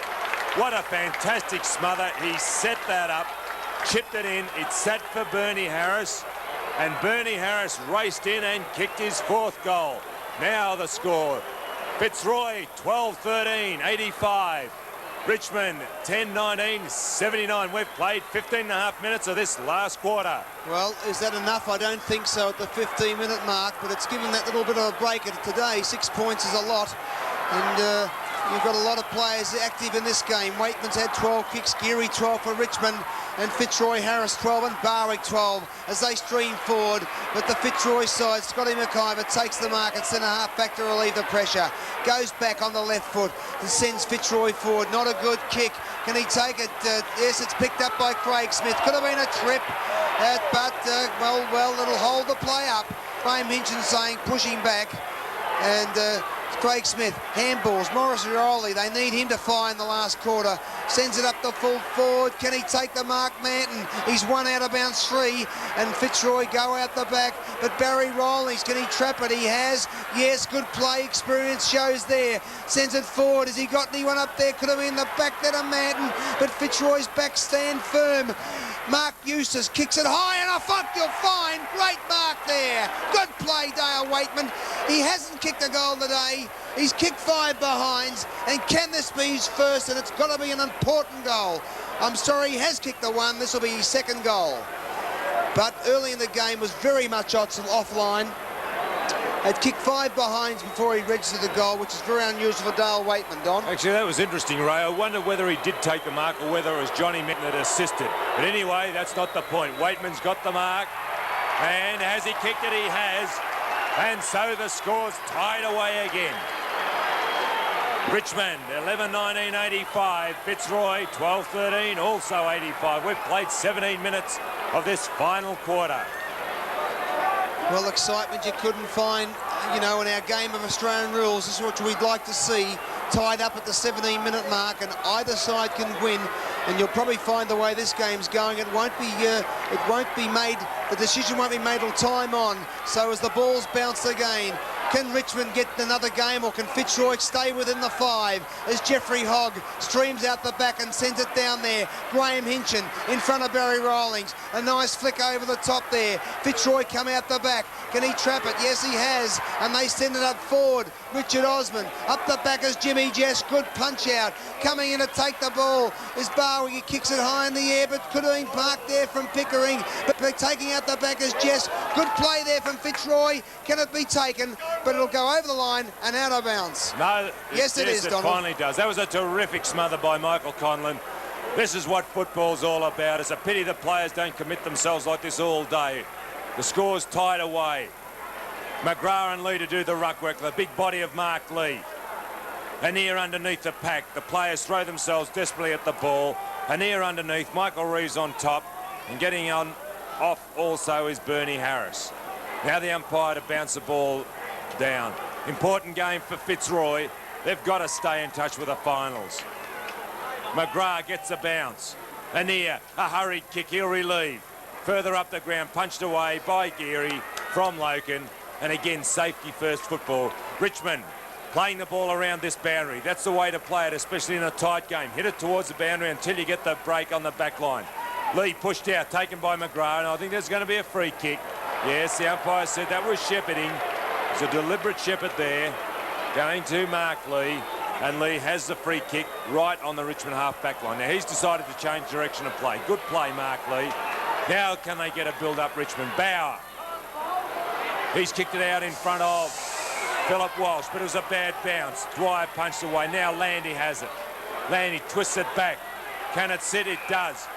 S3: What a fantastic smother. He set that up, chipped it in. It sat for Bernie Harris. And Bernie Harris raced in and kicked his fourth goal. Now the score. Fitzroy 12-13, 85. Richmond 10-19, 79. We've played 15.5 minutes of this last quarter.
S4: Well, is that enough? I don't think so at the 15-minute mark, but it's given that little bit of a break today. 6 points is a lot. And you've got a lot of players active in this game. Waitman's had 12 kicks, Geary 12 for Richmond, and Fitzroy Harris 12 and Barwick 12 as they stream forward. But the Fitzroy side, Scotty Mciver takes the mark at centre half back to relieve the pressure. Goes back on the left foot and sends Fitzroy forward. Not a good kick. Can he take it? Yes, it's picked up by Craig Smith. Could have been a trip, but well, it'll hold the play up. Graham Hinchin saying pushing back, and Craig Smith, handballs, Morris Rioli, they need him to fire in the last quarter. Sends it up the full forward. Can he take the mark, Manton? He's one out of bounds 3, and Fitzroy go out the back. But Barry Rawlings, can he trap it? He has. Yes, good play experience shows there. Sends it forward. Has he got anyone up there? Could have been the back there to Manton, but Fitzroy's back stand firm. Mark Eustace kicks it high, and I think you'll find great mark there. Good play, Dale Waitman. He hasn't kicked a goal today. He's kicked 5 behinds, and can this be his first? And it's got to be an important goal. I'm sorry, he has kicked the 1. This will be his second goal. But early in the game was very much offline. had kicked 5 behinds before he registered the goal, which is very unusual for Dale Waitman, Don.
S3: Actually, that was interesting, Ray. I wonder whether he did take the mark or whether it was Johnny Minton that assisted. But anyway, that's not the point. Waitman's got the mark. And has he kicked it? He has. And so the score's tied away again. Richmond, 11-19-85. Fitzroy, 12-13, also 85. We've played 17 minutes of this final quarter.
S4: Well, excitement you couldn't find, you know, in our game of Australian rules. This is what we'd like to see, tied up at the 17-minute mark, and either side can win. And you'll probably find the way this game's going, it won't be made. The decision won't be made till time on. So as the balls bounce again, can Richmond get another game, or can Fitzroy stay within the 5 as Jeffrey Hogg streams out the back and sends it down there? Graham Hinchin in front of Barry Rawlings. A nice flick over the top there. Fitzroy come out the back. Can he trap it? Yes, he has. And they send it up forward. Richard Osman up the back as Jimmy Jess. Good punch out. Coming in to take the ball is Barwick. He kicks it high in the air, but could have been parked there from Pickering. But taking out the back is Jess. Good play there from Fitzroy. Can it be taken? But it'll go over the line and out of bounds.
S3: No,
S4: yes, it is, Donald.
S3: It finally does. That was a terrific smother by Michael Conlon. This is what football's all about. It's a pity the players don't commit themselves like this all day. The score's tied away. McGrath and Lee to do the ruck work, the big body of Mark Lee. Anir underneath the pack. The players throw themselves desperately at the ball. Anir underneath, Michael Reeves on top, and getting on off also is Bernie Harris. Now the umpire to bounce the ball down. Important game for Fitzroy. They've got to stay in touch with the finals. McGrath gets a bounce. Anir, a hurried kick, he'll relieve. Further up the ground, punched away by Geary from Loken. And again, safety first football. Richmond playing the ball around this boundary. That's the way to play it, especially in a tight game. Hit it towards the boundary until you get the break on the back line. Lee pushed out, taken by McGrath, and I think there's going to be a free kick. Yes, the umpire said that was shepherding. It's a deliberate shepherd there, going to Mark Lee, and Lee has the free kick right on the Richmond half-back line. Now, he's decided to change direction of play. Good play, Mark Lee. Now can they get a build-up, Richmond? Bauer. He's kicked it out in front of Philip Walsh, but it was a bad bounce. Dwyer punched away. Now Landy has it. Landy twists it back. Can it sit? It does.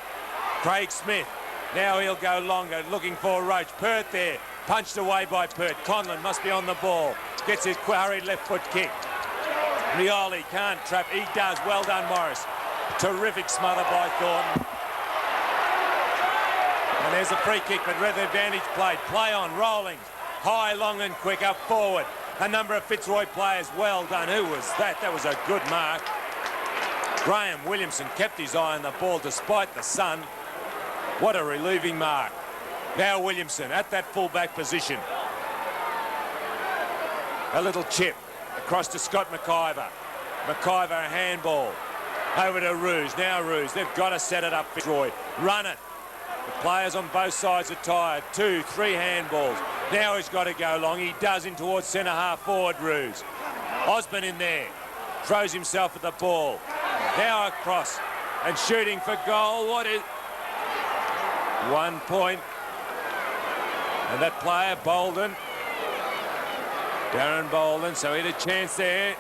S3: Craig Smith. Now he'll go longer, looking for Roach. Pert there. Punched away by Pert. Conlon must be on the ball. Gets his hurried left foot kick. Rioli can't trap. He does. Well done, Morris. Terrific smother by Thornton. And there's a free kick, but with advantage played. Play on. Rolling. High, long and quick. Up forward. A number of Fitzroy players. Well done. Who was that? That was a good mark. Graham Williamson kept his eye on the ball despite the sun. What a relieving mark. Now Williamson at that full-back position. A little chip across to Scott Mciver. Mciver, a handball. Over to Roos. Now Roos. They've got to set it up, Fitzroy. Run it. The players on both sides are tired. 2, 3 handballs. Now he's got to go long. He does in towards centre half forward, Roos. Osborne in there. Throws himself at the ball. Now across and shooting for goal. What is... 1 point. And that player, Bolden. Darren Bolden, so he had a chance there.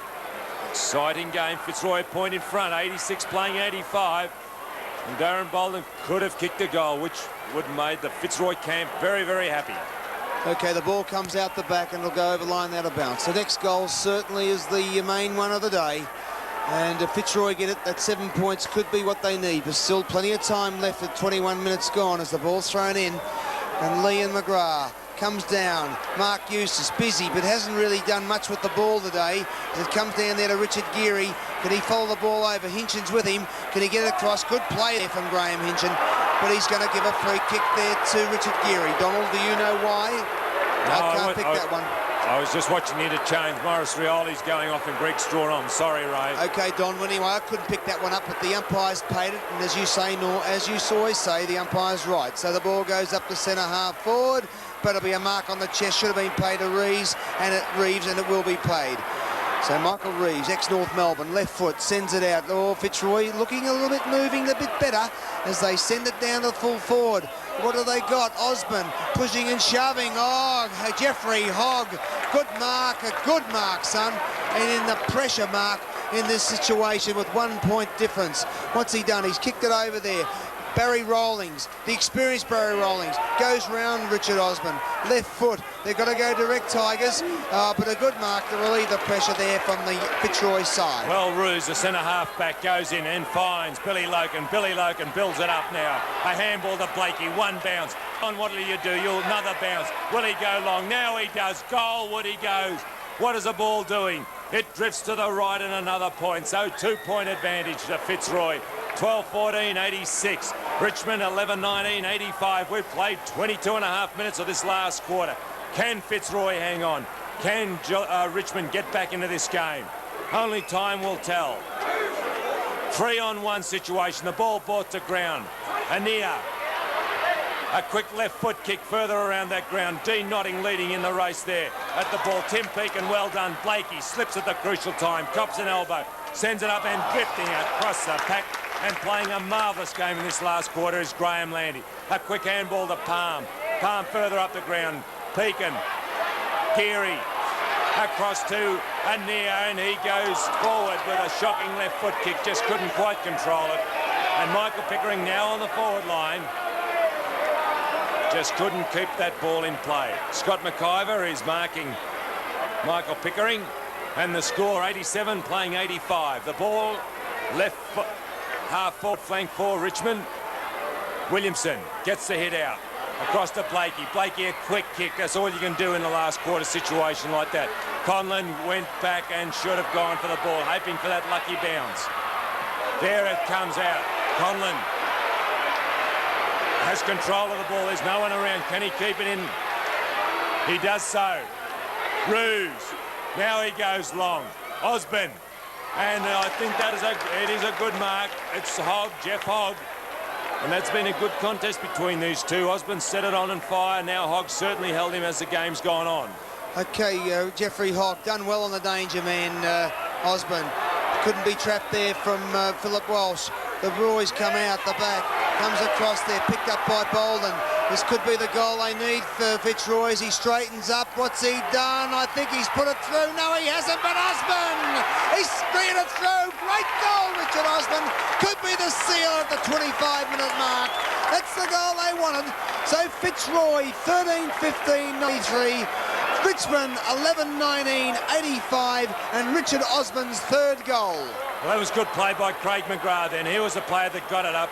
S3: Exciting game. Fitzroy a point in front. 86 playing 85. And Darren Bolden could have kicked a goal, which would have made the Fitzroy camp very, very happy.
S4: Okay, the ball comes out the back and it'll go over line out of bounds. The next goal certainly is the main one of the day. And if Fitzroy get it, that 7 points could be what they need. There's still plenty of time left at 21 minutes gone as the ball's thrown in. And Lee and McGrath comes down. Mark Eustace busy, but hasn't really done much with the ball today. As it comes down there to Richard Geary. Can he follow the ball over? Hinchin's with him. Can he get it across? Good play there from Graham Hinchin. But he's going to give a free kick there to Richard Geary. Donald, do you know why?
S3: No,
S4: I can't pick that one.
S3: I was just watching the interchange. Morris Rioli's going off and Greg Strawn on. Sorry, Ray.
S4: Okay, Don. Anyway, I couldn't pick that one up, but the umpire's paid it. And as you say, as you always say, the umpire's right. So the ball goes up to centre half forward, but it'll be a mark on the chest. Should have been paid to Reeves, and it will be paid. So Michael Reeves, ex-North Melbourne, left foot, sends it out. Oh, Fitzroy looking a little bit, moving a bit better as they send it down to full forward. What have they got? Osborne pushing and shoving. Oh, Jeffrey Hogg Good mark, son. And in the pressure mark in this situation with 1 point difference. What's he done? He's kicked it over there. Barry Rawlings, the experienced Barry Rawlings, goes round Richard Osman. Left foot. They've got to go direct, Tigers, but a good mark to relieve the pressure there from the Fitzroy side.
S3: Well, Ruse, the centre half-back, goes in and finds Billy Loken. Billy Loken builds it up now. A handball to Blakey, one bounce. On what will you do? Another bounce. Will he go long? Now he does. Goal, Woody goes. What is the ball doing? It drifts to the right and another point. So 2-point advantage to Fitzroy. 12-14, 86. Richmond 11-19, 85. We've played 22 and a half minutes of this last quarter. Can Fitzroy hang on? Can Richmond get back into this game? Only time will tell. 3-on-1 situation. The ball brought to ground. Ania. A quick left foot kick further around that ground. Dean Notting leading in the race there at the ball. Tim Peakin, well done. Blakey slips at the crucial time. Cops an elbow. Sends it up and drifting across the pack. And playing a marvellous game in this last quarter is Graham Landy. A quick handball to Palm. Palm further up the ground. Peakin. Geary. Across to Ania, and he goes forward with a shocking left foot kick. Just couldn't quite control it. And Michael Pickering now on the forward line. Just couldn't keep that ball in play. Scott Mciver is marking Michael Pickering. And the score 87 playing 85. The ball left foot. Half forward flank for Richmond. Williamson gets the hit out. Across to Blakey. Blakey a quick kick. That's all you can do in the last quarter situation like that. Conlon went back and should have gone for the ball, hoping for that lucky bounce. There it comes out. Conlon has control of the ball. There's no one around. Can he keep it in? He does so. Ruse. Now he goes long. Osborne. And I think it is a good mark. It's Hogg, Jeff Hogg. And that's been a good contest between these two. Osborne set it on and fire. Now Hogg certainly held him as the game's gone on.
S4: Okay, Jeffrey Hogg done well on the danger man, Osborne. Couldn't be trapped there from Philip Walsh. The boys come out the back. Comes across there, picked up by Bolden. This could be the goal they need for Fitzroy as he straightens up. What's he done? I think he's put it through. No, he hasn't, but Osborne! He's screened it through. Great goal, Richard Osborne. Could be the seal at the 25-minute mark. That's the goal they wanted. So Fitzroy, 13-15, 93. Richmond, 11-19, 85. And Richard Osborne's third goal.
S3: Well, that was good play by Craig McGrath then. He was the player that got it up.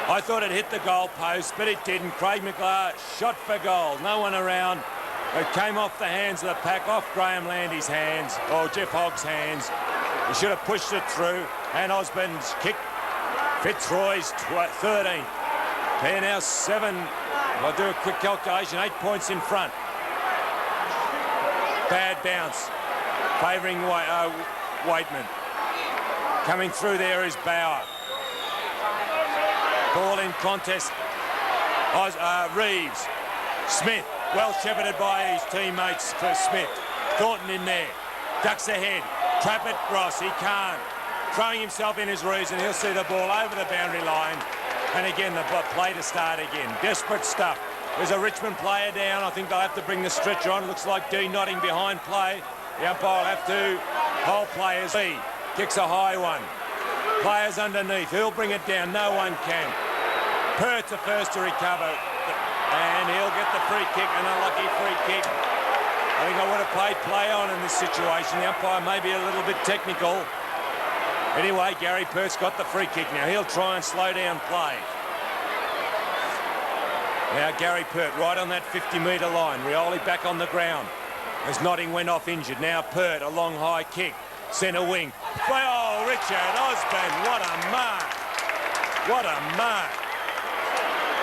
S3: I thought it hit the goal post, but it didn't. Craig McGrath shot for goal. No one around. It came off the hands of the pack, off Graham Landy's hands, or Jeff Hogg's hands. He should have pushed it through, and Osborne's kick. Fitzroy's 13. They're now 7. I'll do a quick calculation. 8 points in front. Bad bounce, favouring Waitman. Coming through there is Bauer. Ball in contest. Reeves. Smith. Well shepherded by his teammates for Smith. Thornton in there. Ducks ahead. Trap it, Ross. He can't. Throwing himself in his reason. He'll see the ball over the boundary line. And again, the play to start again. Desperate stuff. There's a Richmond player down. I think they'll have to bring the stretcher on. It looks like Dean Notting behind play. The umpire will have to hold players. He kicks a high one. Players underneath. Who'll bring it down? No one can. Perth the first to recover. And he'll get the free kick, an unlucky free kick. I think I would have played play on in this situation. The umpire may be a little bit technical. Anyway, Gary Perth's got the free kick now. He'll try and slow down play. Now Gary Pert right on that 50-metre line. Rioli back on the ground as Notting went off injured. Now Pert, a long high kick. Centre wing. Oh, Richard Osborne, what a mark. What a mark.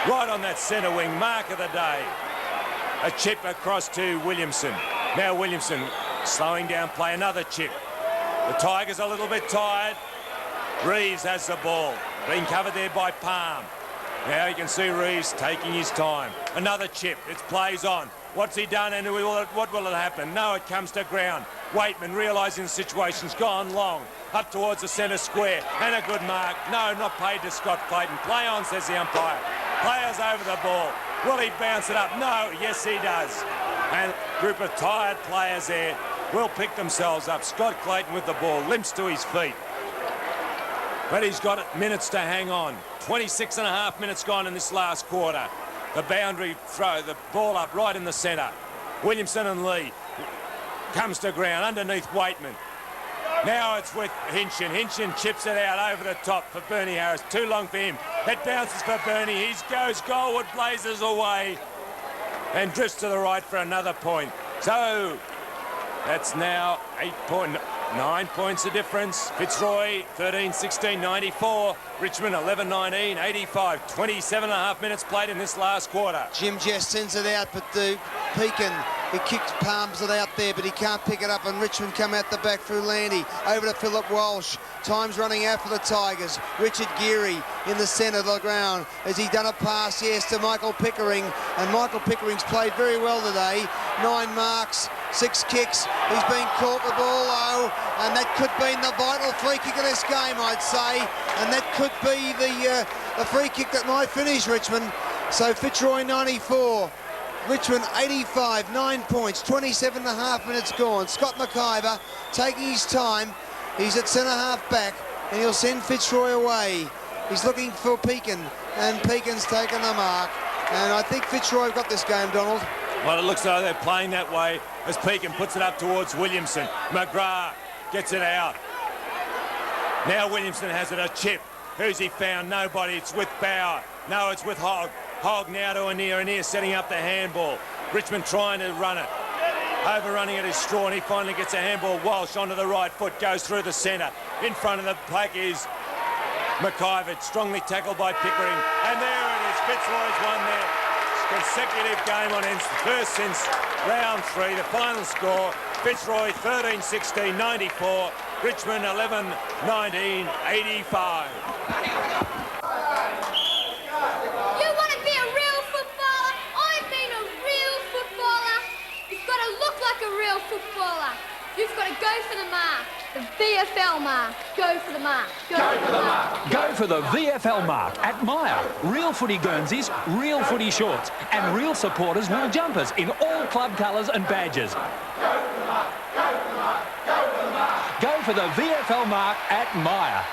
S3: Right on that centre wing, mark of the day. A chip across to Williamson. Now Williamson slowing down play, another chip. The Tigers a little bit tired. Reeves has the ball. Being covered there by Palm. Now you can see Reeves taking his time. Another chip. It plays on. What's he done and what will it happen? No, it comes to ground. Waitman, realising the situation's gone long. Up towards the centre square. And a good mark. No, not paid to Scott Clayton. Play on, says the umpire. Players over the ball. Will he bounce it up? No. Yes, he does. And group of tired players there will pick themselves up. Scott Clayton with the ball, limps to his feet. But he's got minutes to hang on. 26 and a half minutes gone in this last quarter. The boundary throw, the ball up right in the centre. Williamson and Lee comes to ground underneath Waitman. Now it's with Hinchin. Hinchin chips it out over the top for Bernie Harris. Too long for him. It bounces for Bernie. He goes goalward, blazes away, and drifts to the right for another point. So that's now 9 points of difference. Fitzroy 13-16, 94. Richmond 11-19, 85. 27 and a half minutes played in this last quarter.
S4: Jim Jess sends it out, but Pekin, he kicks, palms it out there, but he can't pick it up, and Richmond come out the back through Landy. Over to Philip Walsh. Time's running out for the Tigers. Richard Geary in the centre of the ground. Has he done a pass? Yes, to Michael Pickering, and Michael Pickering's played very well today. 9 marks, 6 kicks. He's been caught the ball low, and that could be the vital free kick of this game, I'd say, and that could be the free kick that might finish Richmond. So Fitzroy 94, Richmond 85, 9 points, 27 and a half minutes gone. Scott Mciver taking his time. He's at centre half back, and he'll send Fitzroy away. He's looking for Pekin, and Pekin's taken the mark. And I think Fitzroy got this game, Donald.
S3: Well, it looks like they're playing that way as Pekin puts it up towards Williamson. McGrath gets it out. Now Williamson has it, a chip. Who's he found? Nobody. It's with Bauer. No, it's with Hogg. Hogg now to Anir, setting up the handball. Richmond trying to run it. Overrunning it is Straw, and he finally gets a handball. Walsh onto the right foot, goes through the centre. In front of the pack is Mciver, strongly tackled by Pickering. And there it is, Fitzroy's won their consecutive game on ends, first since round 3. The final score, Fitzroy 13-16, 94. Richmond 11-19, 85.
S5: Footballer, you've got to go for the mark. The VFL mark. Go for the mark. Go for the mark.
S6: Go for the VFL mark at Myer. Real footy Guernseys, real footy shorts, and real supporters wool jumpers in all club colours and badges. Go for the VFL mark at Myer.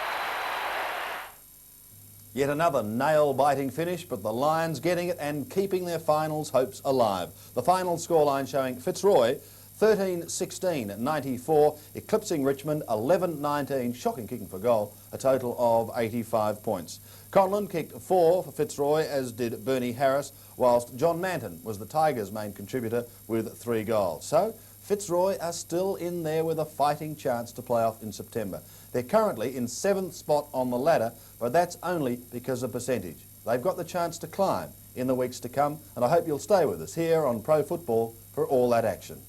S2: Yet another nail-biting finish, but the Lions getting it and keeping their finals hopes alive. The final scoreline showing Fitzroy 13-16, 94, eclipsing Richmond 11-19, shocking kicking for goal, a total of 85 points. Conlon kicked 4 for Fitzroy, as did Bernie Harris, whilst John Manton was the Tigers' main contributor with 3 goals. So Fitzroy are still in there with a fighting chance to play off in September. They're currently in 7th spot on the ladder, but that's only because of percentage. They've got the chance to climb in the weeks to come, and I hope you'll stay with us here on Pro Football for all that action.